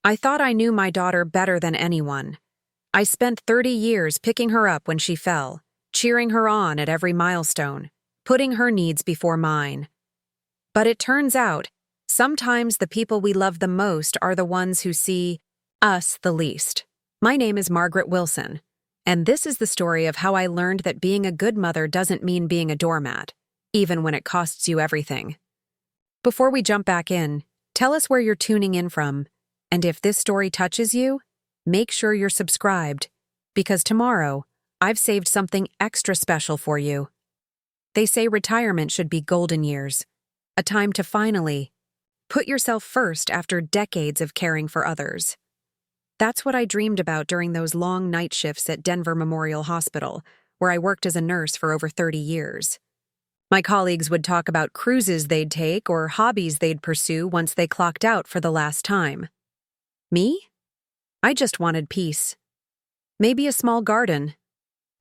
I thought I knew my daughter better than anyone. I spent 30 years picking her up when she fell, cheering her on at every milestone, putting her needs before mine. But it turns out, sometimes the people we love the most are the ones who see us the least. My name is Margaret Wilson, and this is the story of how I learned that being a good mother doesn't mean being a doormat, even when it costs you everything. Before we jump back in, tell us where you're tuning in from, and if this story touches you, make sure you're subscribed, because tomorrow, I've saved something extra special for you. They say retirement should be golden years, a time to finally put yourself first after decades of caring for others. That's what I dreamed about during those long night shifts at Denver Memorial Hospital, where I worked as a nurse for over 30 years. My colleagues would talk about cruises they'd take or hobbies they'd pursue once they clocked out for the last time. Me? I just wanted peace. Maybe a small garden.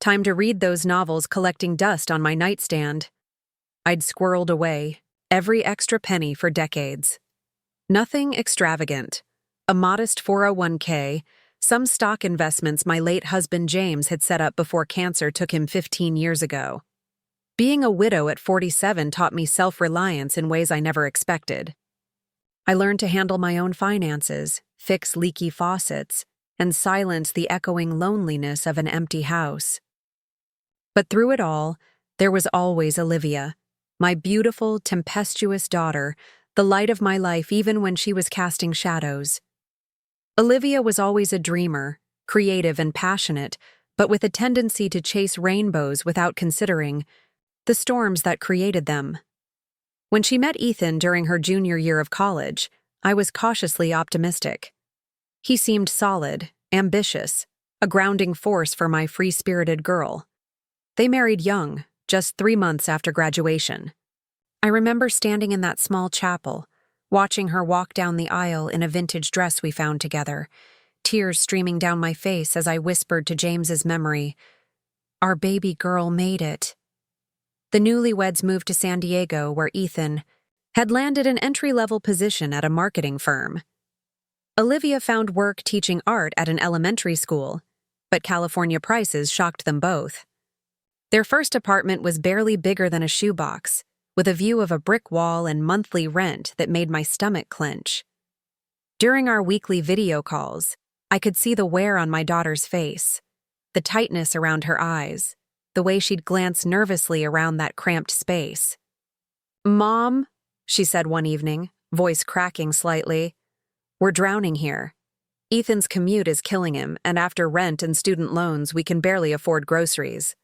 Time to read those novels collecting dust on my nightstand. I'd squirreled away every extra penny for decades. Nothing extravagant. A modest 401k, some stock investments my late husband James had set up before cancer took him 15 years ago. Being a widow at 47 taught me self-reliance in ways I never expected. I learned to handle my own finances, fix leaky faucets, and silence the echoing loneliness of an empty house. But through it all, there was always Olivia, my beautiful, tempestuous daughter, the light of my life even when she was casting shadows. Olivia was always a dreamer, creative and passionate, but with a tendency to chase rainbows without considering the storms that created them. When she met Ethan during her junior year of college, I was cautiously optimistic. He seemed solid, ambitious, a grounding force for my free-spirited girl. They married young, just 3 months after graduation. I remember standing in that small chapel, watching her walk down the aisle in a vintage dress we found together, tears streaming down my face as I whispered to James's memory, "Our baby girl made it." The newlyweds moved to San Diego, where Ethan had landed an entry-level position at a marketing firm. Olivia found work teaching art at an elementary school, but California prices shocked them both. Their first apartment was barely bigger than a shoebox, with a view of a brick wall and monthly rent that made my stomach clench. During our weekly video calls, I could see the wear on my daughter's face, the tightness around her eyes, the way she'd glance nervously around that cramped space. "Mom," she said one evening, voice cracking slightly, "we're drowning here. Ethan's commute is killing him, and after rent and student loans, we can barely afford groceries."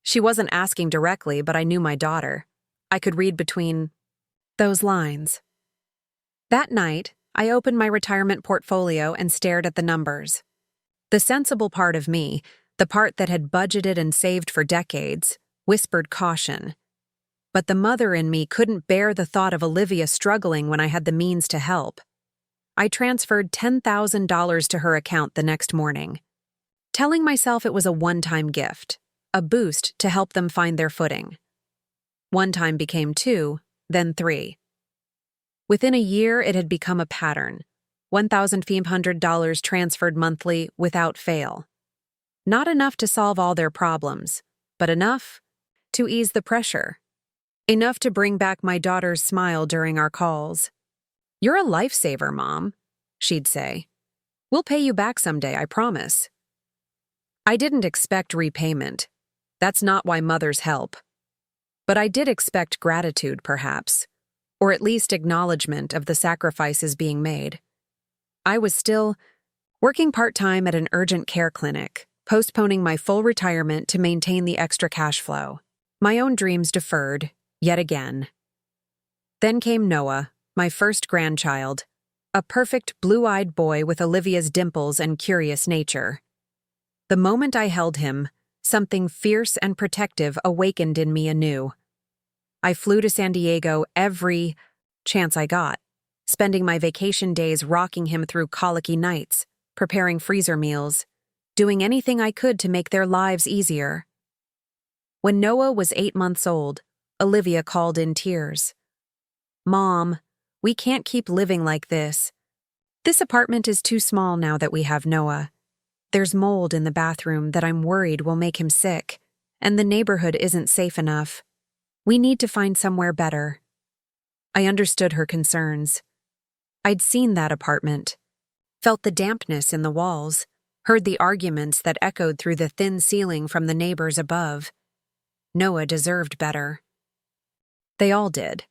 She wasn't asking directly, but I knew my daughter. I could read between those lines. That night, I opened my retirement portfolio and stared at the numbers. The sensible part of me, the part that had budgeted and saved for decades, whispered caution. But the mother in me couldn't bear the thought of Olivia struggling when I had the means to help. I transferred $10,000 to her account the next morning, telling myself it was a one-time gift, a boost to help them find their footing. 1 time became 2, then 3. Within a year, it had become a pattern. $1,500 transferred monthly without fail. Not enough to solve all their problems, but enough to ease the pressure. Enough to bring back my daughter's smile during our calls. "You're a lifesaver, Mom," she'd say. "We'll pay you back someday, I promise." I didn't expect repayment. That's not why mothers help. But I did expect gratitude, perhaps, or at least acknowledgement of the sacrifices being made. I was still working part-time at an urgent care clinic, postponing my full retirement to maintain the extra cash flow. My own dreams deferred, yet again. Then came Noah, my first grandchild, a perfect blue-eyed boy with Olivia's dimples and curious nature. The moment I held him, something fierce and protective awakened in me anew. I flew to San Diego every chance I got, spending my vacation days rocking him through colicky nights, preparing freezer meals, doing anything I could to make their lives easier. When Noah was 8 months old, Olivia called in tears. "Mom, we can't keep living like this. This apartment is too small now that we have Noah. There's mold in the bathroom that I'm worried will make him sick, and the neighborhood isn't safe enough. We need to find somewhere better. I understood her concerns. I'd seen that apartment, felt the dampness in the walls, heard the arguments that echoed through the thin ceiling from the neighbors above. Noah deserved better. They all did.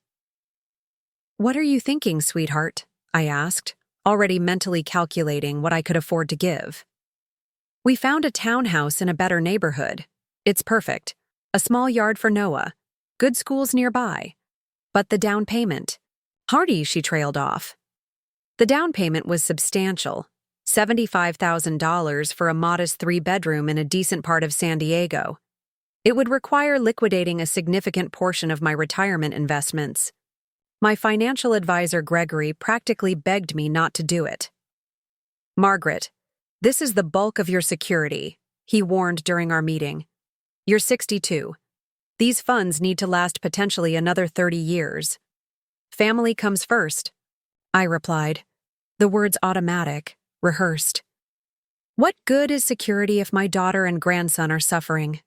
"What are you thinking, sweetheart?" I asked, already mentally calculating what I could afford to give. "We found a townhouse in a better neighborhood. It's perfect. A small yard for Noah. Good schools nearby. But the down payment." "Hardy," she trailed off. The down payment was substantial, $75,000 for a modest 3-bedroom in a decent part of San Diego. It would require liquidating a significant portion of my retirement investments. My financial advisor, Gregory, practically begged me not to do it. "Margaret, this is the bulk of your security," he warned during our meeting. "You're 62. These funds need to last potentially another 30 years. Family comes first," I replied, the words automatic, rehearsed. "What good is security if my daughter and grandson are suffering?"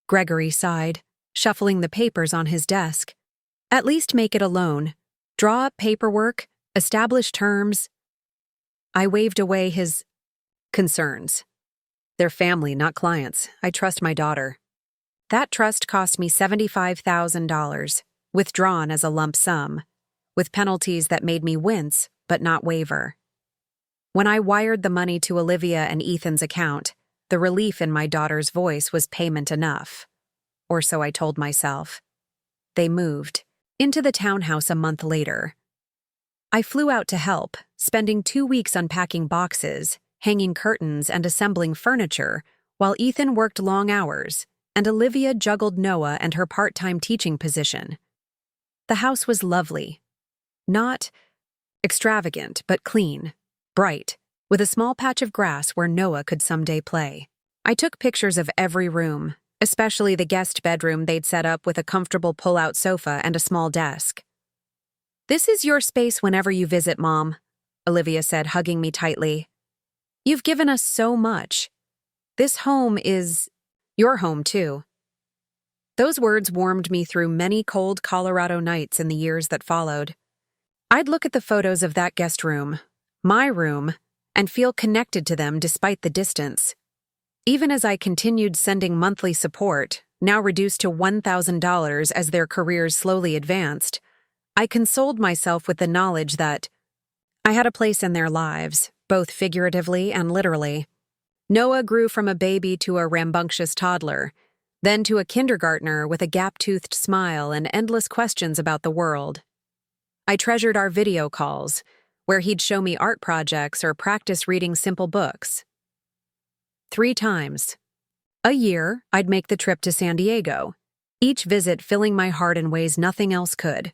Gregory sighed, shuffling the papers on his desk. "At least make it a loan. Draw up paperwork, establish terms." I waved away his concerns. "They're family, not clients. I trust my daughter." That trust cost me $75,000, withdrawn as a lump sum, with penalties that made me wince but not waver. When I wired the money to Olivia and Ethan's account, the relief in my daughter's voice was payment enough. Or so I told myself. They moved into the townhouse a month later. I flew out to help, spending 2 weeks unpacking boxes, hanging curtains, and assembling furniture, while Ethan worked long hours, and Olivia juggled Noah and her part-time teaching position. The house was lovely. Not extravagant, but clean, bright, with a small patch of grass where Noah could someday play. I took pictures of every room, especially the guest bedroom they'd set up with a comfortable pull-out sofa and a small desk. "This is your space whenever you visit, Mom," Olivia said, hugging me tightly. "You've given us so much. This home is your home, too." Those words warmed me through many cold Colorado nights in the years that followed. I'd look at the photos of that guest room, my room, and feel connected to them despite the distance. Even as I continued sending monthly support, now reduced to $1,000 as their careers slowly advanced, I consoled myself with the knowledge that I had a place in their lives, both figuratively and literally. Noah grew from a baby to a rambunctious toddler, then to a kindergartner with a gap-toothed smile and endless questions about the world. I treasured our video calls, where he'd show me art projects or practice reading simple books. 3 times a year, I'd make the trip to San Diego, each visit filling my heart in ways nothing else could.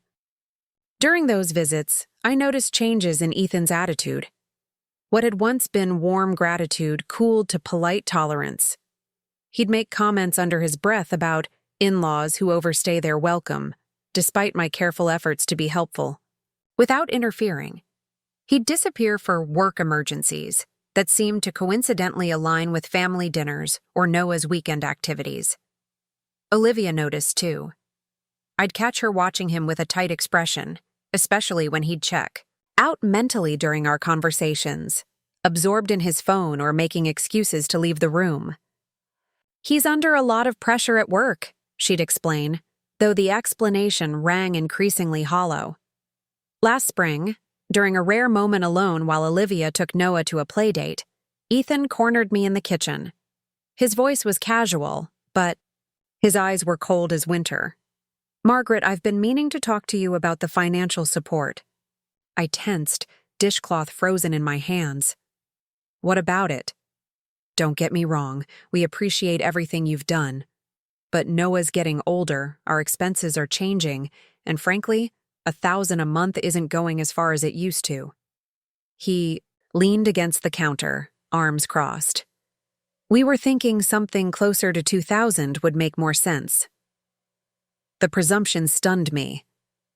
During those visits, I noticed changes in Ethan's attitude. What had once been warm gratitude cooled to polite tolerance. He'd make comments under his breath about in-laws who overstay their welcome, despite my careful efforts to be helpful. Without interfering, he'd disappear for work emergencies that seemed to coincidentally align with family dinners or Noah's weekend activities. Olivia noticed, too. I'd catch her watching him with a tight expression, especially when he'd check out mentally during our conversations, absorbed in his phone or making excuses to leave the room. "He's under a lot of pressure at work," she'd explain, though the explanation rang increasingly hollow. Last spring, during a rare moment alone while Olivia took Noah to a playdate, Ethan cornered me in the kitchen. His voice was casual, but his eyes were cold as winter. "Margaret, I've been meaning to talk to you about the financial support." I tensed, dishcloth frozen in my hands. "What about it?" "Don't get me wrong, we appreciate everything you've done. But Noah's getting older, our expenses are changing, and frankly, $1,000 a month isn't going as far as it used to." He leaned against the counter, arms crossed. "We were thinking something closer to 2,000 would make more sense." The presumption stunned me.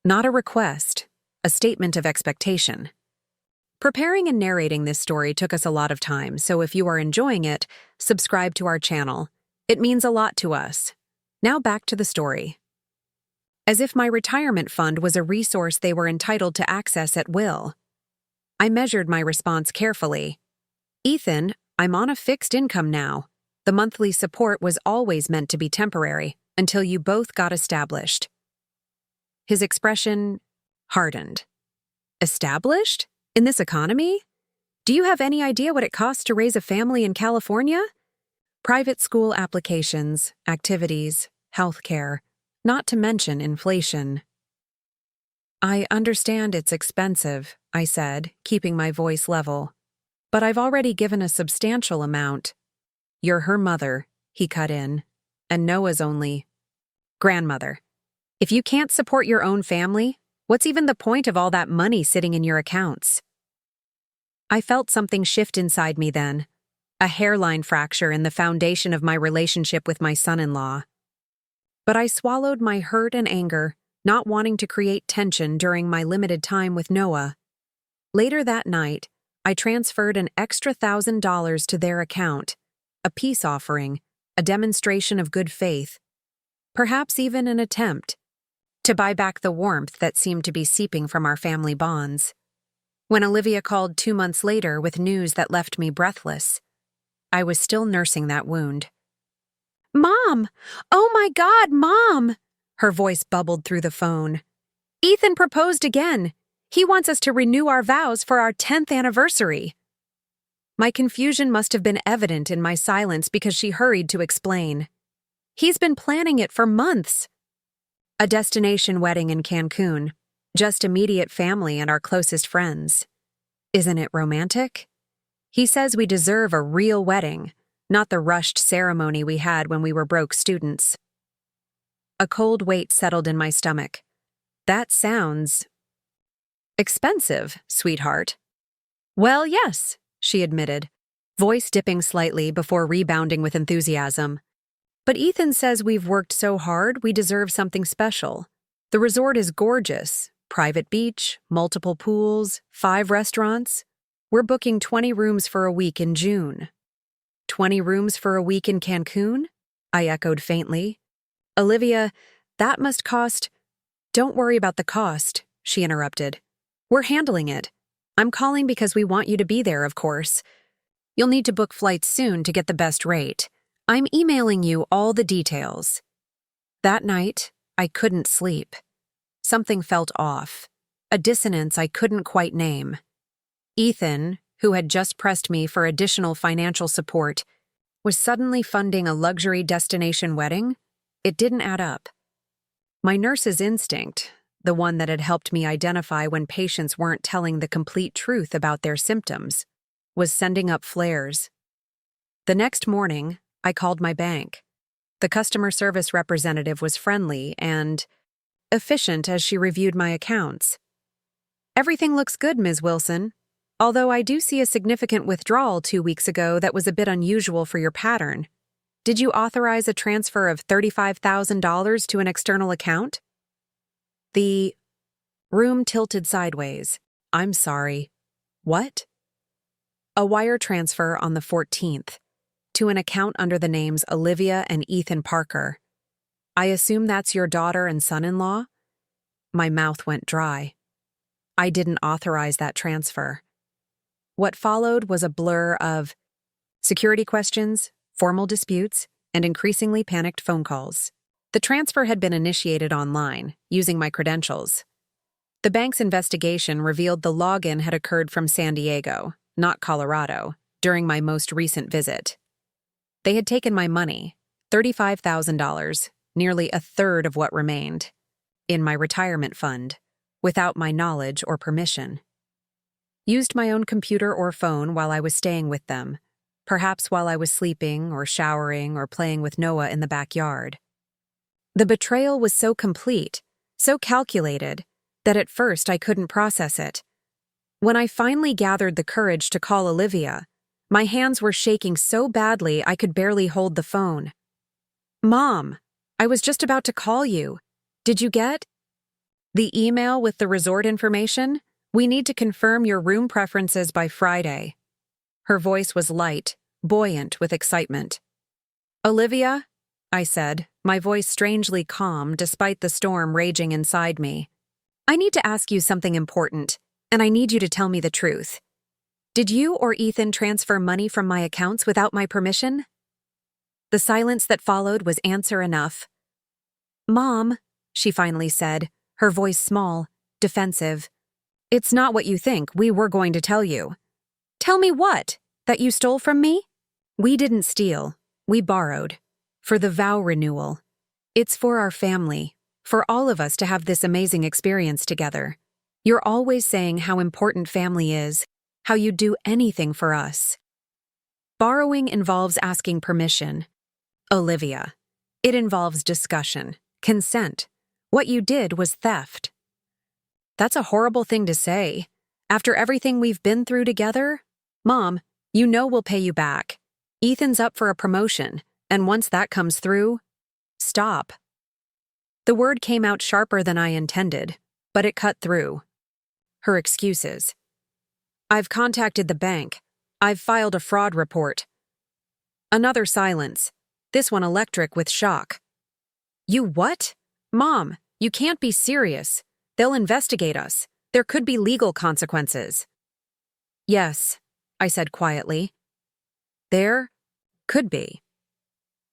Not a request, a statement of expectation. Preparing and narrating this story took us a lot of time, so if you are enjoying it, subscribe to our channel. It means a lot to us. Now back to the story. As if my retirement fund was a resource they were entitled to access at will. I measured my response carefully. Ethan, I'm on a fixed income now. The monthly support was always meant to be temporary, until you both got established. His expression hardened. Established? In this economy? Do you have any idea what it costs to raise a family in California? Private school applications, activities, healthcare, not to mention inflation. I understand it's expensive, I said, keeping my voice level. But I've already given a substantial amount. You're her mother, he cut in, and Noah's only grandmother. If you can't support your own family, what's even the point of all that money sitting in your accounts? I felt something shift inside me then, a hairline fracture in the foundation of my relationship with my son-in-law. But I swallowed my hurt and anger, not wanting to create tension during my limited time with Noah. Later that night, I transferred an extra $1,000 to their account, a peace offering, a demonstration of good faith, perhaps even an attempt to buy back the warmth that seemed to be seeping from our family bonds. When Olivia called 2 months later with news that left me breathless, I was still nursing that wound. "Mom! Oh my God, Mom!" Her voice bubbled through the phone. "Ethan proposed again. He wants us to renew our vows for our 10th anniversary." My confusion must have been evident in my silence because she hurried to explain. "He's been planning it for months." A destination wedding in Cancun, just immediate family and our closest friends. Isn't it romantic? He says we deserve a real wedding, not the rushed ceremony we had when we were broke students. A cold weight settled in my stomach. That sounds expensive, sweetheart. Well, yes, she admitted, voice dipping slightly before rebounding with enthusiasm. But Ethan says we've worked so hard we deserve something special. The resort is gorgeous. Private beach, multiple pools, 5 restaurants. We're booking 20 rooms for a week in June. 20 rooms for a week in Cancun? I echoed faintly. Olivia, that must cost— Don't worry about the cost, she interrupted. We're handling it. I'm calling because we want you to be there, of course. You'll need to book flights soon to get the best rate. I'm emailing you all the details. That night, I couldn't sleep. Something felt off, a dissonance I couldn't quite name. Ethan, who had just pressed me for additional financial support, was suddenly funding a luxury destination wedding? It didn't add up. My nurse's instinct, the one that had helped me identify when patients weren't telling the complete truth about their symptoms, was sending up flares. The next morning, I called my bank. The customer service representative was friendly and efficient as she reviewed my accounts. Everything looks good, Ms. Wilson, although I do see a significant withdrawal 2 weeks ago that was a bit unusual for your pattern. Did you authorize a transfer of $35,000 to an external account? The room tilted sideways. I'm sorry. What? A wire transfer on the 14th. To an account under the names Olivia and Ethan Parker. I assume that's your daughter and son-in-law? My mouth went dry. I didn't authorize that transfer. What followed was a blur of security questions, formal disputes, and increasingly panicked phone calls. The transfer had been initiated online, using my credentials. The bank's investigation revealed the login had occurred from San Diego, not Colorado, during my most recent visit. They had taken my money, $35,000, nearly a third of what remained, in my retirement fund, without my knowledge or permission. Used my own computer or phone while I was staying with them, perhaps while I was sleeping or showering or playing with Noah in the backyard. The betrayal was so complete, so calculated, that at first I couldn't process it. When I finally gathered the courage to call Olivia, my hands were shaking so badly I could barely hold the phone. Mom, I was just about to call you. Did you get the email with the resort information? We need to confirm your room preferences by Friday. Her voice was light, buoyant with excitement. Olivia, I said, my voice strangely calm despite the storm raging inside me. I need to ask you something important, and I need you to tell me the truth. Did you or Ethan transfer money from my accounts without my permission? The silence that followed was answer enough. Mom, she finally said, her voice small, defensive. It's not what you think. We were going to tell you. Tell me what? That you stole from me? We didn't steal. We borrowed. For the vow renewal. It's for our family, for all of us to have this amazing experience together. You're always saying how important family is, how you'd do anything for us. Borrowing involves asking permission. Olivia. It involves discussion, consent. What you did was theft. That's a horrible thing to say. After everything we've been through together? Mom, you know we'll pay you back. Ethan's up for a promotion, and once that comes through, stop. The word came out sharper than I intended, but it cut through. Her excuses. I've contacted the bank. I've filed a fraud report. Another silence, this one electric with shock. You what? Mom, you can't be serious. They'll investigate us. There could be legal consequences. Yes, I said quietly. There could be.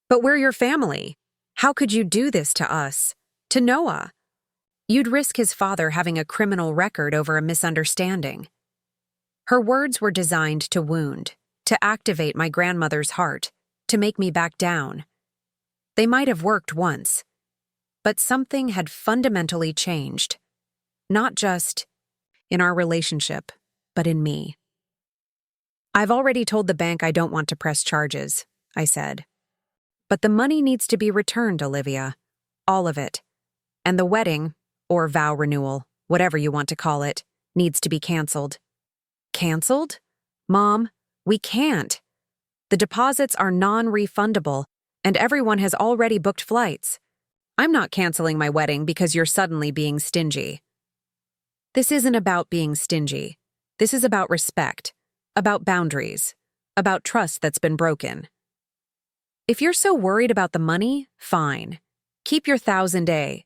But we're your family. How could you do this to us? To Noah? You'd risk his father having a criminal record over a misunderstanding. Her words were designed to wound, to activate my grandmother's heart, to make me back down. They might have worked once, but something had fundamentally changed. Not just in our relationship, but in me. I've already told the bank I don't want to press charges, I said. But the money needs to be returned, Olivia. All of it. And the wedding, or vow renewal, whatever you want to call it, needs to be canceled. Canceled? Mom, we can't. The deposits are non-refundable, and everyone has already booked flights. I'm not canceling my wedding because you're suddenly being stingy. This isn't about being stingy. This is about respect, about boundaries, about trust that's been broken. If you're so worried about the money, fine. Keep your $1,000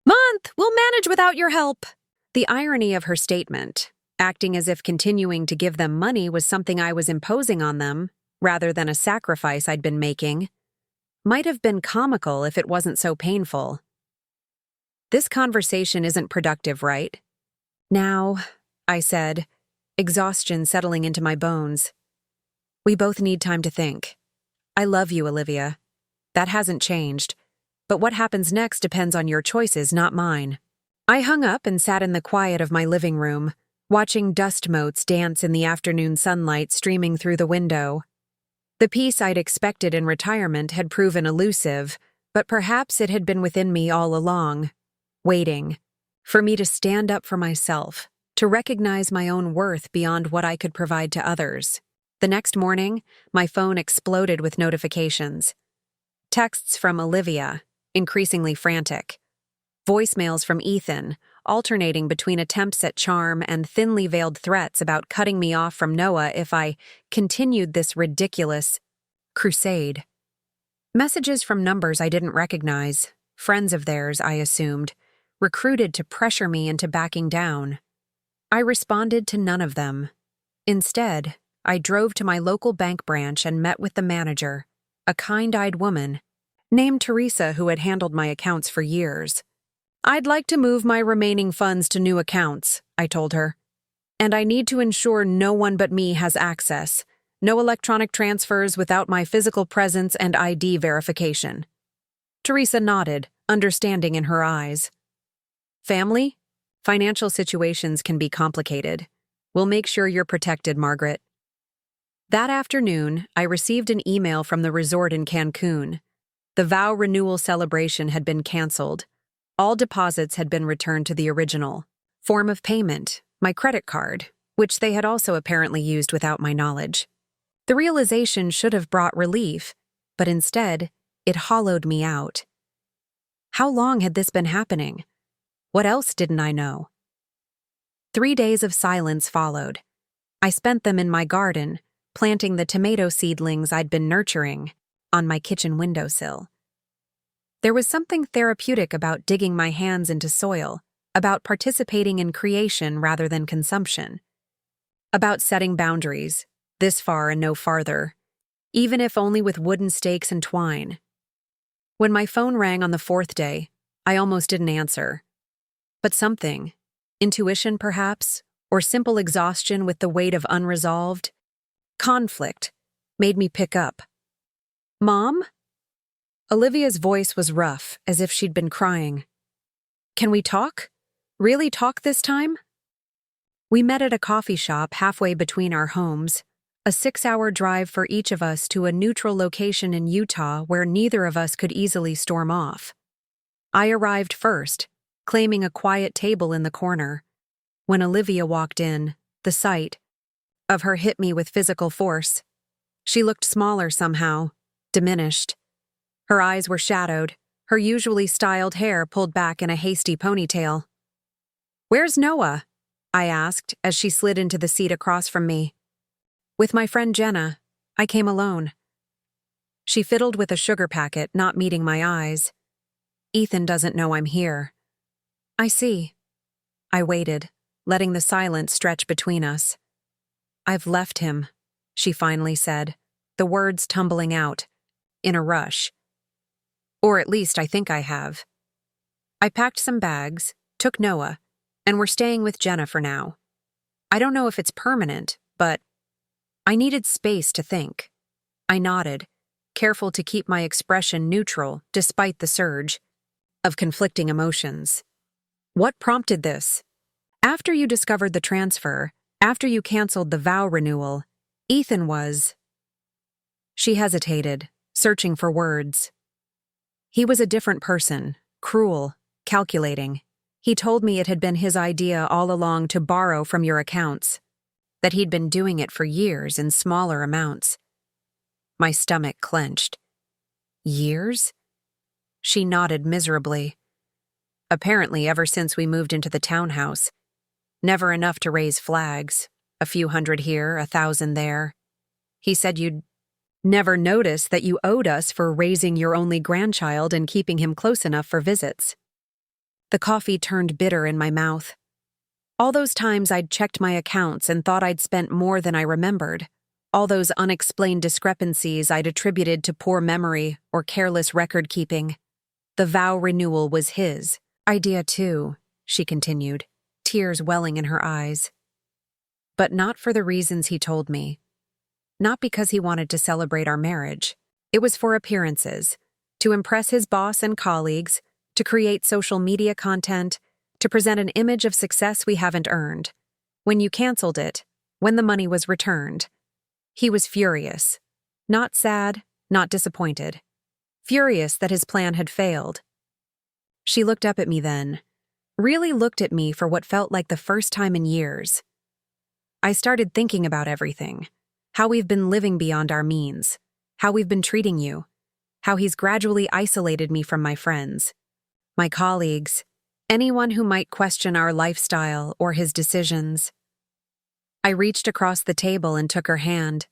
month. We'll manage without your help. The irony of her statement, acting as if continuing to give them money was something I was imposing on them, rather than a sacrifice I'd been making, might have been comical if it wasn't so painful. This conversation isn't productive, right? Now, I said, exhaustion settling into my bones. We both need time to think. I love you, Olivia. That hasn't changed, but what happens next depends on your choices, not mine. I hung up and sat in the quiet of my living room, watching dust motes dance in the afternoon sunlight streaming through the window. The peace I'd expected in retirement had proven elusive, but perhaps it had been within me all along, waiting for me to stand up for myself, to recognize my own worth beyond what I could provide to others. The next morning, my phone exploded with notifications. Texts from Olivia, increasingly frantic. Voicemails from Ethan, alternating between attempts at charm and thinly veiled threats about cutting me off from Noah if I continued this ridiculous crusade. Messages from numbers I didn't recognize, friends of theirs, I assumed, recruited to pressure me into backing down. I responded to none of them. Instead, I drove to my local bank branch and met with the manager, a kind-eyed woman, named Teresa, who had handled my accounts for years. I'd like to move my remaining funds to new accounts, I told her. And I need to ensure no one but me has access. No electronic transfers without my physical presence and ID verification. Teresa nodded, understanding in her eyes. Family? Financial situations can be complicated. We'll make sure you're protected, Margaret. That afternoon, I received an email from the resort in Cancun. The vow renewal celebration had been canceled. All deposits had been returned to the original form of payment, my credit card, which they had also apparently used without my knowledge. The realization should have brought relief, but instead, it hollowed me out. How long had this been happening? What else didn't I know? 3 days of silence followed. I spent them in my garden, planting the tomato seedlings I'd been nurturing on my kitchen windowsill. There was something therapeutic about digging my hands into soil, about participating in creation rather than consumption, about setting boundaries, this far and no farther, even if only with wooden stakes and twine. When my phone rang on the 4th day, I almost didn't answer. But something, intuition perhaps, or simple exhaustion with the weight of unresolved conflict, made me pick up. "Mom?" Olivia's voice was rough, as if she'd been crying. "Can we talk? Really talk this time?" We met at a coffee shop halfway between our homes, a 6-hour drive for each of us to a neutral location in Utah where neither of us could easily storm off. I arrived first, claiming a quiet table in the corner. When Olivia walked in, the sight of her hit me with physical force. She looked smaller somehow, diminished. Her eyes were shadowed, her usually styled hair pulled back in a hasty ponytail. "Where's Noah?" I asked as she slid into the seat across from me. "With my friend Jenna. I came alone." She fiddled with a sugar packet, not meeting my eyes. "Ethan doesn't know I'm here." "I see." I waited, letting the silence stretch between us. "I've left him," she finally said, the words tumbling out, in a rush. "Or at least I think I have." I packed some bags, took Noah, and we're staying with Jenna for now. I don't know if it's permanent, but I needed space to think. I nodded, careful to keep my expression neutral despite the surge of conflicting emotions. "What prompted this?" "After you discovered the transfer, after you canceled the vow renewal, Ethan was—" She hesitated, searching for words. "He was a different person, cruel, calculating. He told me it had been his idea all along to borrow from your accounts, that he'd been doing it for years in smaller amounts." My stomach clenched. "Years?" She nodded miserably. "Apparently ever since we moved into the townhouse. Never enough to raise flags, a few hundred here, 1,000 there. He said you'd never notice that you owed us for raising your only grandchild and keeping him close enough for visits." The coffee turned bitter in my mouth. All those times I'd checked my accounts and thought I'd spent more than I remembered. All those unexplained discrepancies I'd attributed to poor memory or careless record-keeping. The vow renewal was his idea too, she continued, tears welling in her eyes. But not for the reasons he told me. Not because he wanted to celebrate our marriage. It was for appearances, to impress his boss and colleagues, to create social media content, to present an image of success we haven't earned. When you canceled it, when the money was returned, he was furious. Not sad, not disappointed. Furious that his plan had failed. She looked up at me then, really looked at me for what felt like the first time in years. I started thinking about everything. How we've been living beyond our means. How we've been treating you. How he's gradually isolated me from my friends, my colleagues, anyone who might question our lifestyle or his decisions. I reached across the table and took her hand.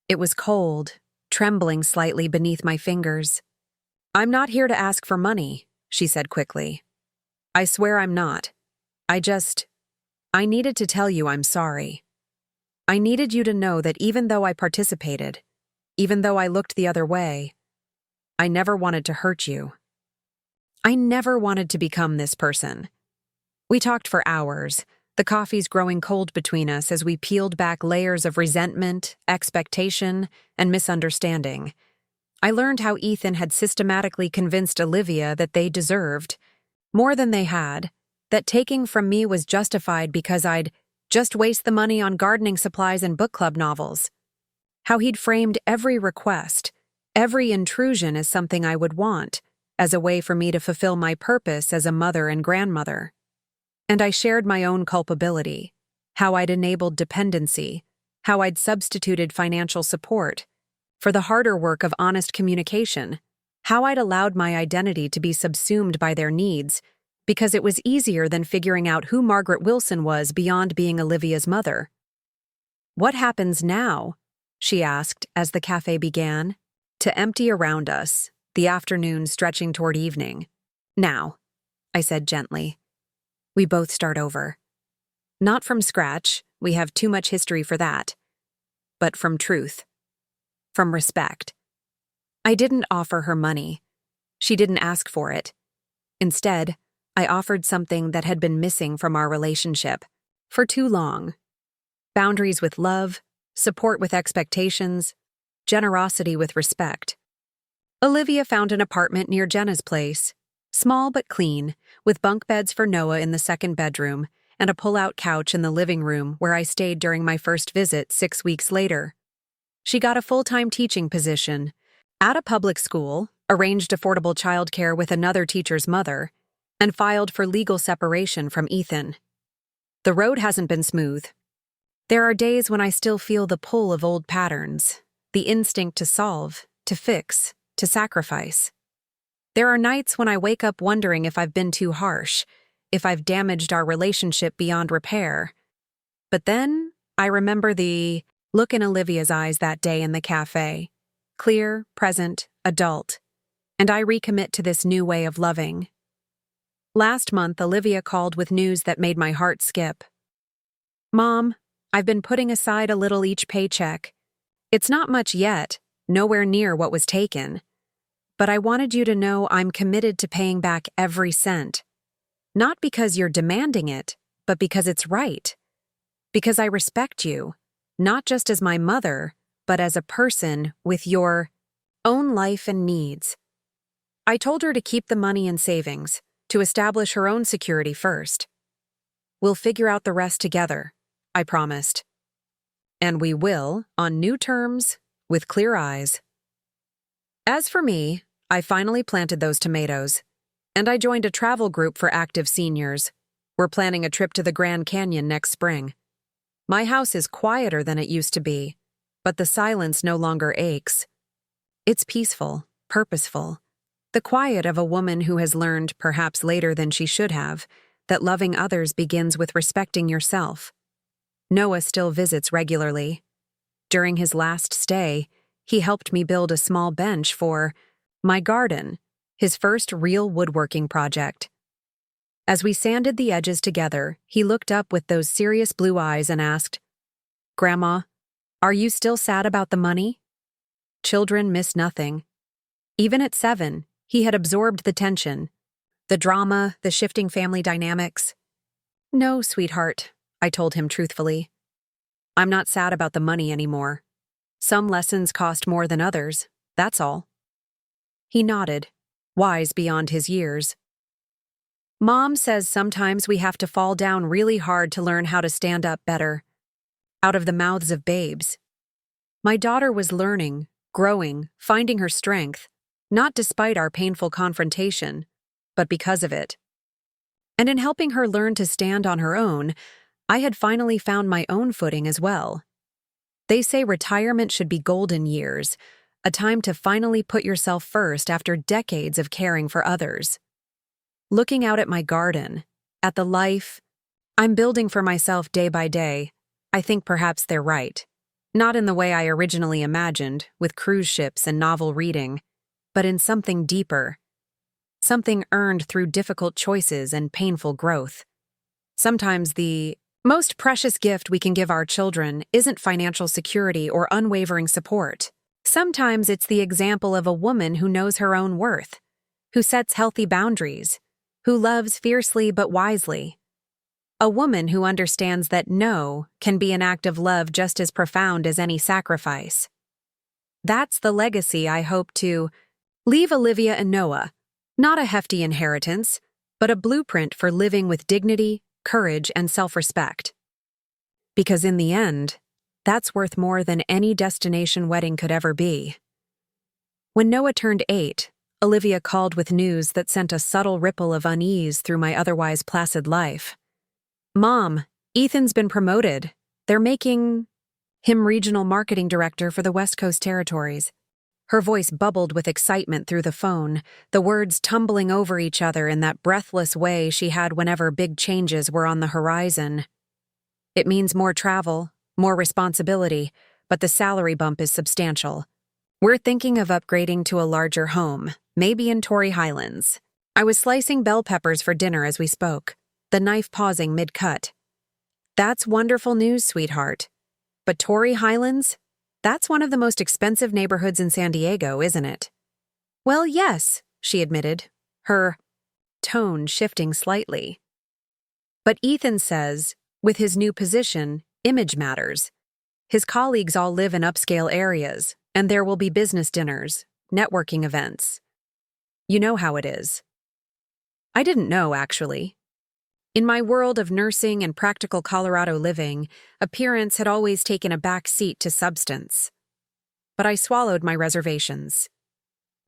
It was cold, trembling slightly beneath my fingers. "I'm not here to ask for money," she said quickly. "I swear I'm not. I needed to tell you I'm sorry. I needed you to know that even though I participated, even though I looked the other way, I never wanted to hurt you. I never wanted to become this person." We talked for hours, the coffees growing cold between us as we peeled back layers of resentment, expectation, and misunderstanding. I learned how Ethan had systematically convinced Olivia that they deserved more than they had, that taking from me was justified because I'd just waste the money on gardening supplies and book club novels. How he'd framed every request, every intrusion as something I would want, as a way for me to fulfill my purpose as a mother and grandmother. And I shared my own culpability, how I'd enabled dependency, how I'd substituted financial support for the harder work of honest communication, how I'd allowed my identity to be subsumed by their needs, because it was easier than figuring out who Margaret Wilson was beyond being Olivia's mother. "What happens now?" she asked as the cafe began to empty around us, the afternoon stretching toward evening. "Now," I said gently. "We both start over. Not from scratch, we have too much history for that, but from truth. From respect." I didn't offer her money. She didn't ask for it. Instead, I offered something that had been missing from our relationship for too long. Boundaries with love, support with expectations, generosity with respect. Olivia found an apartment near Jenna's place, small but clean, with bunk beds for Noah in the second bedroom and a pull-out couch in the living room where I stayed during my first visit 6 weeks later. She got a full-time teaching position at a public school, arranged affordable childcare with another teacher's mother, and filed for legal separation from Ethan. The road hasn't been smooth. There are days when I still feel the pull of old patterns, the instinct to solve, to fix, to sacrifice. There are nights when I wake up wondering if I've been too harsh, if I've damaged our relationship beyond repair. But then I remember the look in Olivia's eyes that day in the cafe. Clear, present, adult. And I recommit to this new way of loving. Last month, Olivia called with news that made my heart skip. "Mom, I've been putting aside a little each paycheck. It's not much yet, nowhere near what was taken. But I wanted you to know I'm committed to paying back every cent. Not because you're demanding it, but because it's right. Because I respect you, not just as my mother, but as a person with your own life and needs." I told her to keep the money in savings, to establish her own security first. "We'll figure out the rest together," I promised. And we will, on new terms, with clear eyes. As for me, I finally planted those tomatoes, and I joined a travel group for active seniors. We're planning a trip to the Grand Canyon next spring. My house is quieter than it used to be, but the silence no longer aches. It's peaceful, purposeful. The quiet of a woman who has learned, perhaps later than she should have, that loving others begins with respecting yourself. Noah still visits regularly. During his last stay, he helped me build a small bench for my garden, his first real woodworking project. As we sanded the edges together, he looked up with those serious blue eyes and asked, "Grandma, are you still sad about the money?" Children miss nothing. Even at 7, he had absorbed the tension, the drama, the shifting family dynamics. "No, sweetheart," I told him truthfully. "I'm not sad about the money anymore. Some lessons cost more than others, that's all." He nodded, wise beyond his years. "Mom says sometimes we have to fall down really hard to learn how to stand up better. Out of the mouths of babes." My daughter was learning, growing, finding her strength, not despite our painful confrontation, but because of it. And in helping her learn to stand on her own, I had finally found my own footing as well. They say retirement should be golden years, a time to finally put yourself first after decades of caring for others. Looking out at my garden, at the life I'm building for myself day by day, I think perhaps they're right. Not in the way I originally imagined, with cruise ships and novel reading, but in something deeper. Something earned through difficult choices and painful growth. Sometimes the most precious gift we can give our children isn't financial security or unwavering support. Sometimes it's the example of a woman who knows her own worth, who sets healthy boundaries, who loves fiercely but wisely. A woman who understands that no can be an act of love just as profound as any sacrifice. That's the legacy I hope to leave Olivia and Noah, not a hefty inheritance, but a blueprint for living with dignity, courage, and self-respect. Because in the end, that's worth more than any destination wedding could ever be. When Noah turned 8, Olivia called with news that sent a subtle ripple of unease through my otherwise placid life. "Mom, Ethan's been promoted. They're making him regional marketing director for the West Coast territories." Her voice bubbled with excitement through the phone, the words tumbling over each other in that breathless way she had whenever big changes were on the horizon. It means more travel, more responsibility, but the salary bump is substantial. We're thinking of upgrading to a larger home, maybe in Torrey Highlands. I was slicing bell peppers for dinner as we spoke, the knife pausing mid-cut. That's wonderful news, sweetheart. But Torrey Highlands? That's one of the most expensive neighborhoods in San Diego, isn't it? Well, yes, she admitted, her tone shifting slightly. But Ethan says, with his new position, image matters. His colleagues all live in upscale areas, and there will be business dinners, networking events. You know how it is. I didn't know, actually. In my world of nursing and practical Colorado living, appearance had always taken a back seat to substance. But I swallowed my reservations.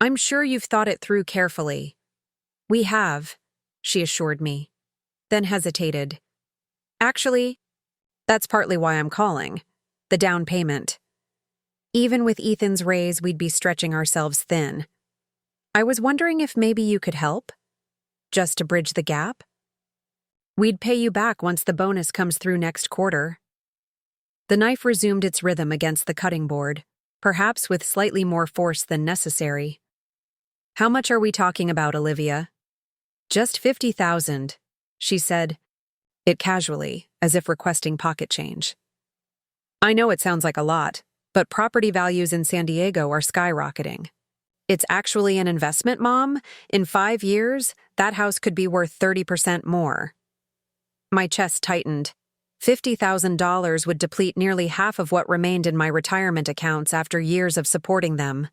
I'm sure you've thought it through carefully. We have, she assured me, then hesitated. Actually, that's partly why I'm calling. The down payment. Even with Ethan's raise, we'd be stretching ourselves thin. I was wondering if maybe you could help? Just to bridge the gap? We'd pay you back once the bonus comes through next quarter. The knife resumed its rhythm against the cutting board, perhaps with slightly more force than necessary. How much are we talking about, Olivia? Just 50,000, she said, it casually, as if requesting pocket change. I know it sounds like a lot, but property values in San Diego are skyrocketing. It's actually an investment, Mom. In 5 years, that house could be worth 30% more. My chest tightened. $50,000 would deplete nearly half of what remained in my retirement accounts after years of supporting them.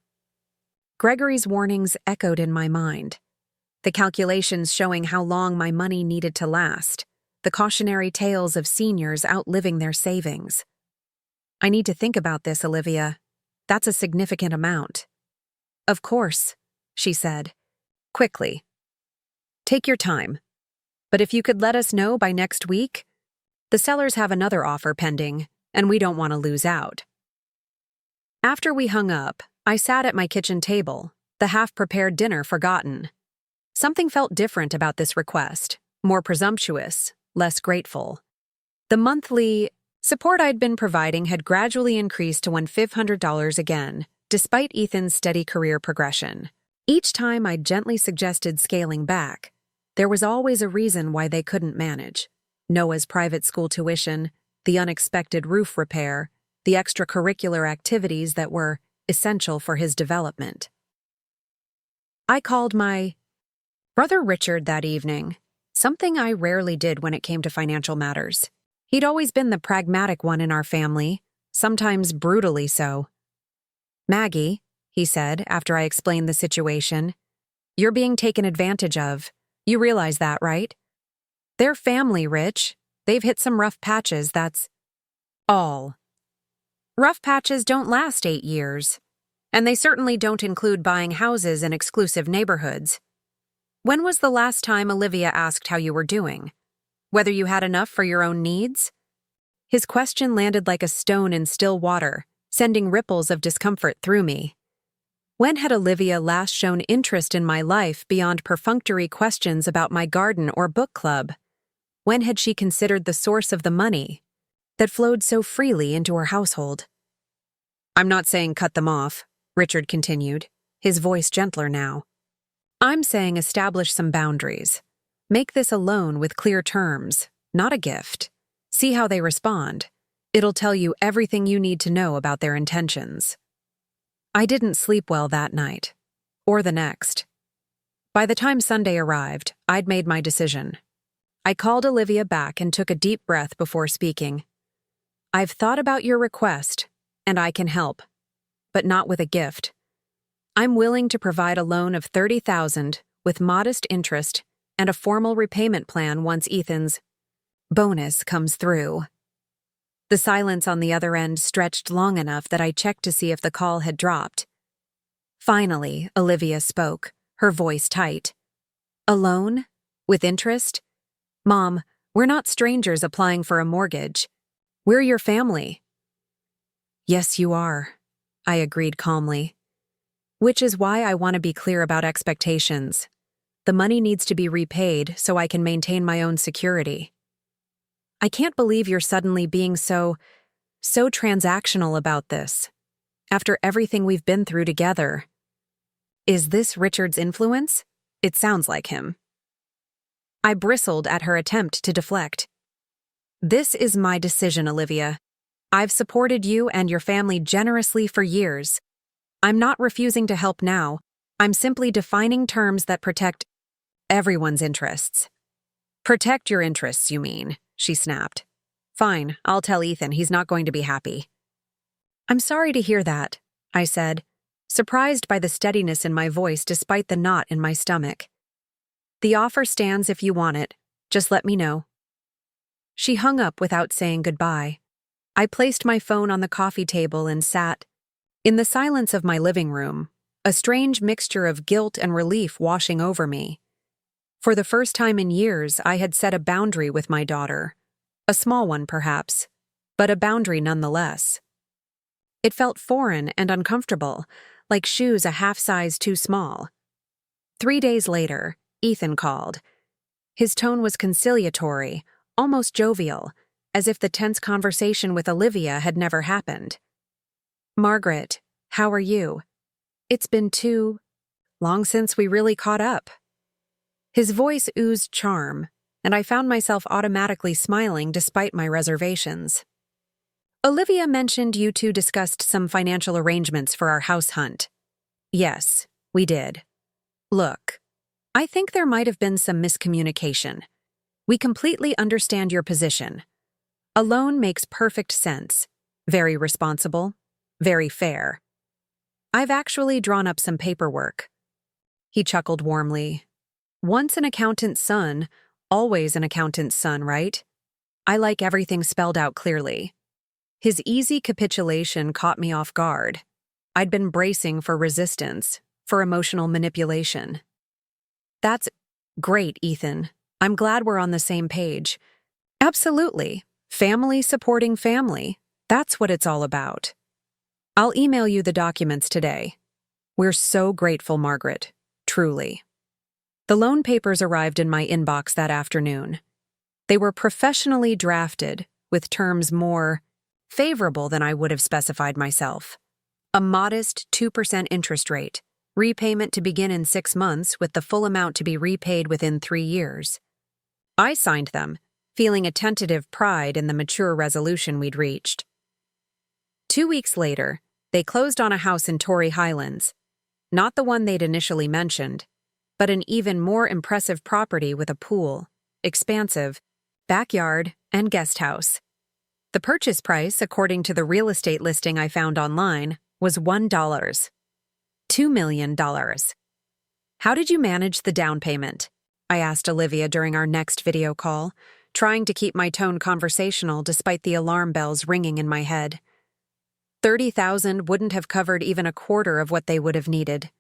Gregory's warnings echoed in my mind. The calculations showing how long my money needed to last. The cautionary tales of seniors outliving their savings. I need to think about this, Olivia. That's a significant amount. Of course, she said. Quickly. Take your time. But if you could let us know by next week, the sellers have another offer pending, and we don't want to lose out. After we hung up, I sat at my kitchen table, the half-prepared dinner forgotten. Something felt different about this request, more presumptuous, less grateful. The monthly support I'd been providing had gradually increased to $1,500 again, despite Ethan's steady career progression. Each time I'd gently suggested scaling back, there was always a reason why they couldn't manage. Noah's private school tuition, the unexpected roof repair, the extracurricular activities that were essential for his development. I called my brother Richard that evening, something I rarely did when it came to financial matters. He'd always been the pragmatic one in our family, sometimes brutally so. Maggie, he said after I explained the situation, you're being taken advantage of. You realize that, right? They're family, Rich. They've hit some rough patches, that's all. Rough patches don't last 8 years. And they certainly don't include buying houses in exclusive neighborhoods. When was the last time Olivia asked how you were doing? Whether you had enough for your own needs? His question landed like a stone in still water, sending ripples of discomfort through me. When had Olivia last shown interest in my life beyond perfunctory questions about my garden or book club? When had she considered the source of the money that flowed so freely into her household? I'm not saying cut them off, Richard continued, his voice gentler now. I'm saying establish some boundaries. Make this a loan with clear terms, not a gift. See how they respond. It'll tell you everything you need to know about their intentions. I didn't sleep well that night, or the next. By the time Sunday arrived, I'd made my decision. I called Olivia back and took a deep breath before speaking. I've thought about your request, and I can help, but not with a gift. I'm willing to provide a loan of $30,000 with modest interest and a formal repayment plan once Ethan's bonus comes through. The silence on the other end stretched long enough that I checked to see if the call had dropped. Finally, Olivia spoke, her voice tight. A loan? With interest? Mom, we're not strangers applying for a mortgage. We're your family. Yes, you are, I agreed calmly. Which is why I want to be clear about expectations. The money needs to be repaid so I can maintain my own security. I can't believe you're suddenly being so transactional about this. After everything we've been through together. Is this Richard's influence? It sounds like him. I bristled at her attempt to deflect. This is my decision, Olivia. I've supported you and your family generously for years. I'm not refusing to help now. I'm simply defining terms that protect everyone's interests. Protect your interests, you mean, she snapped. Fine, I'll tell Ethan he's not going to be happy. I'm sorry to hear that, I said, surprised by the steadiness in my voice despite the knot in my stomach. The offer stands if you want it. Just let me know. She hung up without saying goodbye. I placed my phone on the coffee table and sat. In the silence of my living room, a strange mixture of guilt and relief washing over me. For the first time in years, I had set a boundary with my daughter. A small one, perhaps, but a boundary nonetheless. It felt foreign and uncomfortable, like shoes a half size too small. 3 days later, Ethan called. His tone was conciliatory, almost jovial, as if the tense conversation with Olivia had never happened. Margaret, how are you? It's been too long since we really caught up. His voice oozed charm, and I found myself automatically smiling despite my reservations. Olivia mentioned you two discussed some financial arrangements for our house hunt. Yes, we did. Look, I think there might have been some miscommunication. We completely understand your position. A loan makes perfect sense. Very responsible. Very fair. I've actually drawn up some paperwork. He chuckled warmly. Once an accountant's son, always an accountant's son, right? I like everything spelled out clearly. His easy capitulation caught me off guard. I'd been bracing for resistance, for emotional manipulation. That's great, Ethan. I'm glad we're on the same page. Absolutely. Family supporting family. That's what it's all about. I'll email you the documents today. We're so grateful, Margaret. Truly. The loan papers arrived in my inbox that afternoon. They were professionally drafted, with terms more favorable than I would have specified myself. A modest 2% interest rate, repayment to begin in 6 months with the full amount to be repaid within 3 years. I signed them, feeling a tentative pride in the mature resolution we'd reached. 2 weeks later, they closed on a house in Torrey Highlands, not the one they'd initially mentioned, but an even more impressive property with a pool, expansive, backyard, and guest house. The purchase price, according to the real estate listing I found online, was $1. $2 million. How did you manage the down payment? I asked Olivia during our next video call, trying to keep my tone conversational despite the alarm bells ringing in my head. $30,000 wouldn't have covered even a quarter of what they would have needed.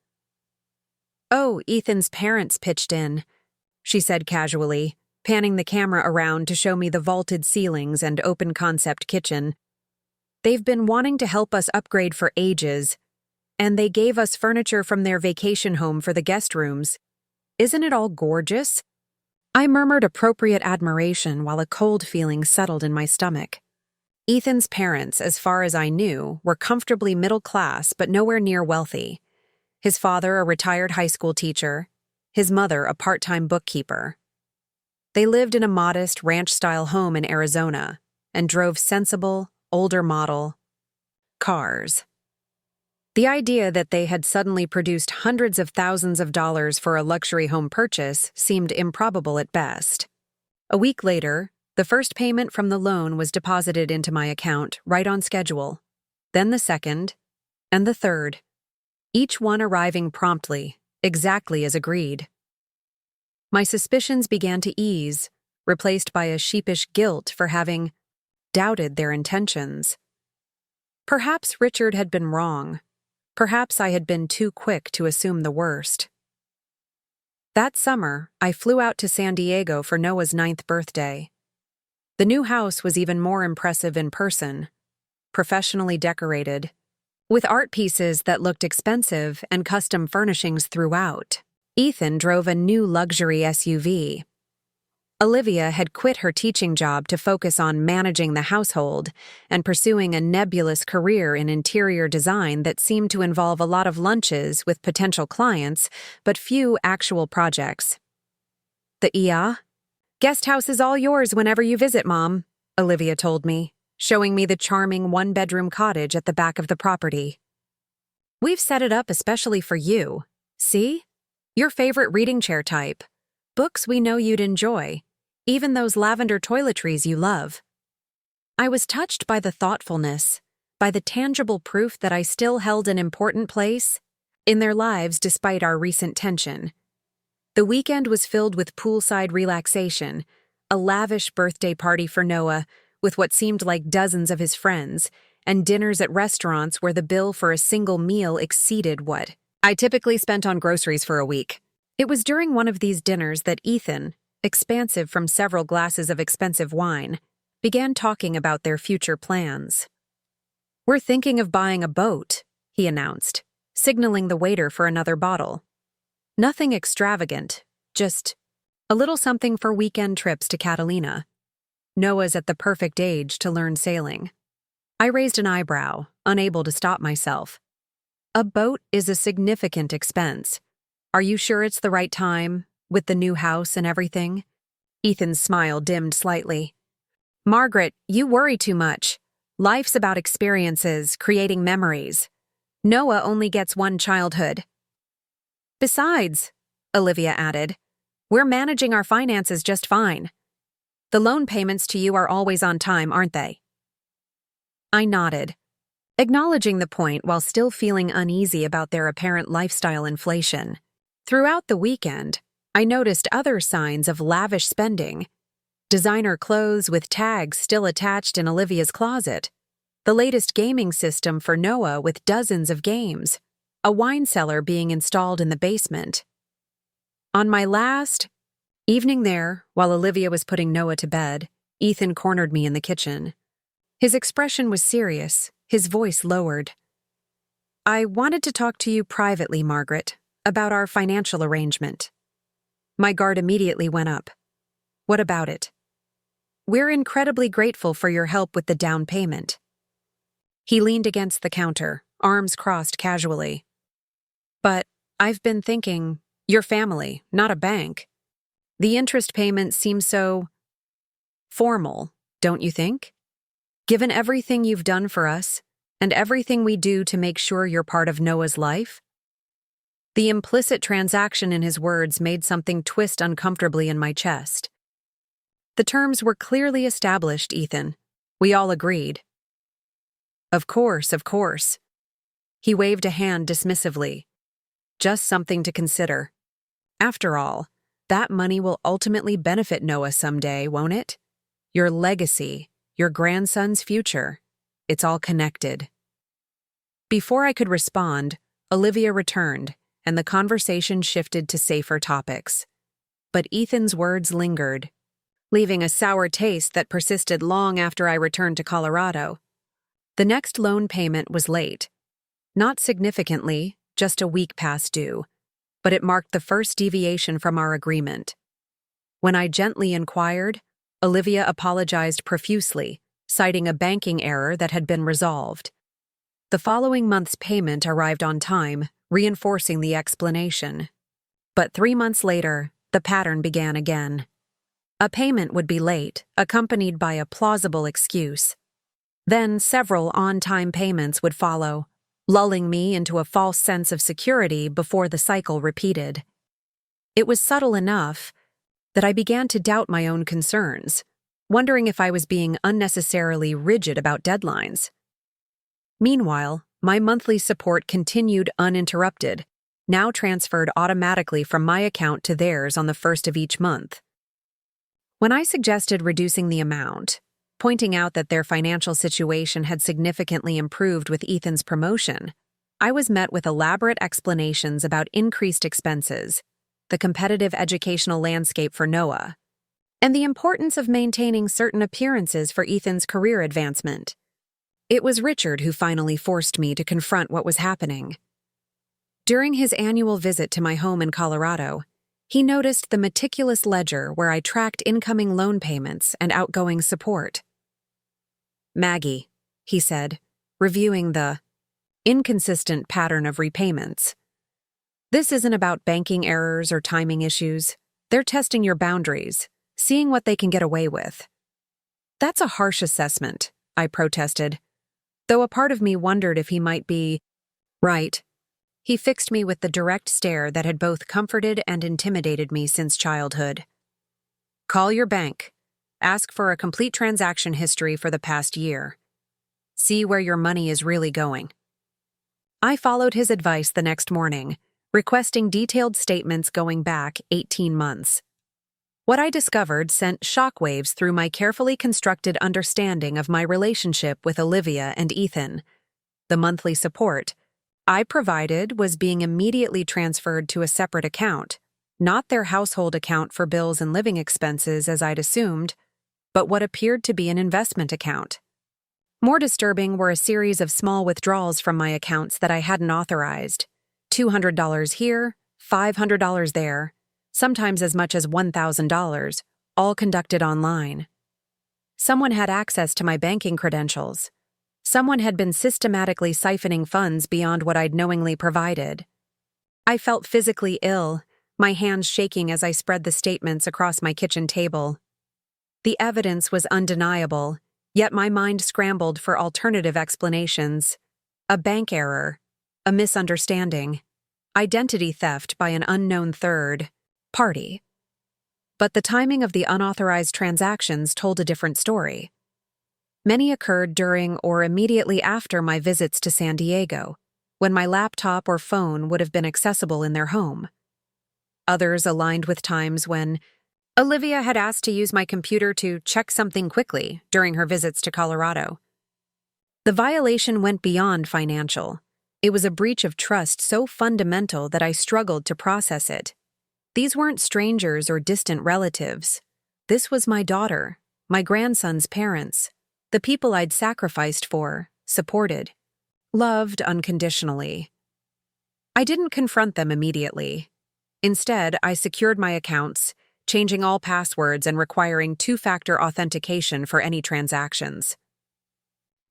Oh, Ethan's parents pitched in, she said casually, panning the camera around to show me the vaulted ceilings and open-concept kitchen. They've been wanting to help us upgrade for ages, and they gave us furniture from their vacation home for the guest rooms. Isn't it all gorgeous? I murmured appropriate admiration while a cold feeling settled in my stomach. Ethan's parents, as far as I knew, were comfortably middle class but nowhere near wealthy. His father a retired high school teacher, his mother a part-time bookkeeper. They lived in a modest ranch-style home in Arizona and drove sensible, older-model cars. The idea that they had suddenly produced hundreds of thousands of dollars for a luxury home purchase seemed improbable at best. A week later, the first payment from the loan was deposited into my account right on schedule, then the second, and the third, each one arriving promptly, exactly as agreed. My suspicions began to ease, replaced by a sheepish guilt for having doubted their intentions. Perhaps Richard had been wrong. Perhaps I had been too quick to assume the worst. That summer, I flew out to San Diego for Noah's 9th birthday. The new house was even more impressive in person, professionally decorated, with art pieces that looked expensive and custom furnishings throughout. Ethan drove a new luxury SUV. Olivia had quit her teaching job to focus on managing the household and pursuing a nebulous career in interior design that seemed to involve a lot of lunches with potential clients, but few actual projects. The guest house is all yours whenever you visit, Mom, Olivia told me, showing me the charming one-bedroom cottage at the back of the property. We've set it up especially for you. See? Your favorite reading chair type. Books we know you'd enjoy. Even those lavender toiletries you love. I was touched by the thoughtfulness, by the tangible proof that I still held an important place in their lives despite our recent tension. The weekend was filled with poolside relaxation, a lavish birthday party for Noah with what seemed like dozens of his friends, and dinners at restaurants where the bill for a single meal exceeded what I typically spent on groceries for a week. It was during one of these dinners that Ethan, expansive from several glasses of expensive wine, began talking about their future plans. "We're thinking of buying a boat," he announced, signaling the waiter for another bottle. "Nothing extravagant, just a little something for weekend trips to Catalina. Noah's at the perfect age to learn sailing." I raised an eyebrow, unable to stop myself. "A boat is a significant expense. Are you sure it's the right time? With the new house and everything?" Ethan's smile dimmed slightly. "Margaret, you worry too much. Life's about experiences, creating memories. Noah only gets one childhood." "Besides," Olivia added, "we're managing our finances just fine. The loan payments to you are always on time, aren't they?" I nodded, acknowledging the point while still feeling uneasy about their apparent lifestyle inflation. Throughout the weekend, I noticed other signs of lavish spending. Designer clothes with tags still attached in Olivia's closet, the latest gaming system for Noah with dozens of games, a wine cellar being installed in the basement. On my last evening there, while Olivia was putting Noah to bed, Ethan cornered me in the kitchen. His expression was serious, his voice lowered. "I wanted to talk to you privately, Margaret, about our financial arrangement." My guard immediately went up. "What about it?" "We're incredibly grateful for your help with the down payment." He leaned against the counter, arms crossed casually. "But I've been thinking, your family, not a bank. The interest payment seems so formal, don't you think? Given everything you've done for us, and everything we do to make sure you're part of Noah's life?" The implicit transaction in his words made something twist uncomfortably in my chest. "The terms were clearly established, Ethan. We all agreed." Of course. He waved a hand dismissively. "Just something to consider. After all, that money will ultimately benefit Noah someday, won't it? Your legacy, your grandson's future. It's all connected." Before I could respond, Olivia returned, and the conversation shifted to safer topics. But Ethan's words lingered, leaving a sour taste that persisted long after I returned to Colorado. The next loan payment was late. Not significantly, just a week past due, but it marked the first deviation from our agreement. When I gently inquired, Olivia apologized profusely, citing a banking error that had been resolved. The following month's payment arrived on time, reinforcing the explanation. But 3 months later, the pattern began again. A payment would be late, accompanied by a plausible excuse. Then several on-time payments would follow, lulling me into a false sense of security before the cycle repeated. It was subtle enough that I began to doubt my own concerns, wondering if I was being unnecessarily rigid about deadlines. Meanwhile, my monthly support continued uninterrupted, now transferred automatically from my account to theirs on the first of each month. When I suggested reducing the amount, pointing out that their financial situation had significantly improved with Ethan's promotion, I was met with elaborate explanations about increased expenses, the competitive educational landscape for Noah, and the importance of maintaining certain appearances for Ethan's career advancement. It was Richard who finally forced me to confront what was happening. During his annual visit to my home in Colorado, he noticed the meticulous ledger where I tracked incoming loan payments and outgoing support. "Maggie," he said, reviewing the inconsistent pattern of repayments. "This isn't about banking errors or timing issues. They're testing your boundaries, seeing what they can get away with." "That's a harsh assessment," I protested, though a part of me wondered if he might be right. He fixed me with the direct stare that had both comforted and intimidated me since childhood. "Call your bank. Ask for a complete transaction history for the past year. See where your money is really going." I followed his advice the next morning, requesting detailed statements going back 18 months. What I discovered sent shockwaves through my carefully constructed understanding of my relationship with Olivia and Ethan. The monthly support I provided was being immediately transferred to a separate account, not their household account for bills and living expenses as I'd assumed, but what appeared to be an investment account. More disturbing were a series of small withdrawals from my accounts that I hadn't authorized. $200 here, $500 there, sometimes as much as $1,000, all conducted online. Someone had access to my banking credentials. Someone had been systematically siphoning funds beyond what I'd knowingly provided. I felt physically ill, my hands shaking as I spread the statements across my kitchen table. The evidence was undeniable, yet my mind scrambled for alternative explanations. A bank error, a misunderstanding, identity theft by an unknown third party. But the timing of the unauthorized transactions told a different story. Many occurred during or immediately after my visits to San Diego, when my laptop or phone would have been accessible in their home. Others aligned with times when Olivia had asked to use my computer to check something quickly during her visits to Colorado. The violation went beyond financial. It was a breach of trust so fundamental that I struggled to process it. These weren't strangers or distant relatives. This was my daughter, my grandson's parents, the people I'd sacrificed for, supported, loved unconditionally. I didn't confront them immediately. Instead, I secured my accounts, changing all passwords and requiring two-factor authentication for any transactions.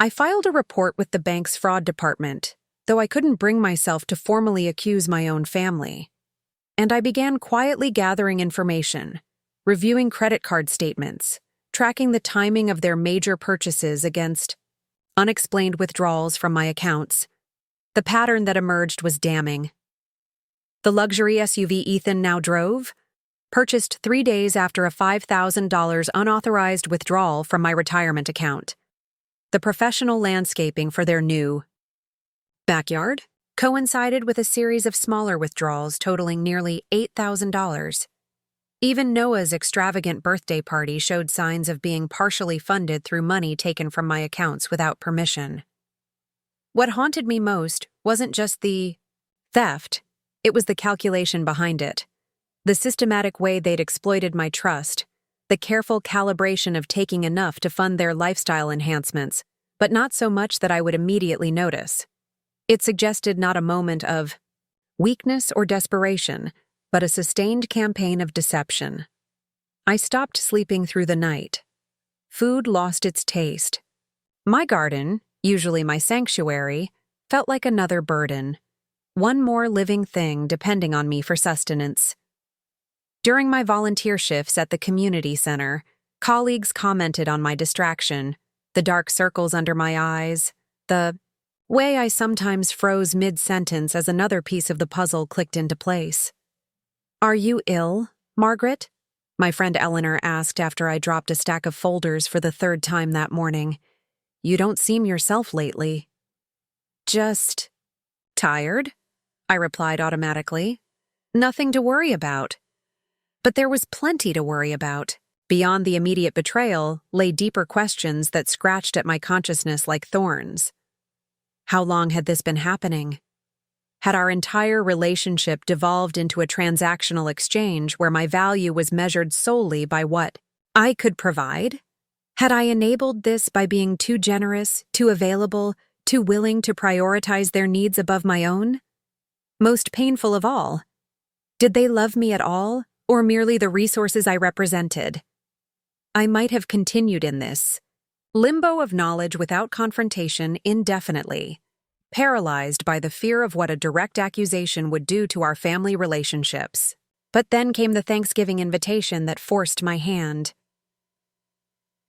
I filed a report with the bank's fraud department, though I couldn't bring myself to formally accuse my own family. And I began quietly gathering information, reviewing credit card statements, tracking the timing of their major purchases against unexplained withdrawals from my accounts. The pattern that emerged was damning. The luxury SUV Ethan now drove, purchased 3 days after a $5,000 unauthorized withdrawal from my retirement account. The professional landscaping for their new backyard coincided with a series of smaller withdrawals totaling nearly $8,000. Even Noah's extravagant birthday party showed signs of being partially funded through money taken from my accounts without permission. What haunted me most wasn't just the theft, it was the calculation behind it. The systematic way they'd exploited my trust, the careful calibration of taking enough to fund their lifestyle enhancements, but not so much that I would immediately notice. It suggested not a moment of weakness or desperation, but a sustained campaign of deception. I stopped sleeping through the night. Food lost its taste. My garden, usually my sanctuary, felt like another burden, one more living thing depending on me for sustenance. During my volunteer shifts at the community center, colleagues commented on my distraction, the dark circles under my eyes, the way I sometimes froze mid-sentence as another piece of the puzzle clicked into place. "Are you ill, Margaret?" my friend Eleanor asked after I dropped a stack of folders for the third time that morning. "You don't seem yourself lately." "Just tired," I replied automatically. "Nothing to worry about." But there was plenty to worry about. Beyond the immediate betrayal lay deeper questions that scratched at my consciousness like thorns. How long had this been happening? Had our entire relationship devolved into a transactional exchange where my value was measured solely by what I could provide? Had I enabled this by being too generous, too available, too willing to prioritize their needs above my own? Most painful of all, did they love me at all, or merely the resources I represented? I might have continued in this limbo of knowledge without confrontation indefinitely, paralyzed by the fear of what a direct accusation would do to our family relationships. But then came the Thanksgiving invitation that forced my hand.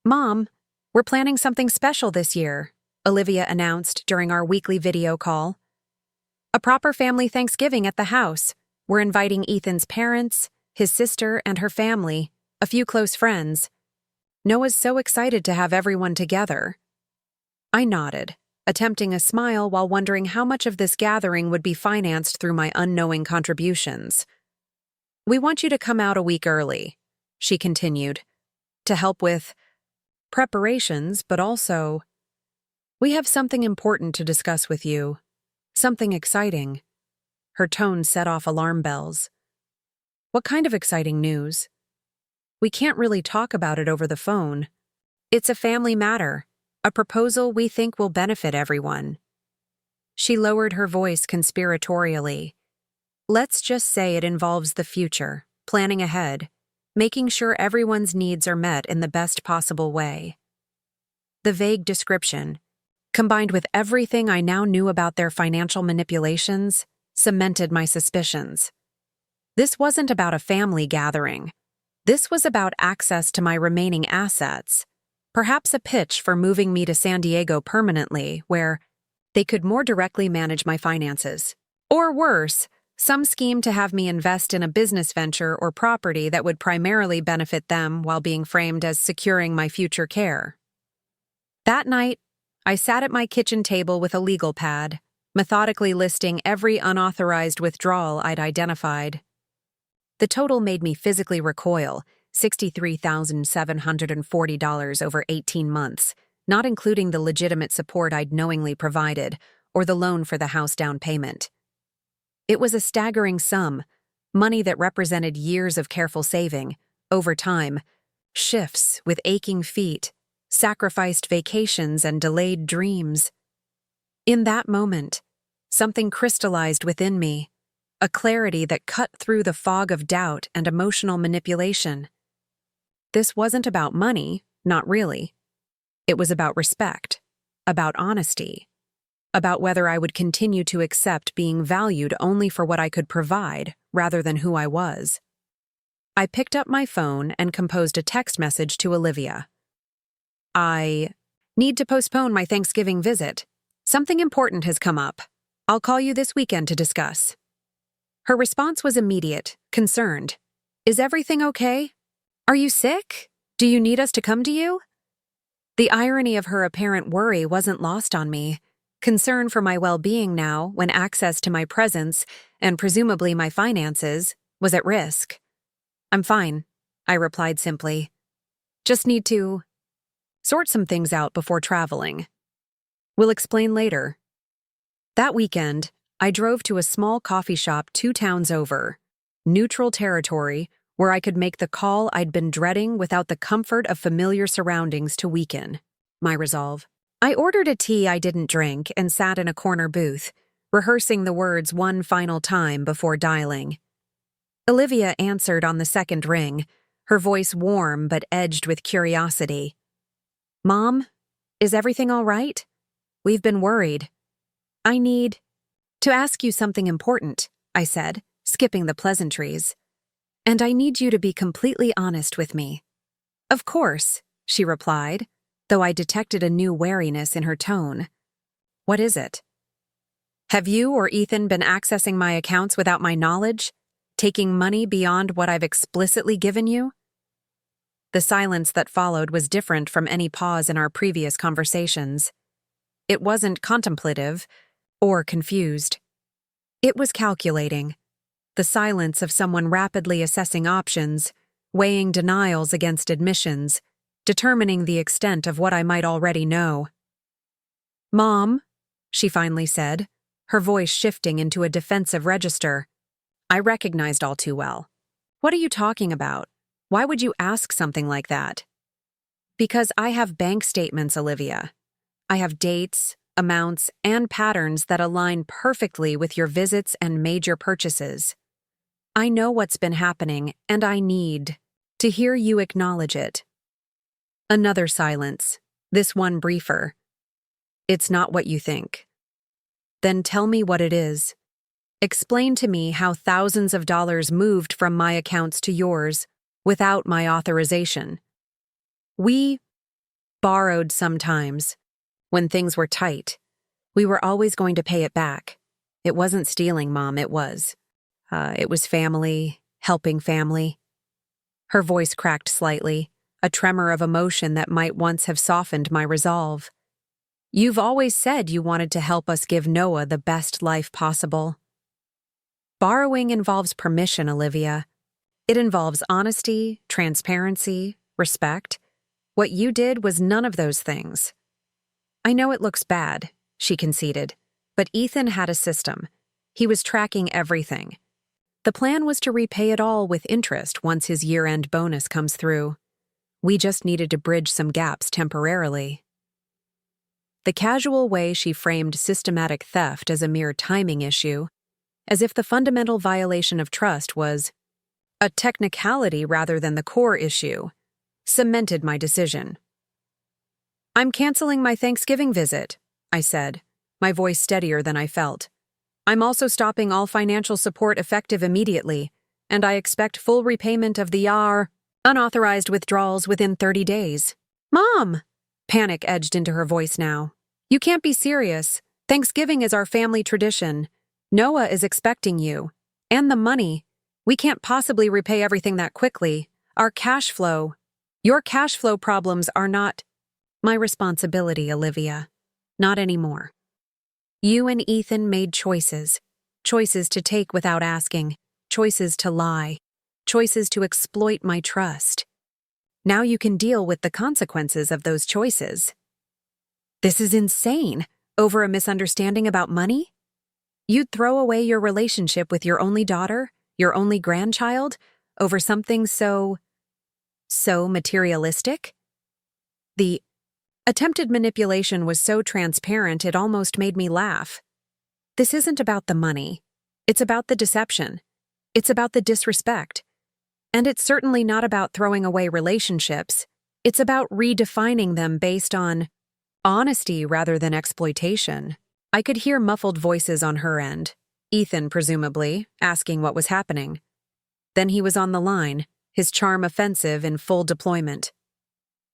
"Mom, we're planning something special this year," Olivia announced during our weekly video call. "A proper family Thanksgiving at the house. We're inviting Ethan's parents, his sister, and her family, a few close friends. Noah's so excited to have everyone together." I nodded, attempting a smile while wondering how much of this gathering would be financed through my unknowing contributions. "We want you to come out a week early," she continued, "to help with preparations, but also, we have something important to discuss with you. Something exciting." Her tone set off alarm bells. "What kind of exciting news?" "We can't really talk about it over the phone. It's a family matter, a proposal we think will benefit everyone." She lowered her voice conspiratorially. "Let's just say it involves the future, planning ahead, making sure everyone's needs are met in the best possible way." The vague description, combined with everything I now knew about their financial manipulations, cemented my suspicions. This wasn't about a family gathering. This was about access to my remaining assets, perhaps a pitch for moving me to San Diego permanently, where they could more directly manage my finances. Or worse, some scheme to have me invest in a business venture or property that would primarily benefit them while being framed as securing my future care. That night, I sat at my kitchen table with a legal pad, methodically listing every unauthorized withdrawal I'd identified. The total made me physically recoil, $63,740 over 18 months, not including the legitimate support I'd knowingly provided or the loan for the house down payment. It was a staggering sum, money that represented years of careful saving, overtime, shifts with aching feet, sacrificed vacations and delayed dreams. In that moment, something crystallized within me, a clarity that cut through the fog of doubt and emotional manipulation. This wasn't about money, not really. It was about respect, about honesty, about whether I would continue to accept being valued only for what I could provide rather than who I was. I picked up my phone and composed a text message to Olivia. "I need to postpone my Thanksgiving visit. Something important has come up. I'll call you this weekend to discuss." Her response was immediate, concerned. "Is everything okay? Are you sick? Do you need us to come to you?" The irony of her apparent worry wasn't lost on me. Concern for my well-being now, when access to my presence, and presumably my finances, was at risk. "I'm fine," I replied simply. "Just need to sort some things out before traveling. We'll explain later." That weekend, I drove to a small coffee shop 2 towns over, neutral territory, where I could make the call I'd been dreading without the comfort of familiar surroundings to weaken my resolve. I ordered a tea I didn't drink and sat in a corner booth, rehearsing the words one final time before dialing. Olivia answered on the second ring, her voice warm but edged with curiosity. "Mom, is everything all right? We've been worried. I need to ask you something important," I said, skipping the pleasantries. "And I need you to be completely honest with me." "Of course," she replied, though I detected a new wariness in her tone. "What is it?" "Have you or Ethan been accessing my accounts without my knowledge, taking money beyond what I've explicitly given you?" The silence that followed was different from any pause in our previous conversations. It wasn't contemplative or confused. It was calculating, the silence of someone rapidly assessing options, weighing denials against admissions, determining the extent of what I might already know. "Mom," she finally said, her voice shifting into a defensive register. I recognized all too well. "What are you talking about? Why would you ask something like that?" Because I have bank statements, Olivia. I have dates, amounts, and patterns that align perfectly with your visits and major purchases. I know what's been happening, and I need to hear you acknowledge it. Another silence, this one briefer. It's not what you think. Then tell me what it is. Explain to me how thousands of dollars moved from my accounts to yours without my authorization. We borrowed sometimes, when things were tight. We were always going to pay it back. It wasn't stealing, Mom, it was. It was family, helping family. Her voice cracked slightly, a tremor of emotion that might once have softened my resolve. You've always said you wanted to help us give Noah the best life possible. Borrowing involves permission, Olivia. It involves honesty, transparency, respect. What you did was none of those things. I know it looks bad, she conceded, but Ethan had a system. He was tracking everything. The plan was to repay it all with interest once his year-end bonus comes through. We just needed to bridge some gaps temporarily. The casual way she framed systematic theft as a mere timing issue, as if the fundamental violation of trust was a technicality rather than the core issue, cemented my decision. I'm canceling my Thanksgiving visit, I said, my voice steadier than I felt. I'm also stopping all financial support effective immediately, and I expect full repayment of the unauthorized withdrawals within 30 days. Mom! Panic edged into her voice now. You can't be serious. Thanksgiving is our family tradition. Noah is expecting you. And the money. We can't possibly repay everything that quickly. Your cash flow problems are not my responsibility, Olivia. Not anymore. You and Ethan made choices. Choices to take without asking. Choices to lie. Choices to exploit my trust. Now you can deal with the consequences of those choices. This is insane. Over a misunderstanding about money? You'd throw away your relationship with your only daughter, your only grandchild, over something so materialistic? The attempted manipulation was so transparent it almost made me laugh. This isn't about the money. It's about the deception. It's about the disrespect. And it's certainly not about throwing away relationships. It's about redefining them based on honesty rather than exploitation. I could hear muffled voices on her end, Ethan presumably, asking what was happening. Then he was on the line, his charm offensive in full deployment.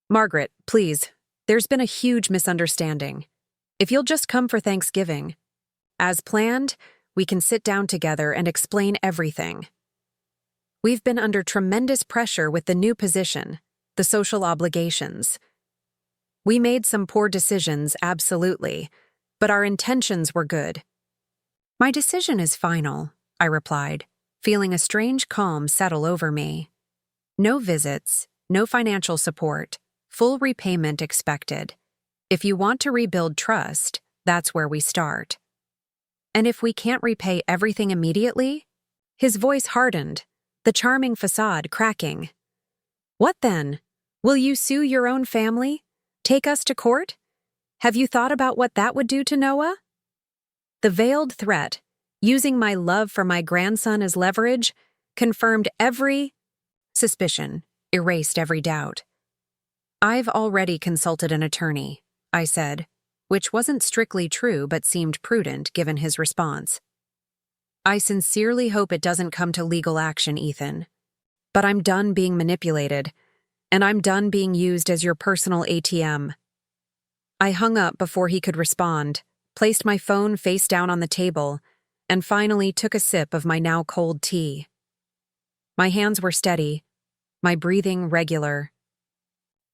Margaret, please, there's been a huge misunderstanding. If you'll just come for Thanksgiving. As planned, we can sit down together and explain everything. We've been under tremendous pressure with the new position, the social obligations. We made some poor decisions, absolutely, but our intentions were good. My decision is final, I replied, feeling a strange calm settle over me. No visits, no financial support, full repayment expected. If you want to rebuild trust, that's where we start. And if we can't repay everything immediately? His voice hardened, the charming facade cracking. What then? Will you sue your own family? Take us to court? Have you thought about what that would do to Noah? The veiled threat, using my love for my grandson as leverage, confirmed every suspicion, erased every doubt. I've already consulted an attorney, I said, which wasn't strictly true but seemed prudent given his response. I sincerely hope it doesn't come to legal action, Ethan. But I'm done being manipulated, and I'm done being used as your personal ATM. I hung up before he could respond, placed my phone face down on the table, and finally took a sip of my now cold tea. My hands were steady, my breathing regular.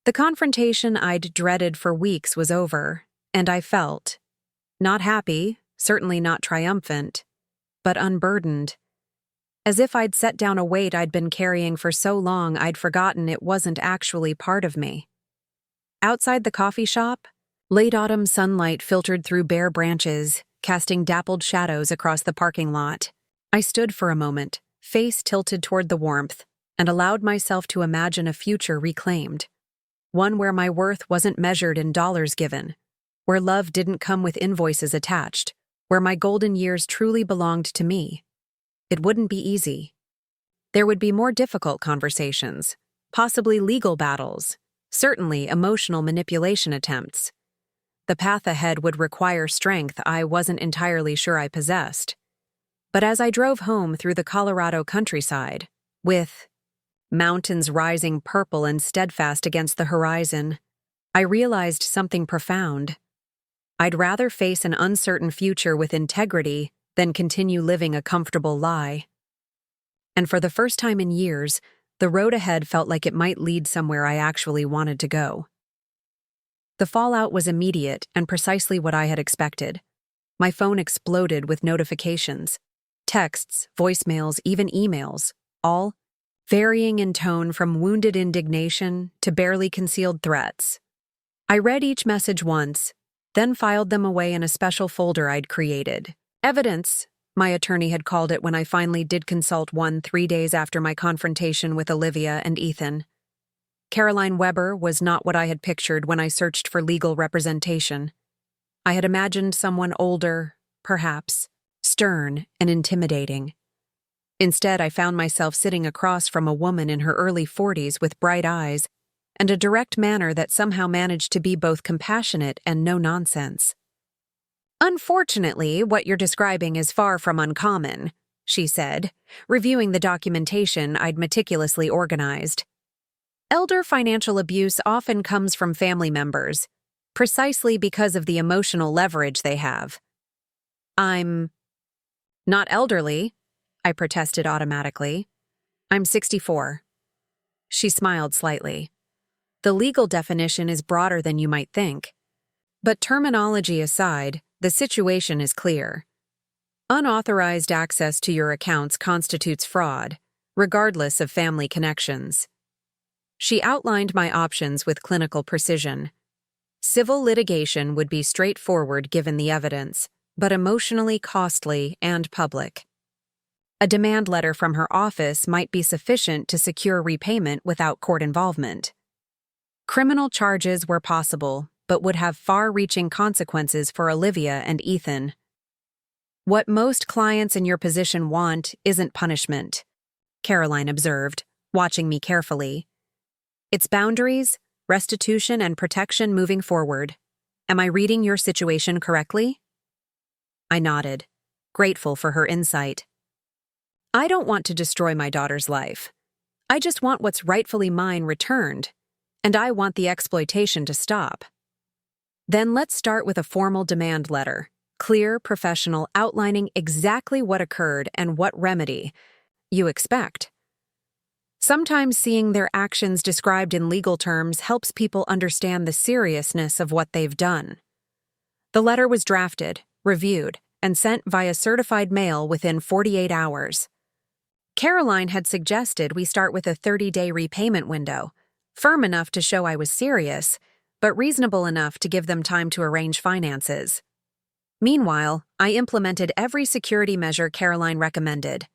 The confrontation I'd dreaded for weeks was over, and I felt, not happy, certainly not triumphant, but unburdened. As if I'd set down a weight I'd been carrying for so long I'd forgotten it wasn't actually part of me. Outside the coffee shop, late autumn sunlight filtered through bare branches, casting dappled shadows across the parking lot. I stood for a moment, face tilted toward the warmth, and allowed myself to imagine a future reclaimed. one where my worth wasn't measured in dollars given, where love didn't come with invoices attached, where my golden years truly belonged to me. It wouldn't be easy. There would be more difficult conversations, possibly legal battles, certainly emotional manipulation attempts. The path ahead would require strength I wasn't entirely sure I possessed. But as I drove home through the Colorado countryside, with mountains rising purple and steadfast against the horizon, I realized something profound. I'd rather face an uncertain future with integrity than continue living a comfortable lie. And for the first time in years, the road ahead felt like it might lead somewhere I actually wanted to go. The fallout was immediate and precisely what I had expected. My phone exploded with notifications, texts, voicemails, even emails, all varying in tone from wounded indignation to barely concealed threats. I read each message once, then filed them away in a special folder I'd created. Evidence, my attorney had called it when I finally did consult one 3 days after my confrontation with Olivia and Ethan. Caroline Weber was not what I had pictured when I searched for legal representation. I had imagined someone older, perhaps, stern and intimidating. Instead, I found myself sitting across from a woman in her early 40s with bright eyes and a direct manner that somehow managed to be both compassionate and no-nonsense. "Unfortunately, what you're describing is far from uncommon," she said, reviewing the documentation I'd meticulously organized. "Elder financial abuse often comes from family members, precisely because of the emotional leverage they have." "I'm not elderly," I protested automatically. "I'm 64. She smiled slightly. "The legal definition is broader than you might think. But terminology aside, the situation is clear. Unauthorized access to your accounts constitutes fraud, regardless of family connections." She outlined my options with clinical precision. Civil litigation would be straightforward given the evidence, but emotionally costly and public. A demand letter from her office might be sufficient to secure repayment without court involvement. Criminal charges were possible, but would have far-reaching consequences for Olivia and Ethan. "What most clients in your position want isn't punishment," Caroline observed, watching me carefully. "It's boundaries, restitution, and protection moving forward. Am I reading your situation correctly?" I nodded, grateful for her insight. "I don't want to destroy my daughter's life. I just want what's rightfully mine returned, and I want the exploitation to stop." "Then let's start with a formal demand letter, clear, professional, outlining exactly what occurred and what remedy you expect." Sometimes seeing their actions described in legal terms helps people understand the seriousness of what they've done. The letter was drafted, reviewed, and sent via certified mail within 48 hours. Caroline had suggested we start with a 30-day repayment window, firm enough to show I was serious, but reasonable enough to give them time to arrange finances. Meanwhile, I implemented every security measure Caroline recommended.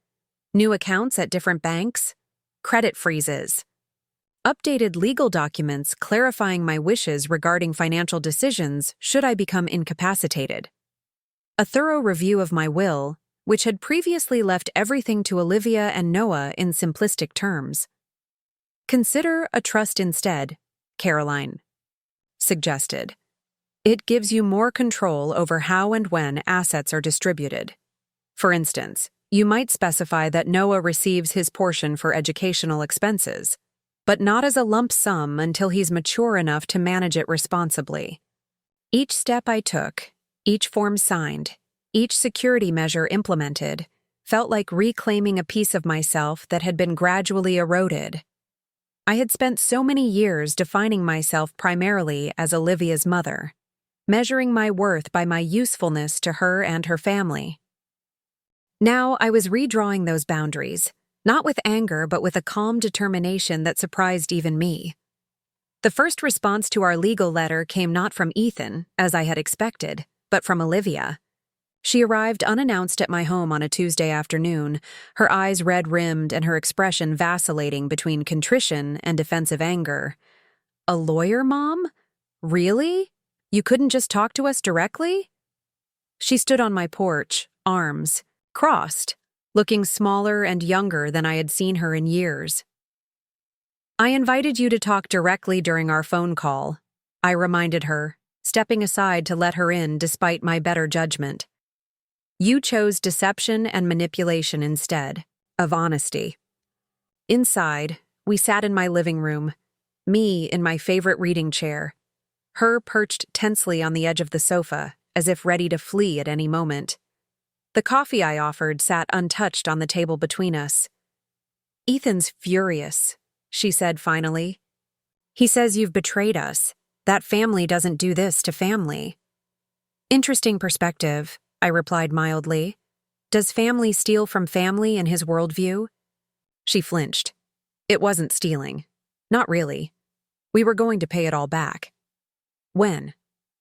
New accounts at different banks, credit freezes, updated legal documents clarifying my wishes regarding financial decisions should I become incapacitated, a thorough review of my will, which had previously left everything to Olivia and Noah in simplistic terms. "Consider a trust instead," Caroline suggested. "It gives you more control over how and when assets are distributed. For instance, you might specify that Noah receives his portion for educational expenses, but not as a lump sum until he's mature enough to manage it responsibly." Each step I took, each form signed, each security measure implemented, felt like reclaiming a piece of myself that had been gradually eroded. I had spent so many years defining myself primarily as Olivia's mother, measuring my worth by my usefulness to her and her family. Now I was redrawing those boundaries, not with anger but with a calm determination that surprised even me. The first response to our legal letter came not from Ethan, as I had expected, but from Olivia. She arrived unannounced at my home on a Tuesday afternoon, her eyes red-rimmed and her expression vacillating between contrition and defensive anger. A lawyer, Mom? Really? You couldn't just talk to us directly? She stood on my porch, arms crossed, looking smaller and younger than I had seen her in years. I invited you to talk directly during our phone call, I reminded her, stepping aside to let her in despite my better judgment. You chose deception and manipulation instead of honesty. Inside, we sat in my living room, me in my favorite reading chair, her perched tensely on the edge of the sofa, as if ready to flee at any moment. The coffee I offered sat untouched on the table between us. Ethan's furious, she said finally. He says you've betrayed us. That family doesn't do this to family. Interesting perspective, I replied mildly. Does family steal from family in his worldview? She flinched. It wasn't stealing. Not really. We were going to pay it all back. When?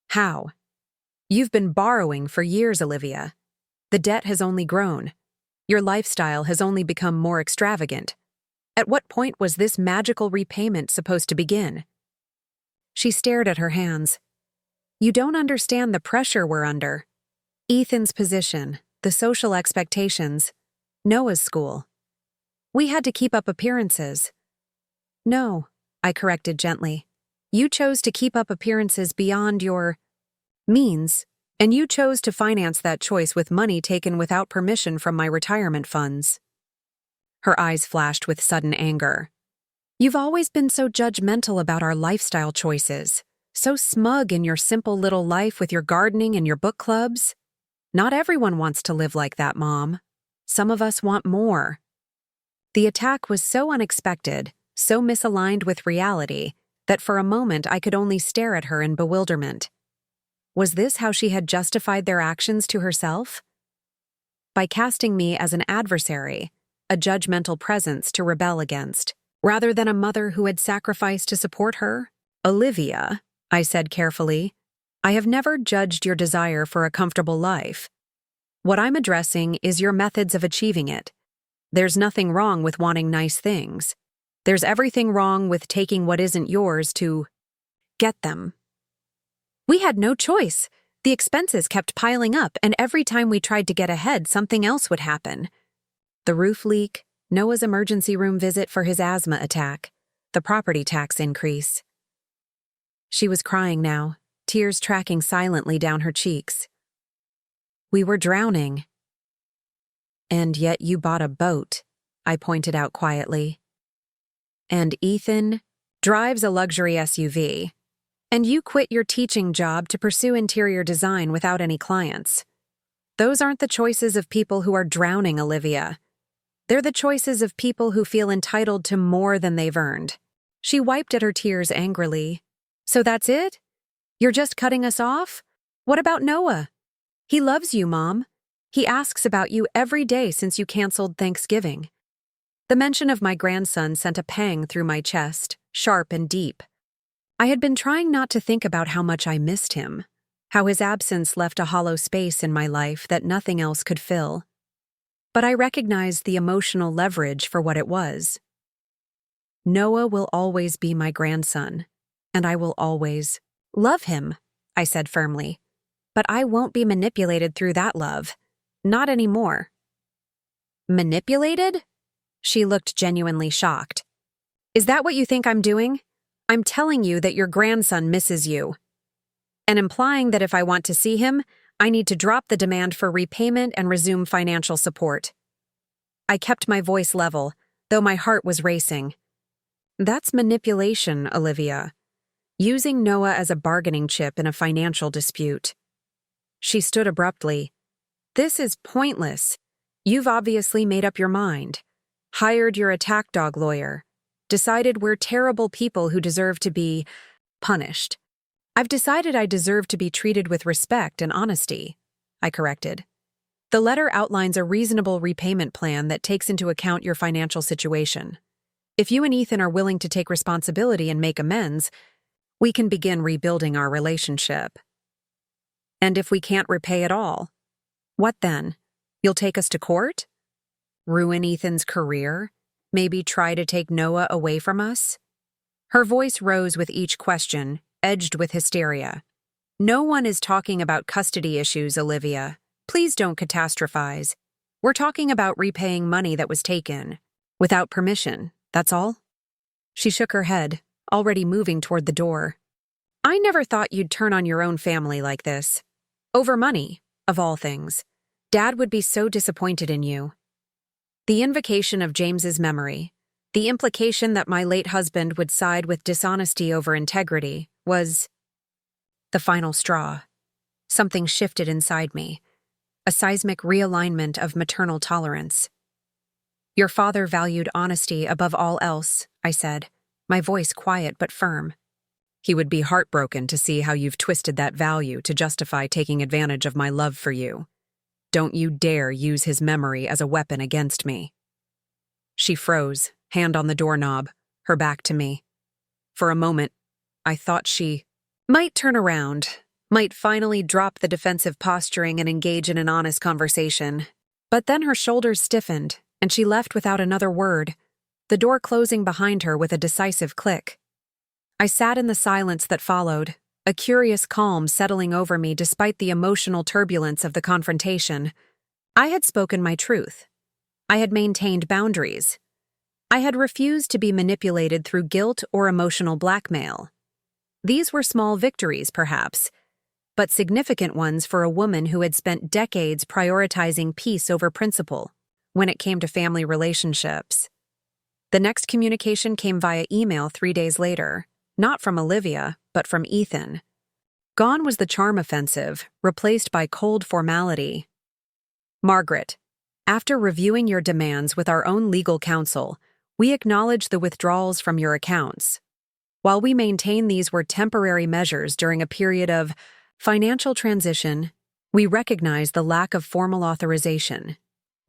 How? You've been borrowing for years, Olivia. The debt has only grown. Your lifestyle has only become more extravagant. At what point was this magical repayment supposed to begin? She stared at her hands. You don't understand the pressure we're under. Ethan's position, the social expectations, Noah's school. We had to keep up appearances. No, I corrected gently. You chose to keep up appearances beyond your means, and you chose to finance that choice with money taken without permission from my retirement funds. Her eyes flashed with sudden anger. You've always been so judgmental about our lifestyle choices, so smug in your simple little life with your gardening and your book clubs. Not everyone wants to live like that, Mom. Some of us want more. The attack was so unexpected, so misaligned with reality, that for a moment I could only stare at her in bewilderment. Was this how she had justified their actions to herself? By casting me as an adversary, a judgmental presence to rebel against, rather than a mother who had sacrificed to support her? Olivia, I said carefully, I have never judged your desire for a comfortable life. What I'm addressing is your methods of achieving it. There's nothing wrong with wanting nice things. There's everything wrong with taking what isn't yours to get them. We had no choice. The expenses kept piling up, and every time we tried to get ahead, something else would happen. The roof leak, Noah's emergency room visit for his asthma attack, the property tax increase. She was crying now, tears tracking silently down her cheeks. We were drowning. And yet you bought a boat, I pointed out quietly. And Ethan drives a luxury SUV. And you quit your teaching job to pursue interior design without any clients. Those aren't the choices of people who are drowning, Olivia. They're the choices of people who feel entitled to more than they've earned. She wiped at her tears angrily. So that's it? You're just cutting us off? What about Noah? He loves you, Mom. He asks about you every day since you canceled Thanksgiving. The mention of my grandson sent a pang through my chest, sharp and deep. I had been trying not to think about how much I missed him, how his absence left a hollow space in my life that nothing else could fill. But I recognized the emotional leverage for what it was. Noah will always be my grandson, and I will always love him, I said firmly. But I won't be manipulated through that love. Not anymore. Manipulated? She looked genuinely shocked. Is that what you think I'm doing? I'm telling you that your grandson misses you. And implying that if I want to see him, I need to drop the demand for repayment and resume financial support. I kept my voice level, though my heart was racing. That's manipulation, Olivia. Using Noah as a bargaining chip in a financial dispute. She stood abruptly. This is pointless. You've obviously made up your mind. Hired your attack dog lawyer. Decided we're terrible people who deserve to be punished. I've decided I deserve to be treated with respect and honesty, I corrected. The letter outlines a reasonable repayment plan that takes into account your financial situation. If you and Ethan are willing to take responsibility and make amends, we can begin rebuilding our relationship. And if we can't repay at all, what then? You'll take us to court? Ruin Ethan's career? Maybe try to take Noah away from us? Her voice rose with each question, edged with hysteria. "No one is talking about custody issues, Olivia. Please don't catastrophize. We're talking about repaying money that was taken. Without permission, that's all?" She shook her head, already moving toward the door. "I never thought you'd turn on your own family like this. Over money, of all things. Dad would be so disappointed in you." The invocation of James's memory, the implication that my late husband would side with dishonesty over integrity, was the final straw. Something shifted inside me, a seismic realignment of maternal tolerance. "Your father valued honesty above all else," I said, my voice quiet but firm. "He would be heartbroken to see how you've twisted that value to justify taking advantage of my love for you. Don't you dare use his memory as a weapon against me." She froze, hand on the doorknob, her back to me. For a moment, I thought she might turn around, might finally drop the defensive posturing and engage in an honest conversation. But then her shoulders stiffened, and she left without another word, the door closing behind her with a decisive click. I sat in the silence that followed, a curious calm settling over me despite the emotional turbulence of the confrontation. I had spoken my truth. I had maintained boundaries. I had refused to be manipulated through guilt or emotional blackmail. These were small victories, perhaps, but significant ones for a woman who had spent decades prioritizing peace over principle when it came to family relationships. The next communication came via email 3 days later. Not from Olivia, but from Ethan. Gone was the charm offensive, replaced by cold formality. "Margaret, after reviewing your demands with our own legal counsel, we acknowledge the withdrawals from your accounts. While we maintain these were temporary measures during a period of financial transition, we recognize the lack of formal authorization.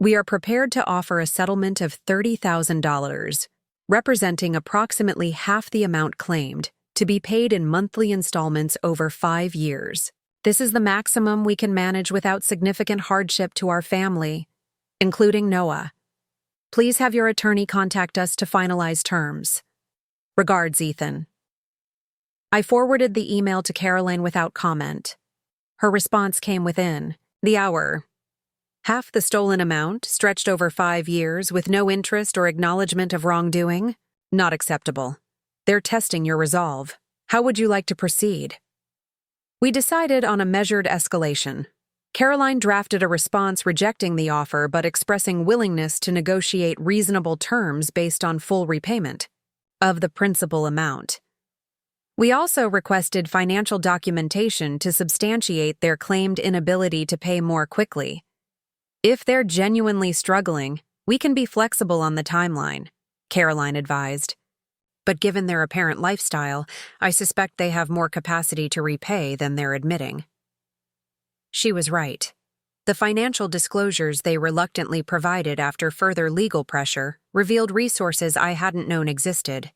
We are prepared to offer a settlement of $30,000, representing approximately half the amount claimed, to be paid in monthly installments over 5 years. This is the maximum we can manage without significant hardship to our family, including Noah. Please have your attorney contact us to finalize terms. Regards, Ethan." I forwarded the email to Caroline without comment. Her response came within the hour. "Half the stolen amount, stretched over 5 years, with no interest or acknowledgement of wrongdoing? Not acceptable. They're testing your resolve. How would you like to proceed?" We decided on a measured escalation. Caroline drafted a response rejecting the offer but expressing willingness to negotiate reasonable terms based on full repayment of the principal amount. We also requested financial documentation to substantiate their claimed inability to pay more quickly. "If they're genuinely struggling, we can be flexible on the timeline," Caroline advised. "But given their apparent lifestyle, I suspect they have more capacity to repay than they're admitting." She was right. The financial disclosures they reluctantly provided after further legal pressure revealed resources I hadn't known existed.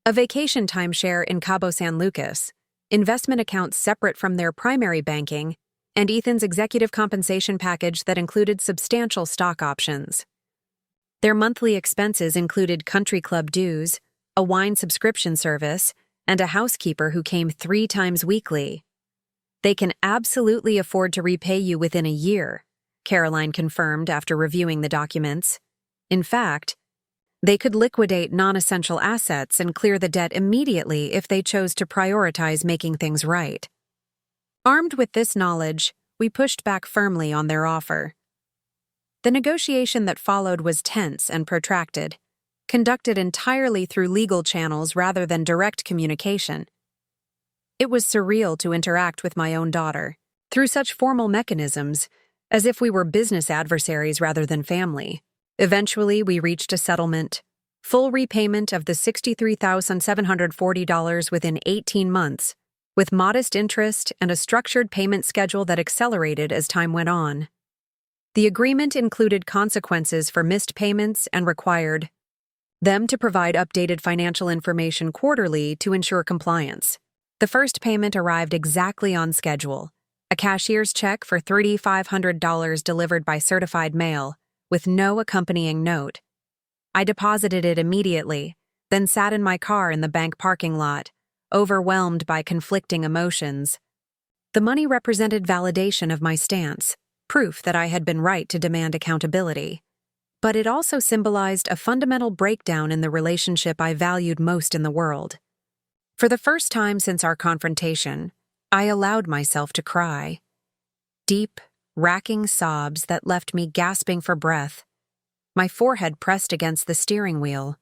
A vacation timeshare in Cabo San Lucas, investment accounts separate from their primary banking, and Ethan's executive compensation package that included substantial stock options. Their monthly expenses included country club dues, a wine subscription service, and a housekeeper who came 3 times weekly. "They can absolutely afford to repay you within a year," Caroline confirmed after reviewing the documents. In fact, they could liquidate non-essential assets and clear the debt immediately if they chose to prioritize making things right. Armed with this knowledge, we pushed back firmly on their offer. The negotiation that followed was tense and protracted, conducted entirely through legal channels rather than direct communication. It was surreal to interact with my own daughter through such formal mechanisms, as if we were business adversaries rather than family. Eventually, we reached a settlement, full repayment of the $63,740 within 18 months, with modest interest and a structured payment schedule that accelerated as time went on. The agreement included consequences for missed payments and required them to provide updated financial information quarterly to ensure compliance. The first payment arrived exactly on schedule, a cashier's check for $3,500 delivered by certified mail, with no accompanying note. I deposited it immediately, then sat in my car in the bank parking lot, overwhelmed by conflicting emotions. The money represented validation of my stance, proof that I had been right to demand accountability. But it also symbolized a fundamental breakdown in the relationship I valued most in the world. For the first time since our confrontation, I allowed myself to cry. Deep, racking sobs that left me gasping for breath, my forehead pressed against the steering wheel.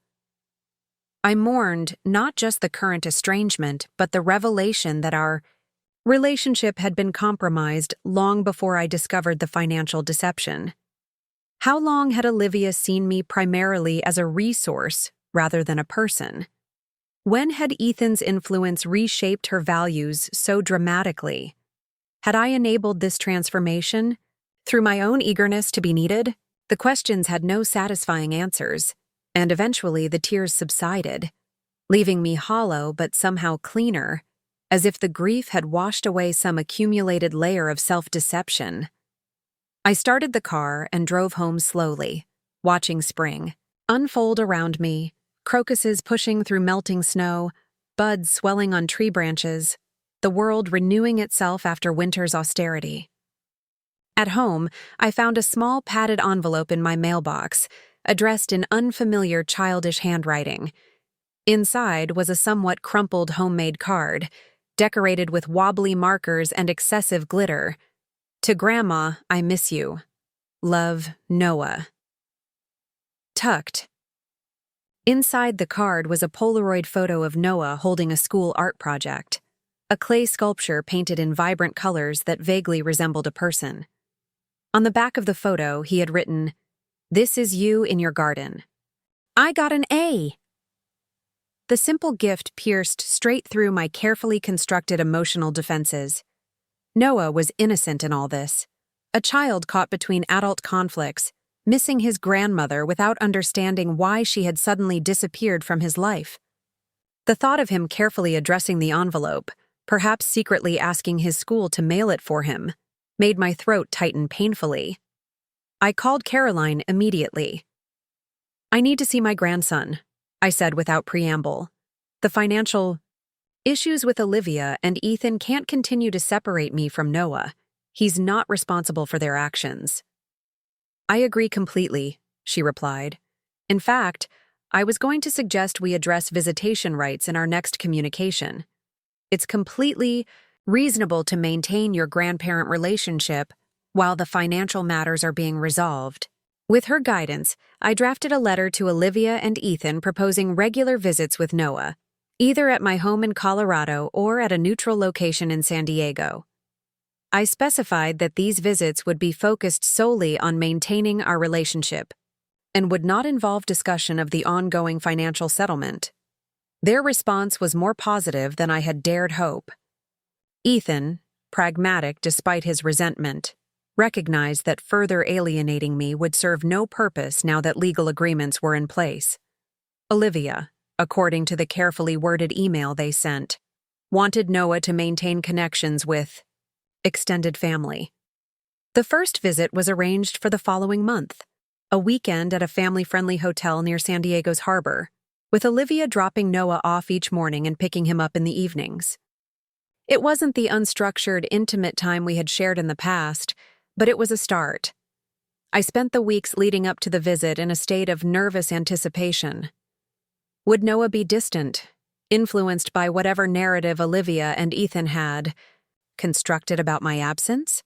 I mourned not just the current estrangement, but the revelation that our relationship had been compromised long before I discovered the financial deception. How long had Olivia seen me primarily as a resource rather than a person? When had Ethan's influence reshaped her values so dramatically? Had I enabled this transformation through my own eagerness to be needed? The questions had no satisfying answers, and eventually the tears subsided, leaving me hollow but somehow cleaner, as if the grief had washed away some accumulated layer of self-deception. I started the car and drove home slowly, watching spring unfold around me, crocuses pushing through melting snow, buds swelling on tree branches, the world renewing itself after winter's austerity. At home, I found a small padded envelope in my mailbox, addressed in unfamiliar childish handwriting. Inside was a somewhat crumpled homemade card, decorated with wobbly markers and excessive glitter. To Grandma, I miss you. Love, Noah. Tucked. Inside the card was a Polaroid photo of Noah holding a school art project, a clay sculpture painted in vibrant colors that vaguely resembled a person. On the back of the photo, he had written, "This is you in your garden." I got an A! The simple gift pierced straight through my carefully constructed emotional defenses. Noah was innocent in all this, a child caught between adult conflicts, missing his grandmother without understanding why she had suddenly disappeared from his life. The thought of him carefully addressing the envelope, perhaps secretly asking his school to mail it for him, made my throat tighten painfully. I called Caroline immediately. "I need to see my grandson," I said without preamble. "The financial issues with Olivia and Ethan can't continue to separate me from Noah. He's not responsible for their actions." "I agree completely," she replied. "In fact, I was going to suggest we address visitation rights in our next communication. It's completely reasonable to maintain your grandparent relationship while the financial matters are being resolved." With her guidance, I drafted a letter to Olivia and Ethan proposing regular visits with Noah, either at my home in Colorado or at a neutral location in San Diego. I specified that these visits would be focused solely on maintaining our relationship and would not involve discussion of the ongoing financial settlement. Their response was more positive than I had dared hope. Ethan, pragmatic despite his resentment, recognized that further alienating me would serve no purpose now that legal agreements were in place. Olivia, according to the carefully worded email they sent, wanted Noah to maintain connections with extended family. The first visit was arranged for the following month, a weekend at a family-friendly hotel near San Diego's harbor, with Olivia dropping Noah off each morning and picking him up in the evenings. It wasn't the unstructured, intimate time we had shared in the past, but it was a start. I spent the weeks leading up to the visit in a state of nervous anticipation. Would Noah be distant, influenced by whatever narrative Olivia and Ethan had constructed about my absence?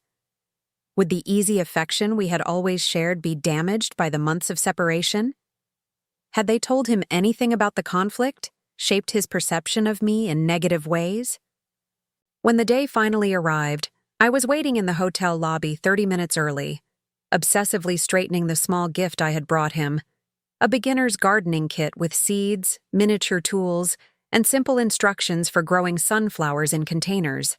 Would the easy affection we had always shared be damaged by the months of separation? Had they told him anything about the conflict, shaped his perception of me in negative ways? When the day finally arrived, I was waiting in the hotel lobby 30 minutes early, obsessively straightening the small gift I had brought him, a beginner's gardening kit with seeds, miniature tools, and simple instructions for growing sunflowers in containers.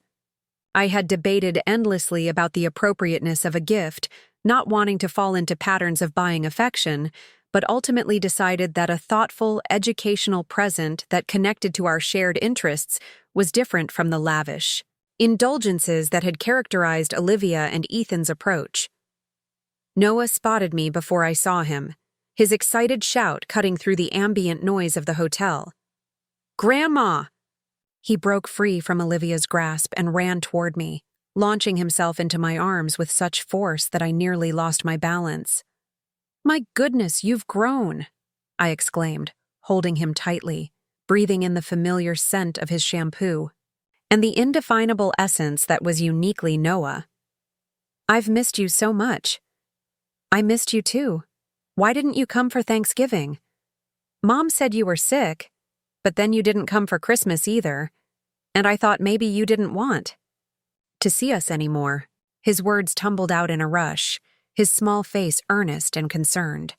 I had debated endlessly about the appropriateness of a gift, not wanting to fall into patterns of buying affection, but ultimately decided that a thoughtful, educational present that connected to our shared interests was different from the lavish indulgences that had characterized Olivia and Ethan's approach. Noah spotted me before I saw him, his excited shout cutting through the ambient noise of the hotel. "Grandma!" He broke free from Olivia's grasp and ran toward me, launching himself into my arms with such force that I nearly lost my balance. "My goodness, you've grown!" I exclaimed, holding him tightly, breathing in the familiar scent of his shampoo, and the indefinable essence that was uniquely Noah. "I've missed you so much." "I missed you too. Why didn't you come for Thanksgiving? Mom said you were sick, but then you didn't come for Christmas either, and I thought maybe you didn't want to see us anymore." His words tumbled out in a rush, his small face earnest and concerned.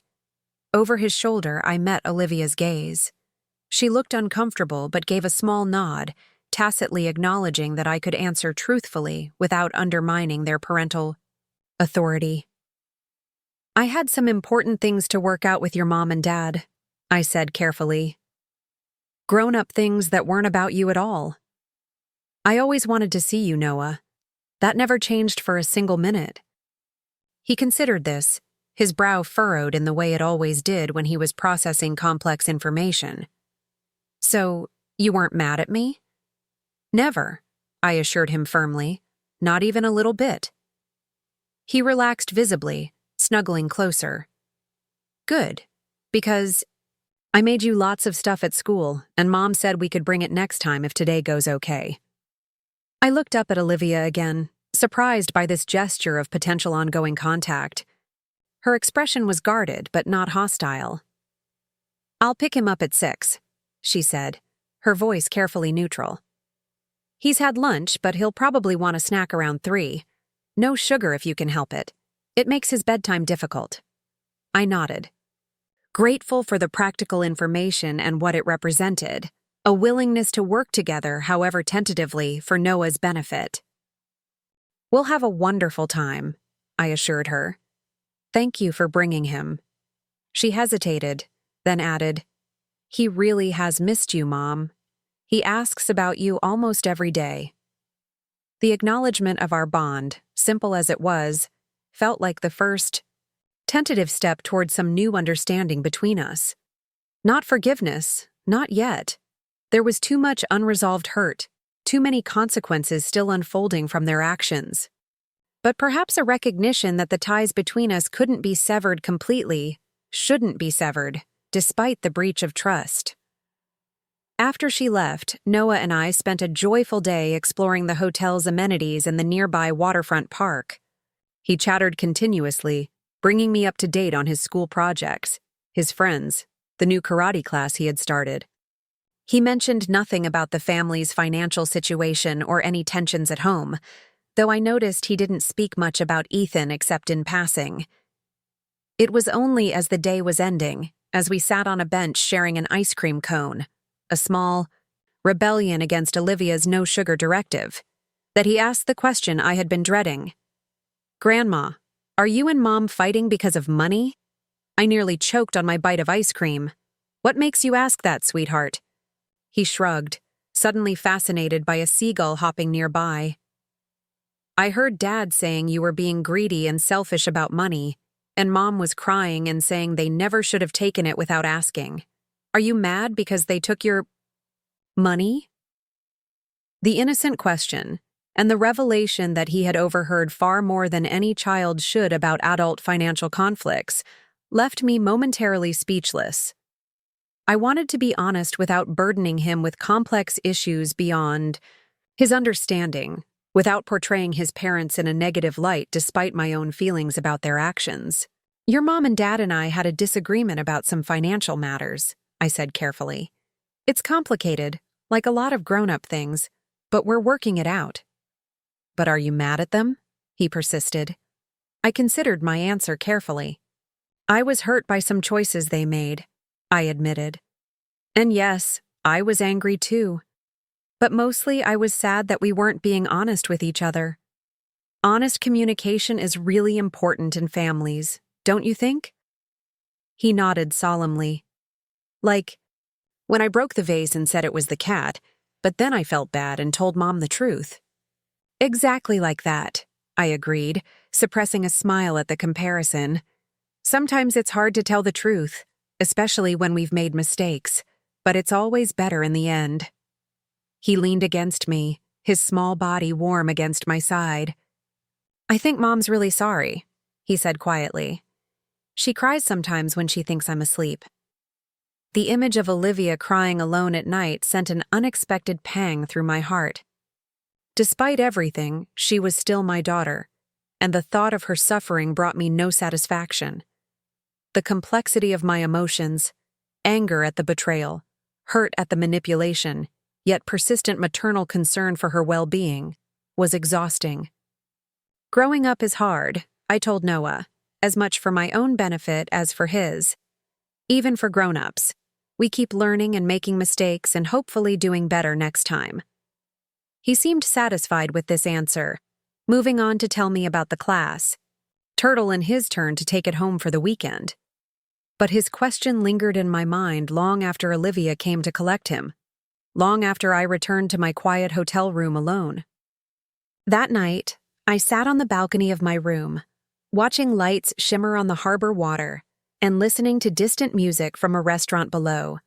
Over his shoulder, I met Olivia's gaze. She looked uncomfortable but gave a small nod, tacitly acknowledging that I could answer truthfully without undermining their parental authority. "I had some important things to work out with your mom and dad," I said carefully. "Grown-up things that weren't about you at all. I always wanted to see you, Noah. That never changed for a single minute." He considered this, his brow furrowed in the way it always did when he was processing complex information. "So, you weren't mad at me?" "Never," I assured him firmly. "Not even a little bit." He relaxed visibly, snuggling closer. "Good, because I made you lots of stuff at school, and Mom said we could bring it next time if today goes okay." I looked up at Olivia again, surprised by this gesture of potential ongoing contact. Her expression was guarded but not hostile. "I'll pick him up at 6, she said, her voice carefully neutral. "He's had lunch, but he'll probably want a snack around 3. No sugar if you can help it. It makes his bedtime difficult." I nodded, grateful for the practical information and what it represented, a willingness to work together, however tentatively, for Noah's benefit. "We'll have a wonderful time," I assured her. "Thank you for bringing him." She hesitated, then added, "He really has missed you, Mom. He asks about you almost every day." The acknowledgement of our bond, simple as it was, felt like the first tentative step toward some new understanding between us. Not forgiveness, not yet. There was too much unresolved hurt, too many consequences still unfolding from their actions. But perhaps a recognition that the ties between us couldn't be severed completely, shouldn't be severed, despite the breach of trust. After she left, Noah and I spent a joyful day exploring the hotel's amenities and the nearby waterfront park. He chattered continuously, bringing me up to date on his school projects, his friends, the new karate class he had started. He mentioned nothing about the family's financial situation or any tensions at home, though I noticed he didn't speak much about Ethan except in passing. It was only as the day was ending, as we sat on a bench sharing an ice cream cone, a small rebellion against Olivia's no-sugar directive, that he asked the question I had been dreading. "Grandma, are you and Mom fighting because of money?" I nearly choked on my bite of ice cream. "What makes you ask that, sweetheart?" He shrugged, suddenly fascinated by a seagull hopping nearby. "I heard Dad saying you were being greedy and selfish about money, and Mom was crying and saying they never should have taken it without asking. Are you mad because they took your money?" The innocent question, and the revelation that he had overheard far more than any child should about adult financial conflicts, left me momentarily speechless. I wanted to be honest without burdening him with complex issues beyond his understanding, without portraying his parents in a negative light despite my own feelings about their actions. "Your mom and dad and I had a disagreement about some financial matters," I said carefully. "It's complicated, like a lot of grown-up things, but we're working it out." "But are you mad at them?" he persisted. I considered my answer carefully. "I was hurt by some choices they made," I admitted. "And yes, I was angry too. But mostly I was sad that we weren't being honest with each other. Honest communication is really important in families, don't you think?" He nodded solemnly. "Like, when I broke the vase and said it was the cat, but then I felt bad and told Mom the truth." "Exactly like that," I agreed, suppressing a smile at the comparison. Sometimes it's hard to tell the truth, especially when we've made mistakes, but it's always better in the end. He leaned against me, his small body warm against my side. I think Mom's really sorry, he said quietly. She cries sometimes when she thinks I'm asleep. The image of Olivia crying alone at night sent an unexpected pang through my heart. Despite everything, she was still my daughter, and the thought of her suffering brought me no satisfaction. The complexity of my emotions, anger at the betrayal, hurt at the manipulation, yet persistent maternal concern for her well-being, was exhausting. Growing up is hard, I told Noah, as much for my own benefit as for his. Even for grown-ups, we keep learning and making mistakes and hopefully doing better next time. He seemed satisfied with this answer, moving on to tell me about the class. Turtle in his turn to take it home for the weekend. But his question lingered in my mind long after Olivia came to collect him, long after I returned to my quiet hotel room alone. That night, I sat on the balcony of my room, watching lights shimmer on the harbor water and listening to distant music from a restaurant below.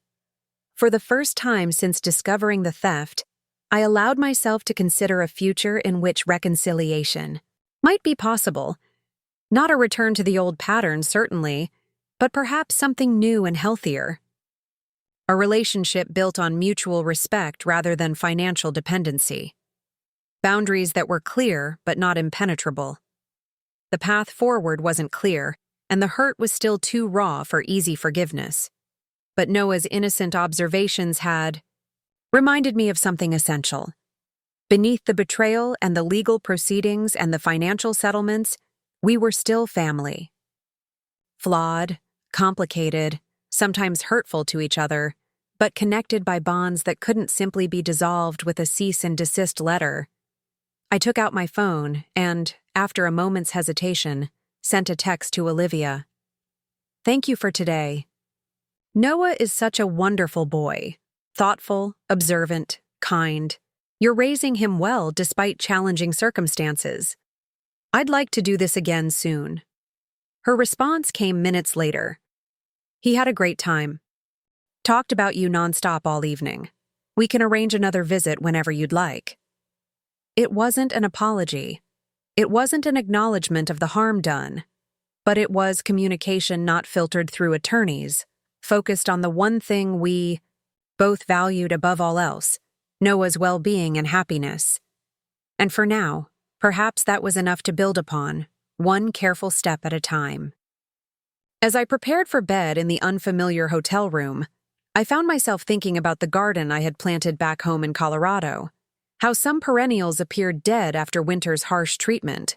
For the first time since discovering the theft, I allowed myself to consider a future in which reconciliation might be possible. Not a return to the old patterns, certainly, but perhaps something new and healthier. A relationship built on mutual respect rather than financial dependency. Boundaries that were clear but not impenetrable. The path forward wasn't clear, and the hurt was still too raw for easy forgiveness. But Noah's innocent observations had reminded me of something essential. Beneath the betrayal and the legal proceedings and the financial settlements, we were still family. Flawed, complicated, sometimes hurtful to each other, but connected by bonds that couldn't simply be dissolved with a cease and desist letter. I took out my phone and, after a moment's hesitation, sent a text to Olivia. "Thank you for today. Noah is such a wonderful boy. Thoughtful, observant, kind. You're raising him well despite challenging circumstances. I'd like to do this again soon." Her response came minutes later. "He had a great time. Talked about you nonstop all evening. We can arrange another visit whenever you'd like." It wasn't an apology. It wasn't an acknowledgement of the harm done. But it was communication not filtered through attorneys, focused on the one thing we both valued above all else, Noah's well-being and happiness. And for now, perhaps that was enough to build upon, one careful step at a time. As I prepared for bed in the unfamiliar hotel room, I found myself thinking about the garden I had planted back home in Colorado, how some perennials appeared dead after winter's harsh treatment,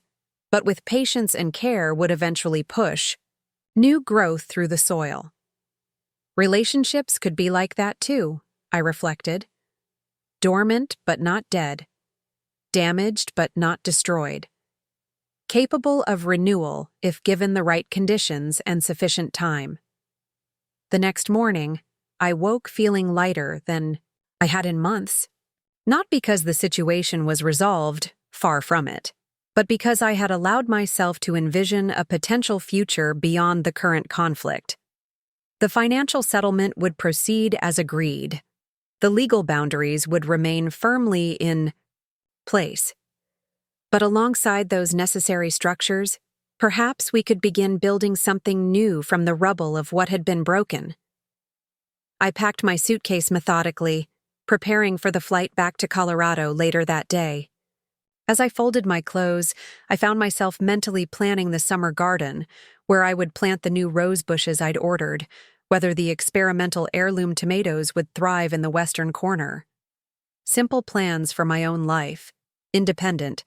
but with patience and care would eventually push new growth through the soil. Relationships could be like that too, I reflected. Dormant but not dead. Damaged but not destroyed. Capable of renewal if given the right conditions and sufficient time. The next morning, I woke feeling lighter than I had in months. Not because the situation was resolved, far from it, but because I had allowed myself to envision a potential future beyond the current conflict. The financial settlement would proceed as agreed. The legal boundaries would remain firmly in place. But alongside those necessary structures, perhaps we could begin building something new from the rubble of what had been broken. I packed my suitcase methodically, preparing for the flight back to Colorado later that day. As I folded my clothes, I found myself mentally planning the summer garden, where I would plant the new rose bushes I'd ordered, whether the experimental heirloom tomatoes would thrive in the western corner. Simple plans for my own life, independent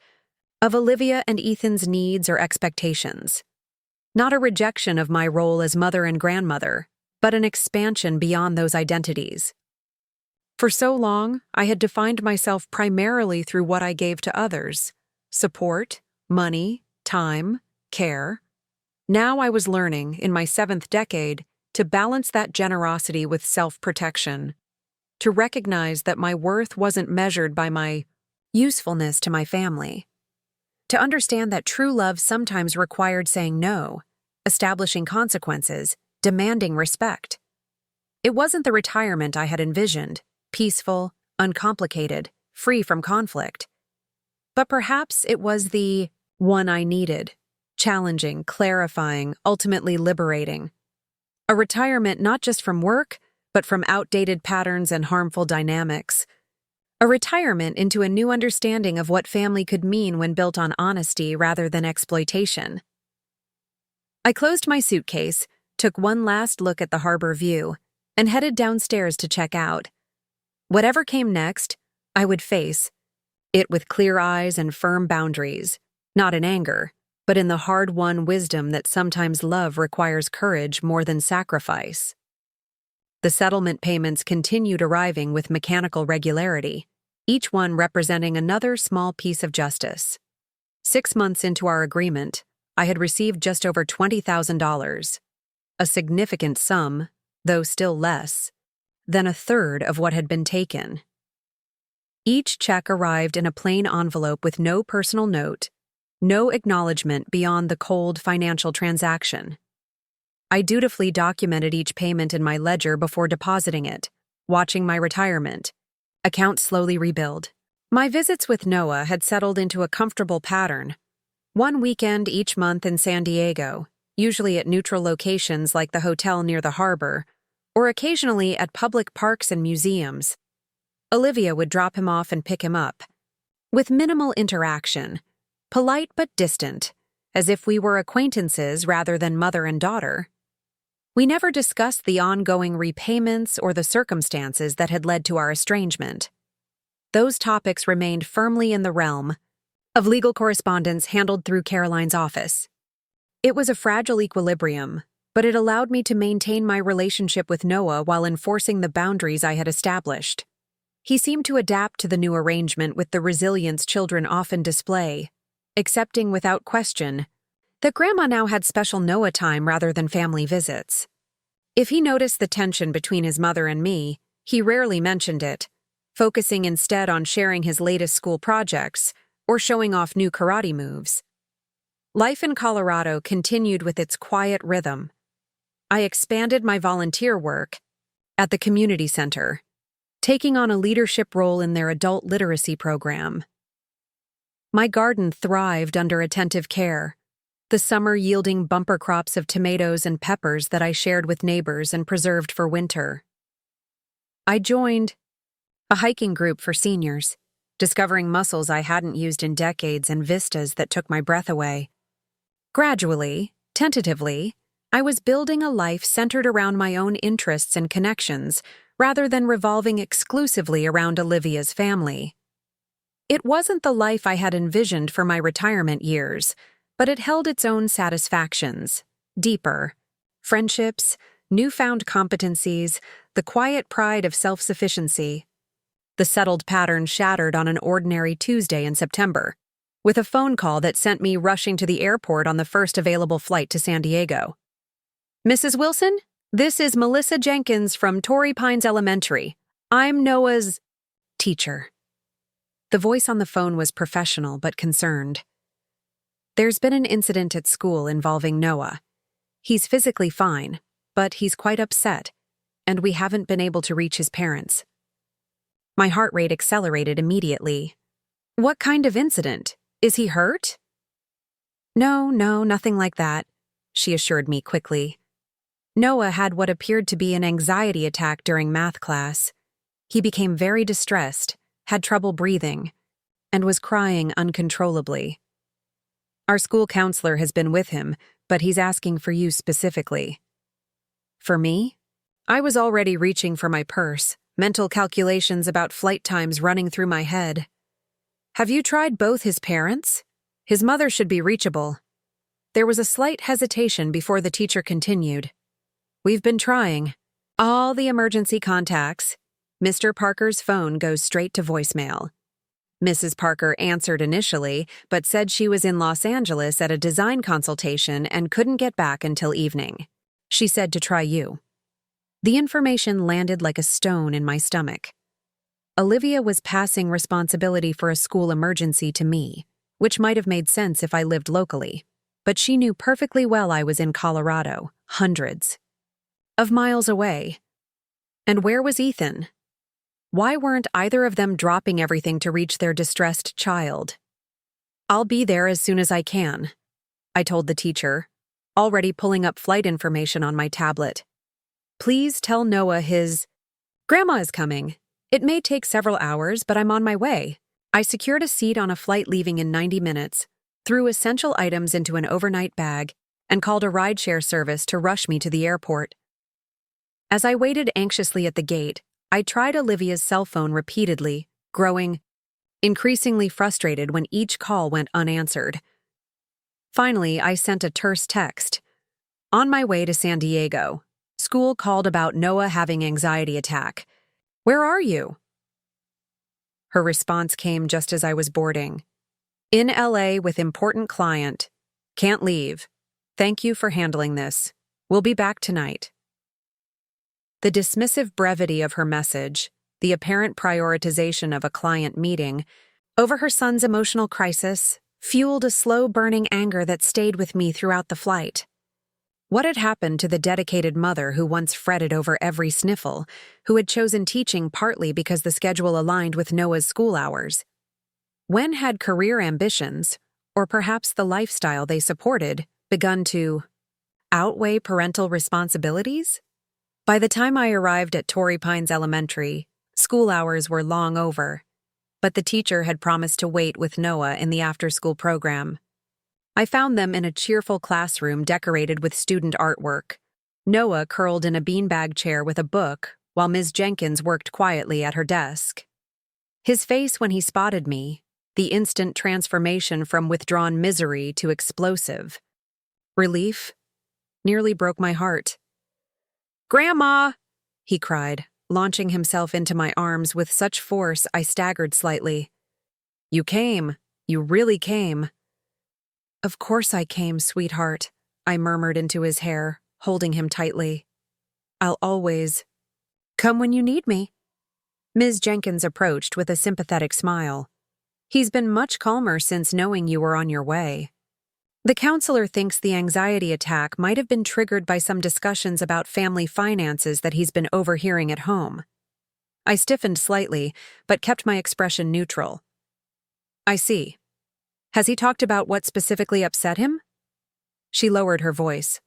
of Olivia and Ethan's needs or expectations. Not a rejection of my role as mother and grandmother, but an expansion beyond those identities. For so long, I had defined myself primarily through what I gave to others: support, money, time, care. Now I was learning, in my 7th decade, to balance that generosity with self-protection, to recognize that my worth wasn't measured by my usefulness to my family, to understand that true love sometimes required saying no, establishing consequences, demanding respect. It wasn't the retirement I had envisioned, peaceful, uncomplicated, free from conflict. But perhaps it was the one I needed, challenging, clarifying, ultimately liberating. A retirement not just from work, but from outdated patterns and harmful dynamics. A retirement into a new understanding of what family could mean when built on honesty rather than exploitation. I closed my suitcase, took one last look at the harbor view, and headed downstairs to check out. Whatever came next, I would face it with clear eyes and firm boundaries, not in anger, but in the hard-won wisdom that sometimes love requires courage more than sacrifice. The settlement payments continued arriving with mechanical regularity, each one representing another small piece of justice. 6 months into our agreement, I had received just over $20,000, a significant sum, though still less than a third of what had been taken. Each check arrived in a plain envelope with no personal note, no acknowledgement beyond the cold financial transaction. I dutifully documented each payment in my ledger before depositing it, watching my retirement account slowly rebuild. My visits with Noah had settled into a comfortable pattern. One weekend each month in San Diego, usually at neutral locations like the hotel near the harbor, or occasionally at public parks and museums. Olivia would drop him off and pick him up, with minimal interaction, polite but distant, as if we were acquaintances rather than mother and daughter. We never discussed the ongoing repayments or the circumstances that had led to our estrangement. Those topics remained firmly in the realm of legal correspondence handled through Caroline's office. It was a fragile equilibrium, but it allowed me to maintain my relationship with Noah while enforcing the boundaries I had established. He seemed to adapt to the new arrangement with the resilience children often display, accepting without question that Grandma now had special Noah time rather than family visits. If he noticed the tension between his mother and me, he rarely mentioned it, focusing instead on sharing his latest school projects or showing off new karate moves. Life in Colorado continued with its quiet rhythm. I expanded my volunteer work at the community center, taking on a leadership role in their adult literacy program. My garden thrived under attentive care, the summer yielding bumper crops of tomatoes and peppers that I shared with neighbors and preserved for winter. I joined a hiking group for seniors, discovering muscles I hadn't used in decades and vistas that took my breath away. Gradually, tentatively, I was building a life centered around my own interests and connections, rather than revolving exclusively around Olivia's family. It wasn't the life I had envisioned for my retirement years, but it held its own satisfactions, deeper friendships, newfound competencies, the quiet pride of self-sufficiency. The settled pattern shattered on an ordinary Tuesday in September, with a phone call that sent me rushing to the airport on the first available flight to San Diego. "Mrs. Wilson, this is Melissa Jenkins from Torrey Pines Elementary. I'm Noah's teacher." The voice on the phone was professional but concerned. "There's been an incident at school involving Noah. He's physically fine, but he's quite upset, and we haven't been able to reach his parents." My heart rate accelerated immediately. "What kind of incident? Is he hurt?" No, nothing like that," she assured me quickly. "Noah had what appeared to be an anxiety attack during math class. He became very distressed, had trouble breathing, and was crying uncontrollably. Our school counselor has been with him, but he's asking for you specifically." For me? I was already reaching for my purse, mental calculations about flight times running through my head. "Have you tried both his parents? His mother should be reachable." There was a slight hesitation before the teacher continued. "We've been trying. All the emergency contacts." Mr. Parker's phone goes straight to voicemail. Mrs. Parker answered initially, but said she was in Los Angeles at a design consultation and couldn't get back until evening. She said to try you. The information landed like a stone in my stomach. Olivia was passing responsibility for a school emergency to me, which might have made sense if I lived locally. but she knew perfectly well I was in Colorado, hundreds of miles away. And where was Ethan? Why weren't either of them dropping everything to reach their distressed child? "I'll be there as soon as I can," I told the teacher, already pulling up flight information on my tablet. "Please tell Noah his Grandma is coming. It may take several hours, but I'm on my way." I secured a seat on a flight leaving in 90 minutes, threw essential items into an overnight bag, and called a rideshare service to rush me to the airport. As I waited anxiously at the gate, I tried Olivia's cell phone repeatedly, growing increasingly frustrated when each call went unanswered. Finally, I sent a terse text. "On my way to San Diego. School called about Noah having anxiety attack. Where are you?" Her response came just as I was boarding. "In LA with important client. Can't leave. Thank you for handling this. We'll be back tonight." The dismissive brevity of her message, the apparent prioritization of a client meeting, over her son's emotional crisis, fueled a slow-burning anger that stayed with me throughout the flight. What had happened to the dedicated mother who once fretted over every sniffle, who had chosen teaching partly because the schedule aligned with Noah's school hours? When had career ambitions, or perhaps the lifestyle they supported, begun to outweigh parental responsibilities? By the time I arrived at Torrey Pines Elementary, school hours were long over, but the teacher had promised to wait with Noah in the after-school program. I found them in a cheerful classroom decorated with student artwork. Noah curled in a beanbag chair with a book, while Ms. Jenkins worked quietly at her desk. His face when he spotted me, the instant transformation from withdrawn misery to explosive relief, nearly broke my heart. "Grandma!" he cried, launching himself into my arms with such force I staggered slightly. "You came. You really came." "Of course I came, sweetheart," I murmured into his hair, holding him tightly. "I'll always come when you need me." Ms. Jenkins approached with a sympathetic smile. "He's been much calmer since knowing you were on your way. The counselor thinks the anxiety attack might have been triggered by some discussions about family finances that he's been overhearing at home." I stiffened slightly, but kept my expression neutral. "I see. Has he talked about what specifically upset him?" She lowered her voice.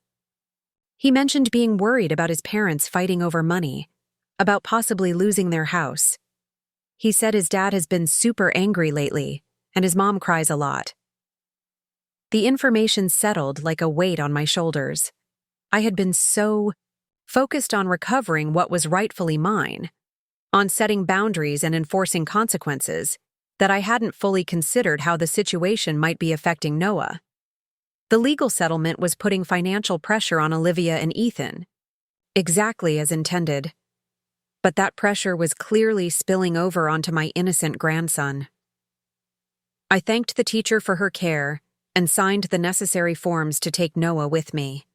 "He mentioned being worried about his parents fighting over money, about possibly losing their house. He said his dad has been super angry lately, and his mom cries a lot." The information settled like a weight on my shoulders. I had been so focused on recovering what was rightfully mine, on setting boundaries and enforcing consequences, that I hadn't fully considered how the situation might be affecting Noah. The legal settlement was putting financial pressure on Olivia and Ethan, exactly as intended. But that pressure was clearly spilling over onto my innocent grandson. I thanked the teacher for her care and signed the necessary forms to take Noah with me.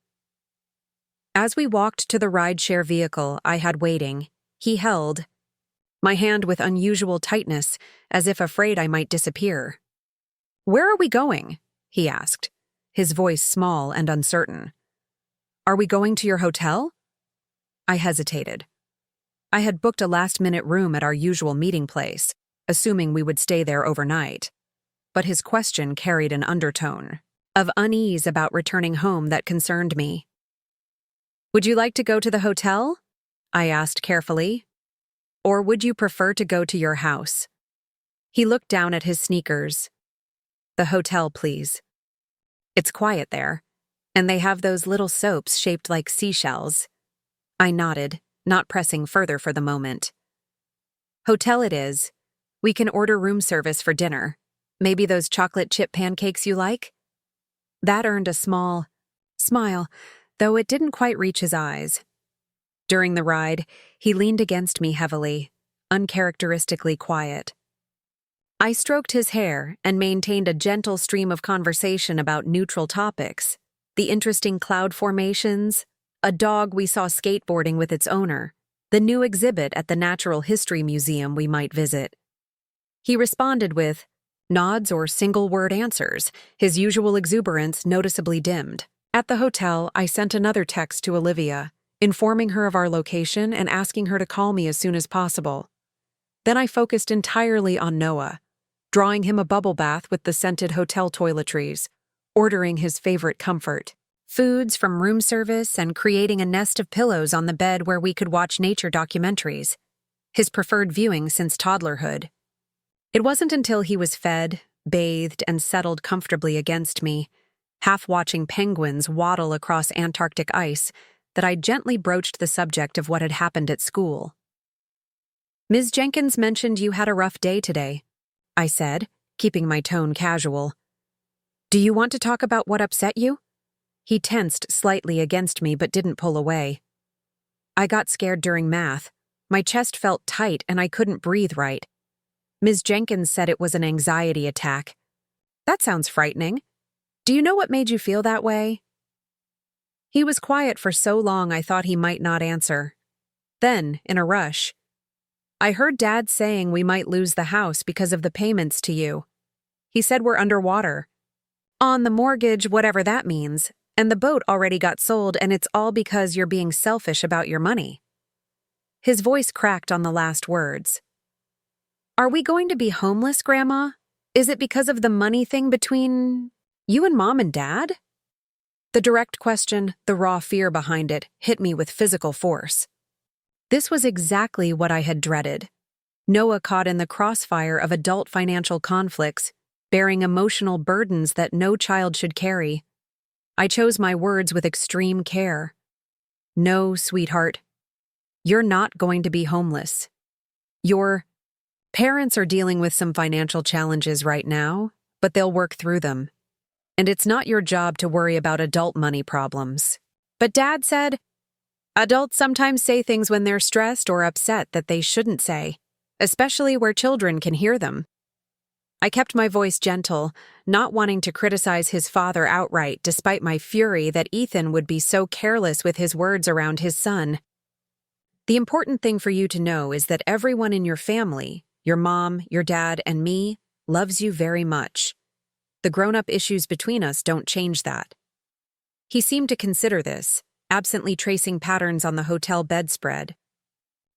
As we walked to the rideshare vehicle I had waiting, he held my hand with unusual tightness, as if afraid I might disappear. "Where are we going?" he asked, his voice small and uncertain. "Are we going to your hotel?" I hesitated. I had booked a last-minute room at our usual meeting place, assuming we would stay there overnight. But his question carried an undertone of unease about returning home that concerned me. "Would you like to go to the hotel?" I asked carefully. "Or would you prefer to go to your house?" He looked down at his sneakers. "The hotel, please. It's quiet there, and they have those little soaps shaped like seashells." I nodded, not pressing further for the moment. "Hotel it is. We can order room service for dinner. Maybe those chocolate chip pancakes you like?" That earned a small smile, though it didn't quite reach his eyes. During the ride, he leaned against me heavily, uncharacteristically quiet. I stroked his hair and maintained a gentle stream of conversation about neutral topics, the interesting cloud formations, a dog we saw skateboarding with its owner, the new exhibit at the Natural History Museum we might visit. He responded with, Nods or single-word answers, his usual exuberance noticeably dimmed. At the hotel, I sent another text to Olivia, informing her of our location and asking her to call me as soon as possible. Then I focused entirely on Noah, drawing him a bubble bath with the scented hotel toiletries, ordering his favorite comfort, foods from room service, and creating a nest of pillows on the bed where we could watch nature documentaries, his preferred viewing since toddlerhood. It wasn't until he was fed, bathed, and settled comfortably against me, half watching penguins waddle across Antarctic ice, that I gently broached the subject of what had happened at school. "Ms. Jenkins mentioned you had a rough day today," I said, keeping my tone casual. "Do you want to talk about what upset you?" He tensed slightly against me but didn't pull away. "I got scared during math. My chest felt tight and I couldn't breathe right. Ms. Jenkins said it was an anxiety attack." "That sounds frightening. Do you know what made you feel that way?" He was quiet for so long I thought he might not answer. Then, in a rush, "I heard Dad saying we might lose the house because of the payments to you. He said we're underwater. On the mortgage, whatever that means, and the boat already got sold and it's all because you're being selfish about your money." His voice cracked on the last words. "Are we going to be homeless, Grandma? Is it because of the money thing between you and Mom and Dad?" The direct question, the raw fear behind it, hit me with physical force. This was exactly what I had dreaded. Noah caught in the crossfire of adult financial conflicts, bearing emotional burdens that no child should carry. I chose my words with extreme care. "No, sweetheart. You're not going to be homeless. Your parents are dealing with some financial challenges right now, but they'll work through them. And it's not your job to worry about adult money problems." But Dad said, "Adults sometimes say things when they're stressed or upset that they shouldn't say, especially where children can hear them." I kept my voice gentle, not wanting to criticize his father outright despite my fury that Ethan would be so careless with his words around his son. "The important thing for you to know is that everyone in your family, your mom, your dad, and me, loves you very much. The grown-up issues between us don't change that." He seemed to consider this, absently tracing patterns on the hotel bedspread.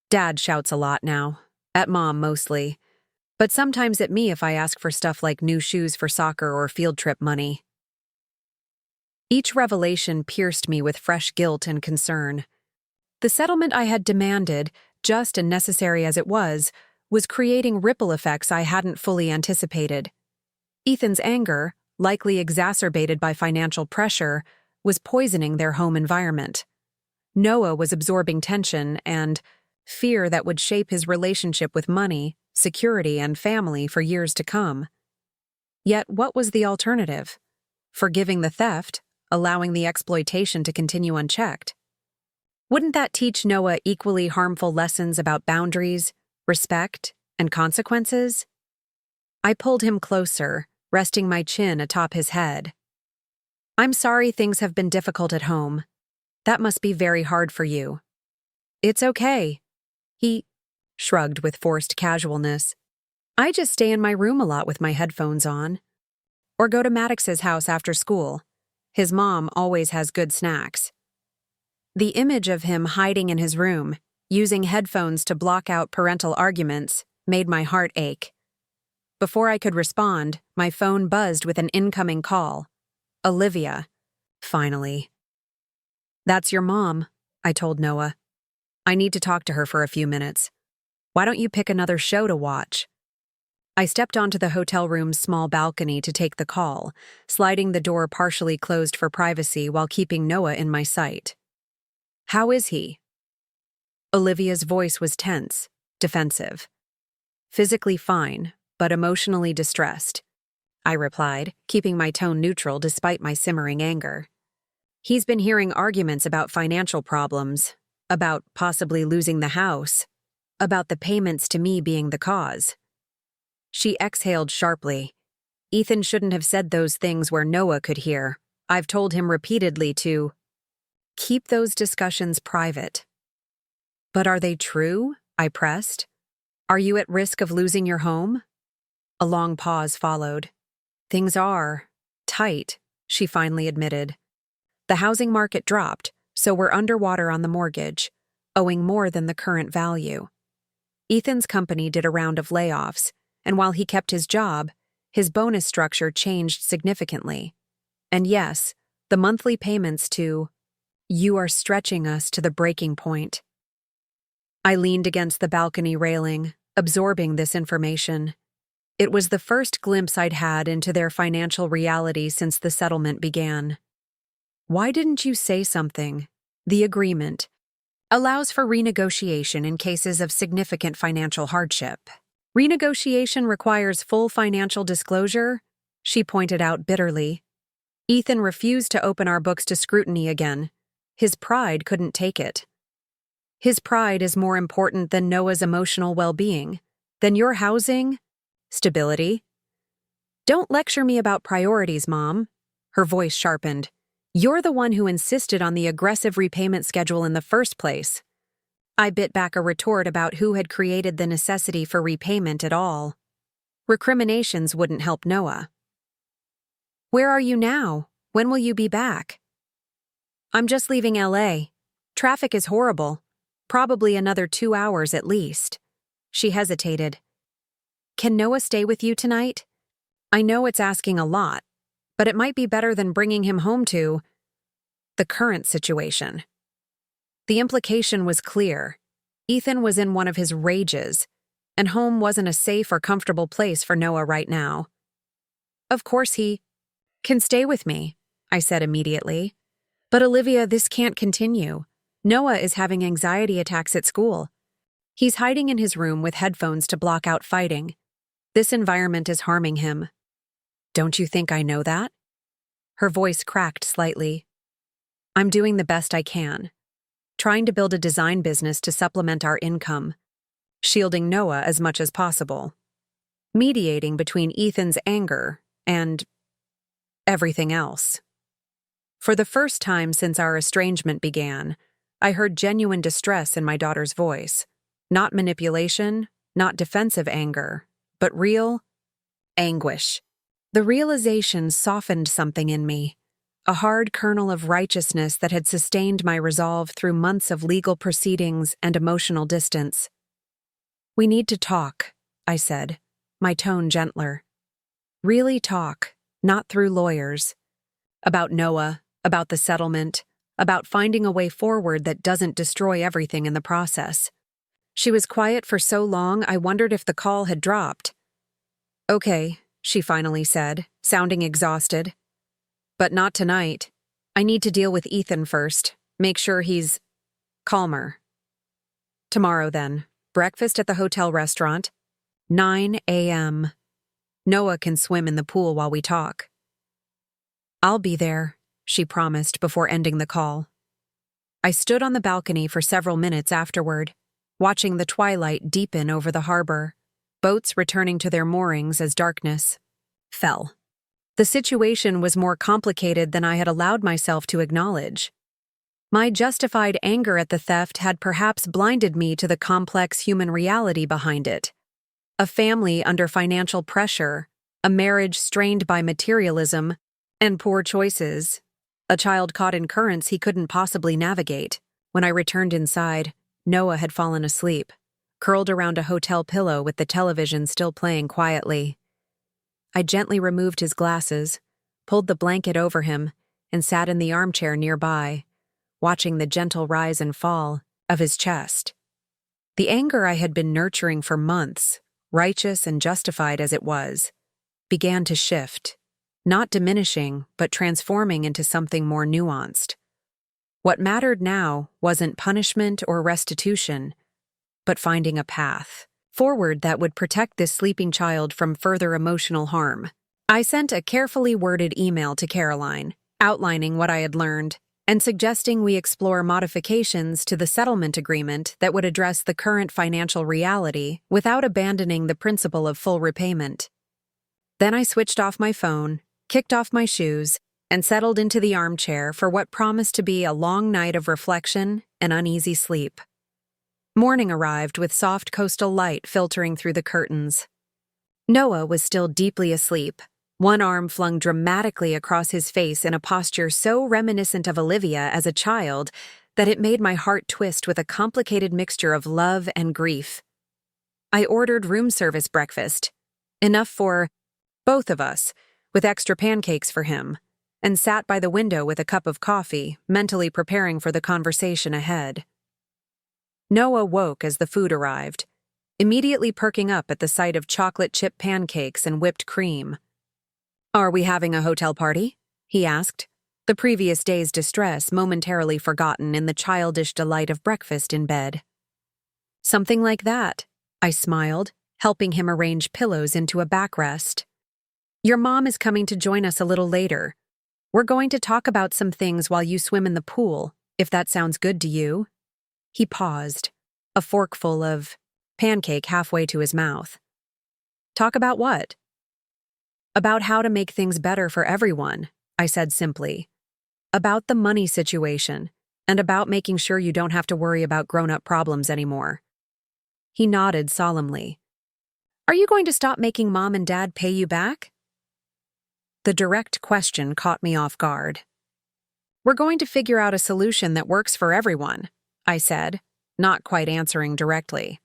"Dad shouts a lot now, at Mom mostly, but sometimes at me if I ask for stuff like new shoes for soccer or field trip money." Each revelation pierced me with fresh guilt and concern. The settlement I had demanded, just and necessary as it was creating ripple effects I hadn't fully anticipated. Ethan's anger, likely exacerbated by financial pressure, was poisoning their home environment. Noah was absorbing tension and fear that would shape his relationship with money, security, and family for years to come. Yet what was the alternative? Forgiving the theft, allowing the exploitation to continue unchecked? Wouldn't that teach Noah equally harmful lessons about boundaries, respect, and consequences? I pulled him closer, resting my chin atop his head. "I'm sorry things have been difficult at home. That must be very hard for you." "It's okay." He shrugged with forced casualness. "I just stay in my room a lot with my headphones on. Or go to Maddox's house after school. His mom always has good snacks." The image of him hiding in his room, using headphones to block out parental arguments, made my heart ache. Before I could respond, my phone buzzed with an incoming call. Olivia. Finally. "That's your mom," I told Noah. "I need to talk to her for a few minutes. Why don't you pick another show to watch?" I stepped onto the hotel room's small balcony to take the call, sliding the door partially closed for privacy while keeping Noah in my sight. "How is he?" Olivia's voice was tense, defensive. "Physically fine, but emotionally distressed," I replied, keeping my tone neutral despite my simmering anger. "He's been hearing arguments about financial problems, about possibly losing the house, about the payments to me being the cause." She exhaled sharply. "Ethan shouldn't have said those things where Noah could hear. I've told him repeatedly to keep those discussions private." "But are they true?" I pressed. "Are you at risk of losing your home?" A long pause followed. Things are tight, she finally admitted. The housing market dropped, so we're underwater on the mortgage, owing more than the current value. Ethan's company did a round of layoffs, and while he kept his job, his bonus structure changed significantly. And yes, the monthly payments too. You are stretching us to the breaking point. I leaned against the balcony railing, absorbing this information. It was the first glimpse I'd had into their financial reality since the settlement began. Why didn't you say something? The agreement allows for renegotiation in cases of significant financial hardship. Renegotiation requires full financial disclosure, she pointed out bitterly. Ethan refused to open our books to scrutiny again. His pride couldn't take it. His pride is more important than Noah's emotional well-being, than your housing, stability. Don't lecture me about priorities, Mom. Her voice sharpened. You're the one who insisted on the aggressive repayment schedule in the first place. I bit back a retort about who had created the necessity for repayment at all. Recriminations wouldn't help Noah. Where are you now? When will you be back? I'm just leaving LA. Traffic is horrible. Probably another 2 hours at least. She hesitated. Can Noah stay with you tonight? I know it's asking a lot, but it might be better than bringing him home to the current situation. The implication was clear. Ethan was in one of his rages, and home wasn't a safe or comfortable place for Noah right now. Of course he can stay with me, I said immediately. But Olivia, this can't continue. Noah is having anxiety attacks at school. He's hiding in his room with headphones to block out fighting. This environment is harming him. Don't you think I know that? Her voice cracked slightly. I'm doing the best I can. Trying to build a design business to supplement our income. Shielding Noah as much as possible. Mediating between Ethan's anger and everything else. For the first time since our estrangement began, I heard genuine distress in my daughter's voice. Not manipulation, not defensive anger, but real anguish. The realization softened something in me, a hard kernel of righteousness that had sustained my resolve through months of legal proceedings and emotional distance. We need to talk, I said, my tone gentler. Really talk, not through lawyers. About Noah, about the settlement, about finding a way forward that doesn't destroy everything in the process. She was quiet for so long I wondered if the call had dropped. Okay, she finally said, sounding exhausted. But not tonight. I need to deal with Ethan first, make sure he's calmer. Tomorrow then, breakfast at the hotel restaurant, 9 a.m. Noah can swim in the pool while we talk. I'll be there, she promised before ending the call. I stood on the balcony for several minutes afterward, watching the twilight deepen over the harbor, boats returning to their moorings as darkness fell. The situation was more complicated than I had allowed myself to acknowledge. My justified anger at the theft had perhaps blinded me to the complex human reality behind it. A family under financial pressure, a marriage strained by materialism and poor choices, a child caught in currents he couldn't possibly navigate. When I returned inside, Noah had fallen asleep, curled around a hotel pillow with the television still playing quietly. I gently removed his glasses, pulled the blanket over him, and sat in the armchair nearby, watching the gentle rise and fall of his chest. The anger I had been nurturing for months, righteous and justified as it was, began to shift, not diminishing, but transforming into something more nuanced. What mattered now wasn't punishment or restitution, but finding a path forward that would protect this sleeping child from further emotional harm. I sent a carefully worded email to Caroline, outlining what I had learned, and suggesting we explore modifications to the settlement agreement that would address the current financial reality without abandoning the principle of full repayment. Then I switched off my phone, kicked off my shoes, and settled into the armchair for what promised to be a long night of reflection and uneasy sleep. Morning arrived with soft coastal light filtering through the curtains. Noah was still deeply asleep, one arm flung dramatically across his face in a posture so reminiscent of Olivia as a child that it made my heart twist with a complicated mixture of love and grief. I ordered room service breakfast, enough for both of us, with extra pancakes for him, and sat by the window with a cup of coffee, mentally preparing for the conversation ahead. Noah woke as the food arrived, immediately perking up at the sight of chocolate chip pancakes and whipped cream. "Are we having a hotel party?" he asked, the previous day's distress momentarily forgotten in the childish delight of breakfast in bed. "Something like that," I smiled, helping him arrange pillows into a backrest. "Your mom is coming to join us a little later. We're going to talk about some things while you swim in the pool, if that sounds good to you." He paused, a forkful of pancake halfway to his mouth. "Talk about what?" "About how to make things better for everyone," I said simply. "About the money situation, and about making sure you don't have to worry about grown-up problems anymore." He nodded solemnly. "Are you going to stop making Mom and Dad pay you back?" The direct question caught me off guard. "We're going to figure out a solution that works for everyone," I said, not quite answering directly.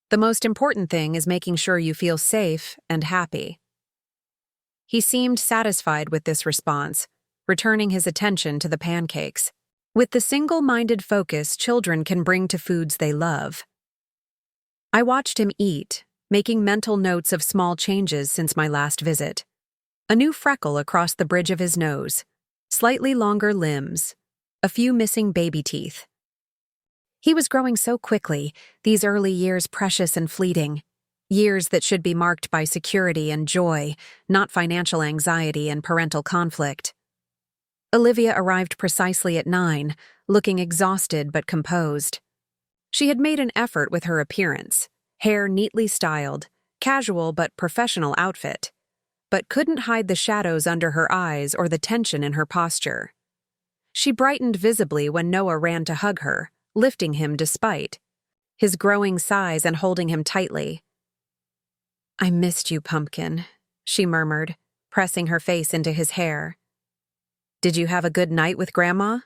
"The most important thing is making sure you feel safe and happy." He seemed satisfied with this response, returning his attention to the pancakes, with the single-minded focus children can bring to foods they love. I watched him eat, making mental notes of small changes since my last visit. A new freckle across the bridge of his nose, slightly longer limbs, a few missing baby teeth. He was growing so quickly, these early years precious and fleeting, years that should be marked by security and joy, not financial anxiety and parental conflict. Olivia arrived precisely at 9, looking exhausted but composed. She had made an effort with her appearance, hair neatly styled, casual but professional outfit, but couldn't hide the shadows under her eyes or the tension in her posture. She brightened visibly when Noah ran to hug her, lifting him despite his growing size and holding him tightly. "I missed you, Pumpkin," she murmured, pressing her face into his hair. "Did you have a good night with Grandma?"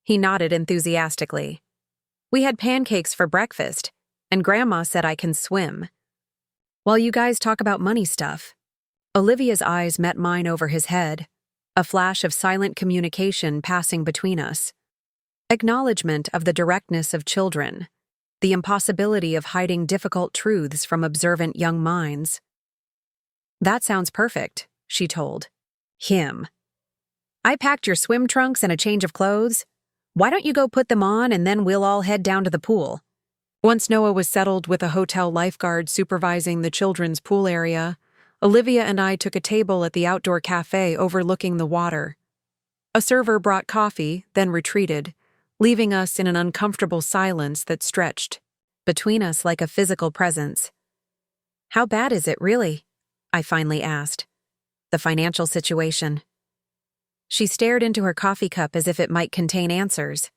He nodded enthusiastically. "We had pancakes for breakfast, and Grandma said I can swim." "While you guys talk about money stuff," Olivia's eyes met mine over his head, a flash of silent communication passing between us. Acknowledgement of the directness of children, the impossibility of hiding difficult truths from observant young minds. "That sounds perfect," she told him. "I packed your swim trunks and a change of clothes. Why don't you go put them on and then we'll all head down to the pool?" Once Noah was settled with a hotel lifeguard supervising the children's pool area, Olivia and I took a table at the outdoor cafe overlooking the water. A server brought coffee, then retreated, leaving us in an uncomfortable silence that stretched between us like a physical presence. "How bad is it, really?" I finally asked. "The financial situation." She stared into her coffee cup as if it might contain answers.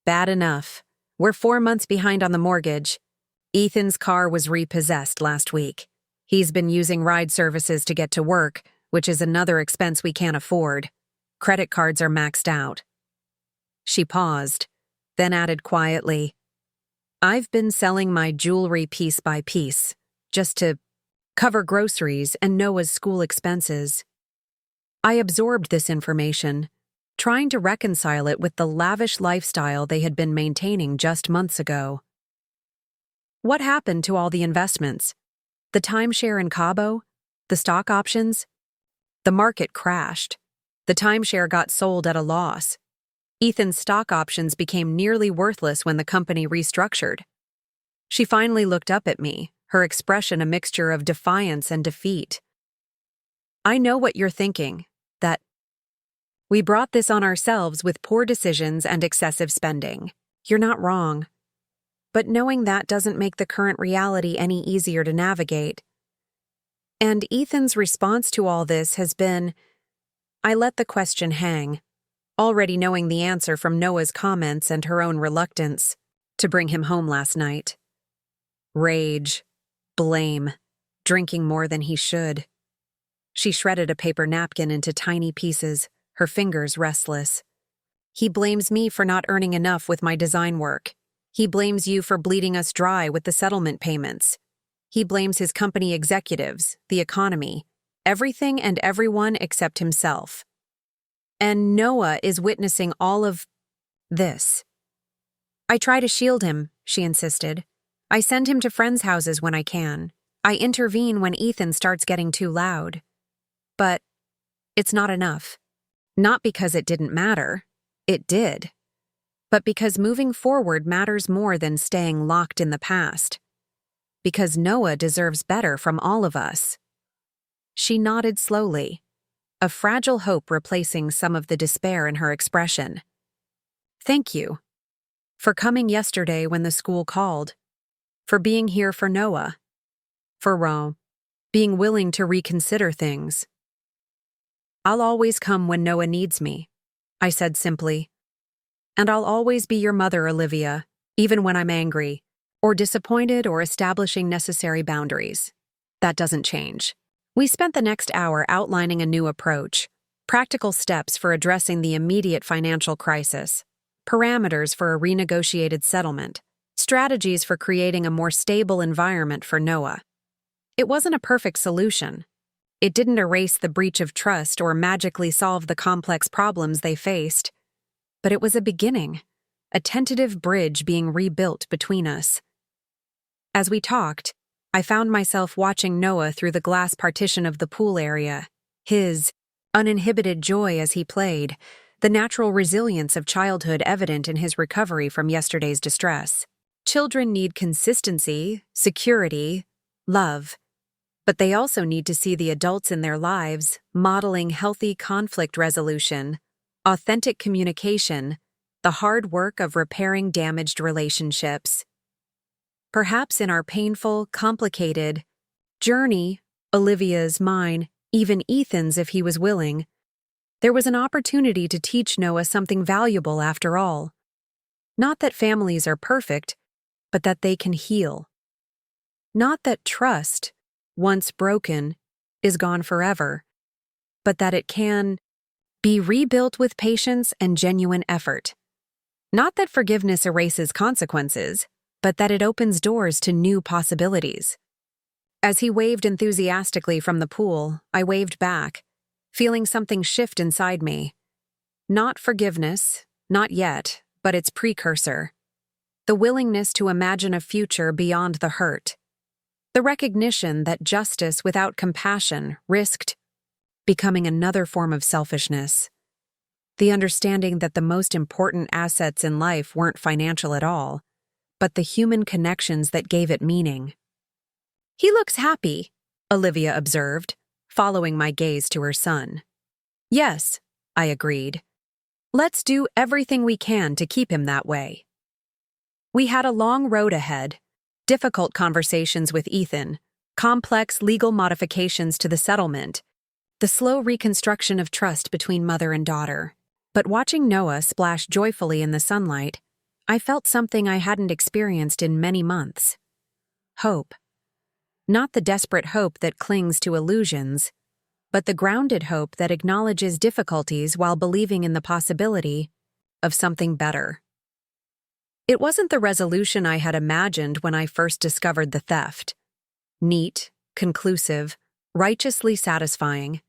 "Bad enough. We're 4 months behind on the mortgage. Ethan's car was repossessed last week. He's been using ride services to get to work, which is another expense we can't afford. Credit cards are maxed out." She paused, then added quietly, "I've been selling my jewelry piece by piece, just to cover groceries and Noah's school expenses." I absorbed this information, trying to reconcile it with the lavish lifestyle they had been maintaining just months ago. What happened to all the investments? The timeshare in Cabo? The stock options? The market crashed. The timeshare got sold at a loss. Ethan's stock options became nearly worthless when the company restructured. She finally looked up at me, her expression a mixture of defiance and defeat. "I know what you're thinking, that we brought this on ourselves with poor decisions and excessive spending. You're not wrong. But knowing that doesn't make the current reality any easier to navigate. And Ethan's response to all this has been..." I let the question hang, already knowing the answer from Noah's comments and her own reluctance to bring him home last night. Rage, blame, drinking more than he should. She shredded a paper napkin into tiny pieces, her fingers restless. He blames me for not earning enough with my design work. He blames you for bleeding us dry with the settlement payments. He blames his company executives, the economy, everything and everyone except himself. And Noah is witnessing all of this. I try to shield him, she insisted. I send him to friends' houses when I can. I intervene when Ethan starts getting too loud. But it's not enough. Not because it didn't matter. It did. But because moving forward matters more than staying locked in the past. Because Noah deserves better from all of us. She nodded slowly, a fragile hope replacing some of the despair in her expression. Thank you. For coming yesterday when the school called. For being here for Noah. For being willing to reconsider things. I'll always come when Noah needs me, I said simply. And I'll always be your mother, Olivia, even when I'm angry, or disappointed or establishing necessary boundaries. That doesn't change. We spent the next hour outlining a new approach, practical steps for addressing the immediate financial crisis, parameters for a renegotiated settlement, strategies for creating a more stable environment for Noah. It wasn't a perfect solution. It didn't erase the breach of trust or magically solve the complex problems they faced. But it was a beginning, a tentative bridge being rebuilt between us. As we talked, I found myself watching Noah through the glass partition of the pool area, his uninhibited joy as he played, the natural resilience of childhood evident in his recovery from yesterday's distress. Children need consistency, security, love. But they also need to see the adults in their lives modeling healthy conflict resolution, authentic communication, the hard work of repairing damaged relationships. Perhaps in our painful, complicated journey, Olivia's, mine, even Ethan's if he was willing, there was an opportunity to teach Noah something valuable after all. Not that families are perfect, but that they can heal. Not that trust, once broken, is gone forever, but that it can be rebuilt with patience and genuine effort. Not that forgiveness erases consequences, but that it opens doors to new possibilities. As he waved enthusiastically from the pool, I waved back, feeling something shift inside me. Not forgiveness, not yet, but its precursor. The willingness to imagine a future beyond the hurt. The recognition that justice without compassion risked becoming another form of selfishness. The understanding that the most important assets in life weren't financial at all, but the human connections that gave it meaning. He looks happy, Olivia observed, following my gaze to her son. Yes, I agreed. Let's do everything we can to keep him that way. We had a long road ahead, difficult conversations with Ethan, complex legal modifications to the settlement, the slow reconstruction of trust between mother and daughter. But watching Noah splash joyfully in the sunlight, I felt something I hadn't experienced in many months. Hope. Not the desperate hope that clings to illusions, but the grounded hope that acknowledges difficulties while believing in the possibility of something better. It wasn't the resolution I had imagined when I first discovered the theft. Neat, conclusive, righteously satisfying.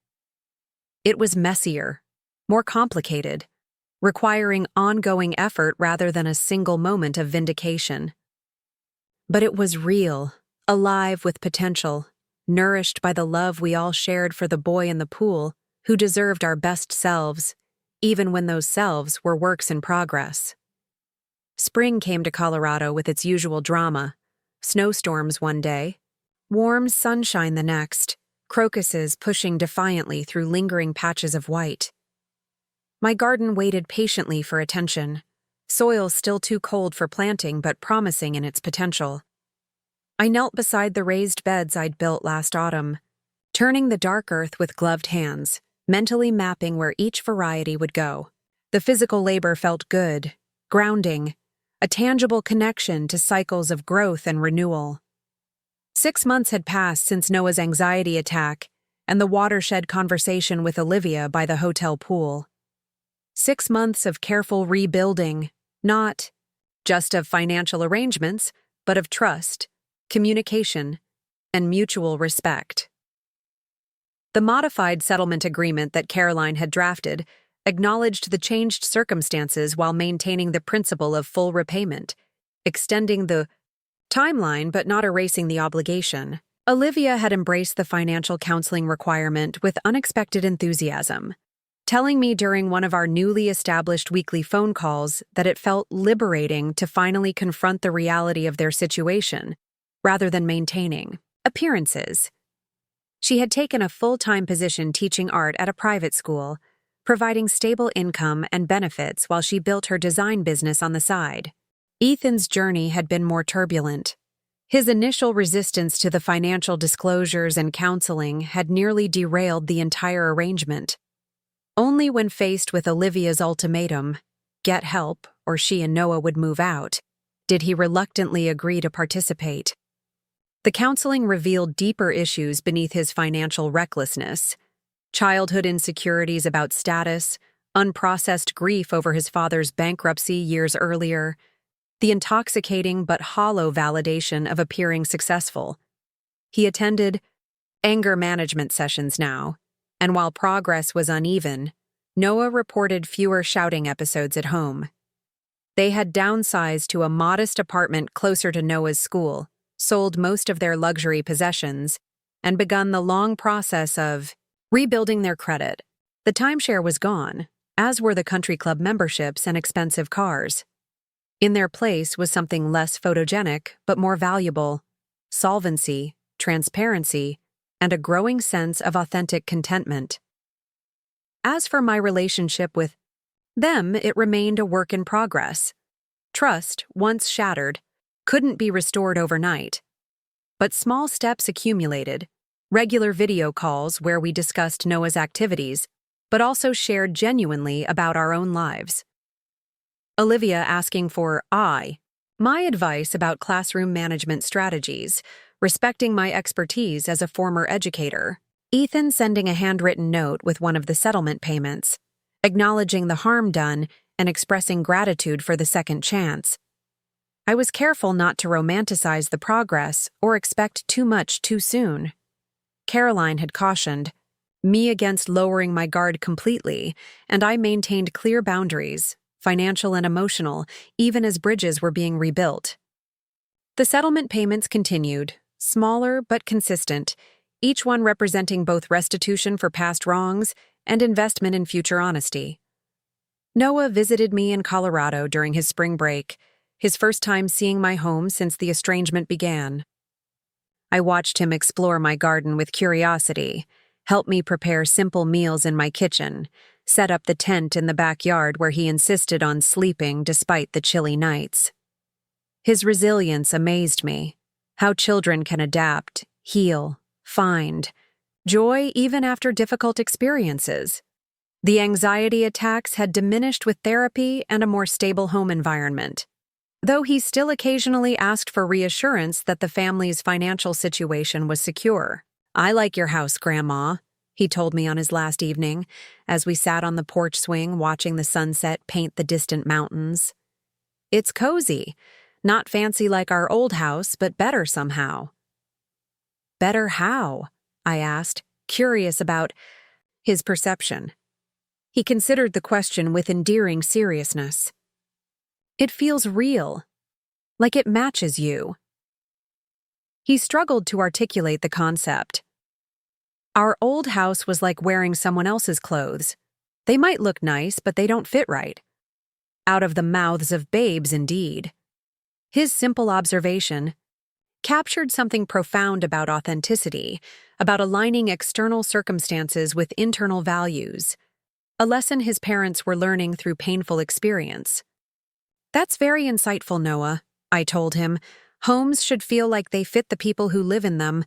It was messier, more complicated, requiring ongoing effort rather than a single moment of vindication. But it was real, alive with potential, nourished by the love we all shared for the boy in the pool who deserved our best selves, even when those selves were works in progress. Spring came to Colorado with its usual drama, snowstorms one day, warm sunshine the next, crocuses pushing defiantly through lingering patches of white. My garden waited patiently for attention, soil still too cold for planting but promising in its potential. I knelt beside the raised beds I'd built last autumn, turning the dark earth with gloved hands, mentally mapping where each variety would go. The physical labor felt good, grounding, a tangible connection to cycles of growth and renewal. 6 months had passed since Noah's anxiety attack and the watershed conversation with Olivia by the hotel pool. 6 months of careful rebuilding, not just of financial arrangements, but of trust, communication, and mutual respect. The modified settlement agreement that Caroline had drafted acknowledged the changed circumstances while maintaining the principle of full repayment, extending the timeline but not erasing the obligation. Olivia had embraced the financial counseling requirement with unexpected enthusiasm, telling me during one of our newly established weekly phone calls that it felt liberating to finally confront the reality of their situation, rather than maintaining appearances. She had taken a full-time position teaching art at a private school, providing stable income and benefits while she built her design business on the side. Ethan's journey had been more turbulent. His initial resistance to the financial disclosures and counseling had nearly derailed the entire arrangement. Only when faced with Olivia's ultimatum, get help or she and Noah would move out, did he reluctantly agree to participate. The counseling revealed deeper issues beneath his financial recklessness: childhood insecurities about status, unprocessed grief over his father's bankruptcy years earlier, the intoxicating but hollow validation of appearing successful. He attended anger management sessions now, and while progress was uneven, Noah reported fewer shouting episodes at home. They had downsized to a modest apartment closer to Noah's school, sold most of their luxury possessions, and begun the long process of rebuilding their credit. The timeshare was gone, as were the country club memberships and expensive cars. In their place was something less photogenic but more valuable: solvency, transparency, and a growing sense of authentic contentment. As for my relationship with them, it remained a work in progress. Trust, once shattered, couldn't be restored overnight. But small steps accumulated: regular video calls where we discussed Noah's activities, but also shared genuinely about our own lives. Olivia asking for my advice about classroom management strategies, respecting my expertise as a former educator. Ethan sending a handwritten note with one of the settlement payments, acknowledging the harm done and expressing gratitude for the second chance. I was careful not to romanticize the progress or expect too much too soon. Caroline had cautioned me against lowering my guard completely, and I maintained clear boundaries, financial and emotional, even as bridges were being rebuilt. The settlement payments continued, smaller but consistent, each one representing both restitution for past wrongs and investment in future honesty. Noah visited me in Colorado during his spring break, his first time seeing my home since the estrangement began. I watched him explore my garden with curiosity, help me prepare simple meals in my kitchen, set up the tent in the backyard where he insisted on sleeping despite the chilly nights. His resilience amazed me: how children can adapt, heal, find joy even after difficult experiences. The anxiety attacks had diminished with therapy and a more stable home environment, though he still occasionally asked for reassurance that the family's financial situation was secure. "I like your house, Grandma," he told me on his last evening, as we sat on the porch swing watching the sunset paint the distant mountains. "It's cozy, not fancy like our old house, but better somehow." "Better how?" I asked, curious about his perception. He considered the question with endearing seriousness. "It feels real, like it matches you." He struggled to articulate the concept. "Our old house was like wearing someone else's clothes. They might look nice, but they don't fit right. Out of the mouths of babes, indeed." His simple observation captured something profound about authenticity, about aligning external circumstances with internal values, a lesson his parents were learning through painful experience. "That's very insightful, Noah," I told him. "Homes should feel like they fit the people who live in them."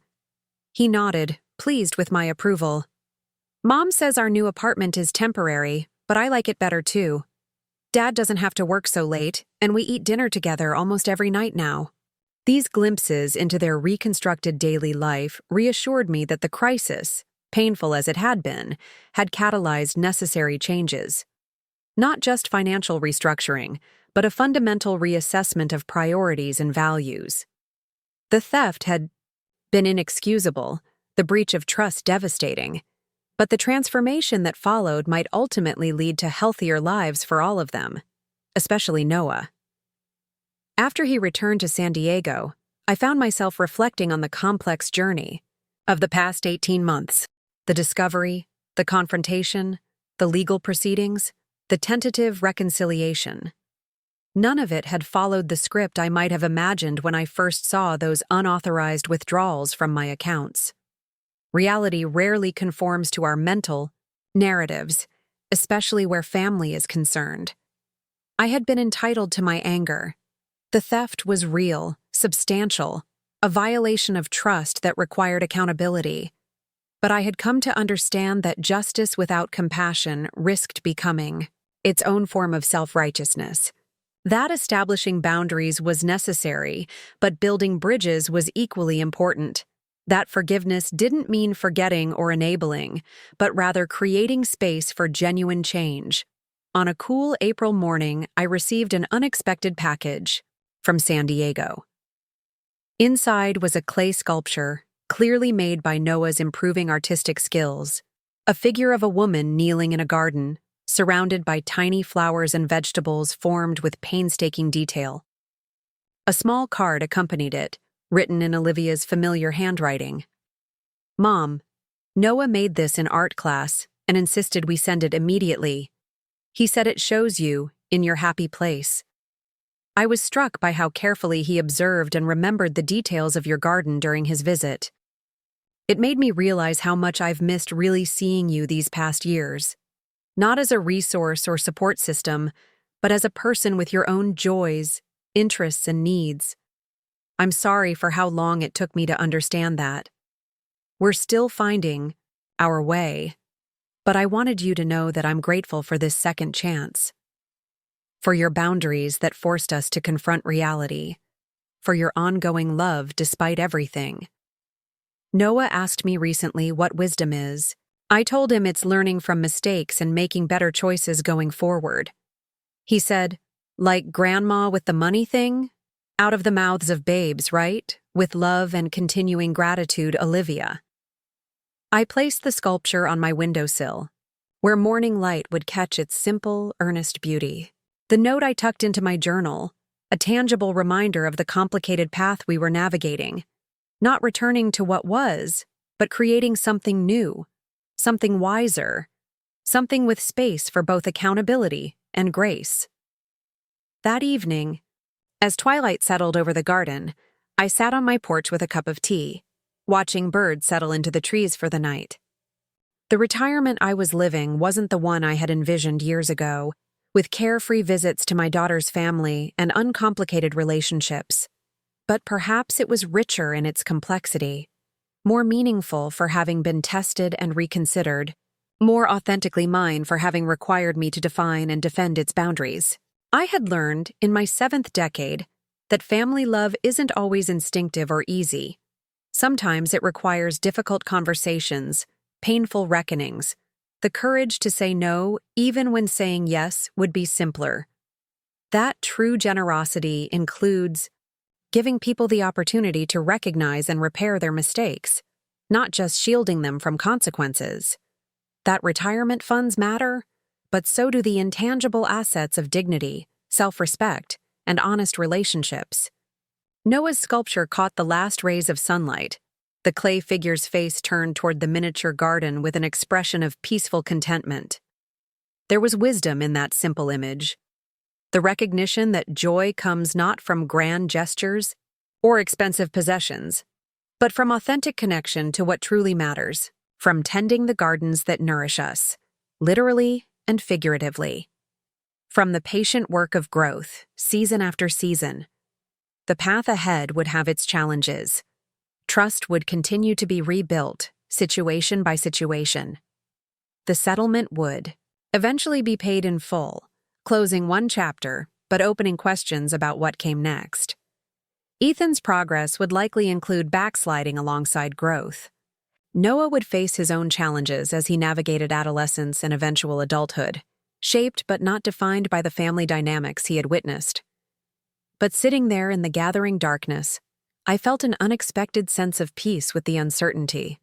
He nodded, pleased with my approval. "Mom says our new apartment is temporary, but I like it better too. Dad doesn't have to work so late, and we eat dinner together almost every night now." These glimpses into their reconstructed daily life reassured me that the crisis, painful as it had been, had catalyzed necessary changes. Not just financial restructuring, but a fundamental reassessment of priorities and values. The theft had been inexcusable, the breach of trust devastating, but the transformation that followed might ultimately lead to healthier lives for all of them, especially Noah. After he returned to San Diego, I found myself reflecting on the complex journey of the past 18 months. The discovery, the confrontation, the legal proceedings, the tentative reconciliation. None of it had followed the script I might have imagined when I first saw those unauthorized withdrawals from my accounts. Reality rarely conforms to our mental narratives, especially where family is concerned. I had been entitled to my anger. The theft was real, substantial, a violation of trust that required accountability. But I had come to understand that justice without compassion risked becoming its own form of self-righteousness. That establishing boundaries was necessary, but building bridges was equally important. That forgiveness didn't mean forgetting or enabling, but rather creating space for genuine change. On a cool April morning, I received an unexpected package from San Diego. Inside was a clay sculpture, clearly made by Noah's improving artistic skills, a figure of a woman kneeling in a garden, surrounded by tiny flowers and vegetables formed with painstaking detail. A small card accompanied it, written in Olivia's familiar handwriting. "Mom, Noah made this in art class and insisted we send it immediately. He said it shows you in your happy place." I was struck by how carefully he observed and remembered the details of your garden during his visit. It made me realize how much I've missed really seeing you these past years. Not as a resource or support system, but as a person with your own joys, interests, and needs. I'm sorry for how long it took me to understand that. We're still finding our way, but I wanted you to know that I'm grateful for this second chance. For your boundaries that forced us to confront reality. For your ongoing love despite everything. Noah asked me recently what wisdom is. I told him it's learning from mistakes and making better choices going forward. He said, "Like grandma with the money thing? Out of the mouths of babes, right? With love and continuing gratitude, Olivia." I placed the sculpture on my windowsill, where morning light would catch its simple, earnest beauty. The note I tucked into my journal, a tangible reminder of the complicated path we were navigating. Not returning to what was, but creating something new, something wiser, something with space for both accountability and grace. That evening, as twilight settled over the garden, I sat on my porch with a cup of tea, watching birds settle into the trees for the night. The retirement I was living wasn't the one I had envisioned years ago, with carefree visits to my daughter's family and uncomplicated relationships. But perhaps it was richer in its complexity, more meaningful for having been tested and reconsidered, more authentically mine for having required me to define and defend its boundaries. I had learned, in my 7th decade, that family love isn't always instinctive or easy. Sometimes it requires difficult conversations, painful reckonings, the courage to say no even when saying yes would be simpler. That true generosity includes giving people the opportunity to recognize and repair their mistakes, not just shielding them from consequences. That retirement funds matter, but so do the intangible assets of dignity, self-respect, and honest relationships. Noah's sculpture caught the last rays of sunlight. The clay figure's face turned toward the miniature garden with an expression of peaceful contentment. There was wisdom in that simple image. The recognition that joy comes not from grand gestures or expensive possessions, but from authentic connection to what truly matters, from tending the gardens that nourish us, literally and figuratively. From the patient work of growth, season after season. The path ahead would have its challenges. Trust would continue to be rebuilt, situation by situation. The settlement would eventually be paid in full, closing one chapter, but opening questions about what came next. Ethan's progress would likely include backsliding alongside growth. Noah would face his own challenges as he navigated adolescence and eventual adulthood, shaped but not defined by the family dynamics he had witnessed. But sitting there in the gathering darkness, I felt an unexpected sense of peace with the uncertainty.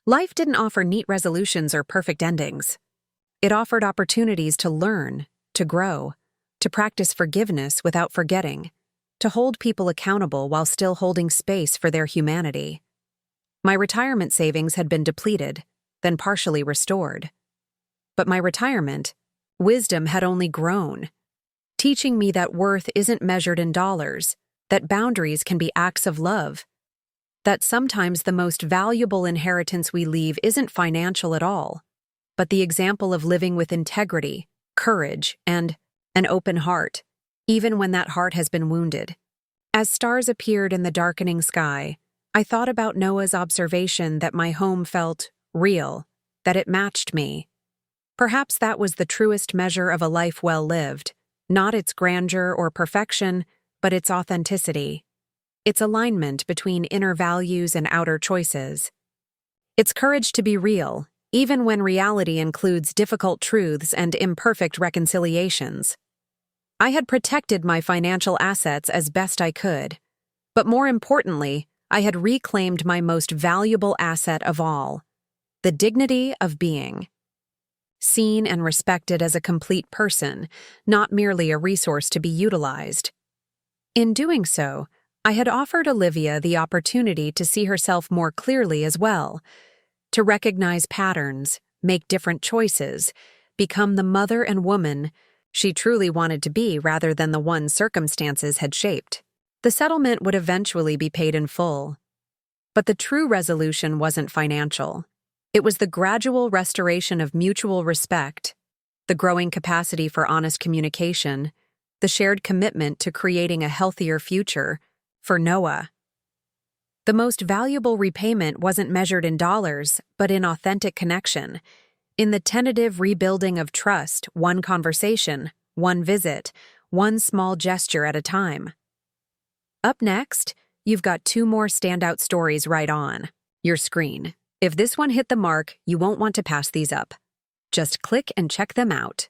Life didn't offer neat resolutions or perfect endings. It offered opportunities to learn, to grow, to practice forgiveness without forgetting, to hold people accountable while still holding space for their humanity. My retirement savings had been depleted, then partially restored. But my retirement, wisdom had only grown, teaching me that worth isn't measured in dollars, that boundaries can be acts of love, that sometimes the most valuable inheritance we leave isn't financial at all, but the example of living with integrity, courage, and an open heart, even when that heart has been wounded. As stars appeared in the darkening sky, I thought about Noah's observation that my home felt real, that it matched me. Perhaps that was the truest measure of a life well lived, not its grandeur or perfection, but its authenticity, its alignment between inner values and outer choices. Its courage to be real, even when reality includes difficult truths and imperfect reconciliations. I had protected my financial assets as best I could, but more importantly, I had reclaimed my most valuable asset of all, the dignity of being. Seen and respected as a complete person, not merely a resource to be utilized. In doing so, I had offered Olivia the opportunity to see herself more clearly as well, to recognize patterns, make different choices, become the mother and woman she truly wanted to be rather than the one circumstances had shaped. The settlement would eventually be paid in full. But the true resolution wasn't financial. It was the gradual restoration of mutual respect, the growing capacity for honest communication, the shared commitment to creating a healthier future for Noah. The most valuable repayment wasn't measured in dollars, but in authentic connection, in the tentative rebuilding of trust, one conversation, one visit, one small gesture at a time. Up next, you've got 2 more standout stories right on your screen. If this one hit the mark, you won't want to pass these up. Just click and check them out.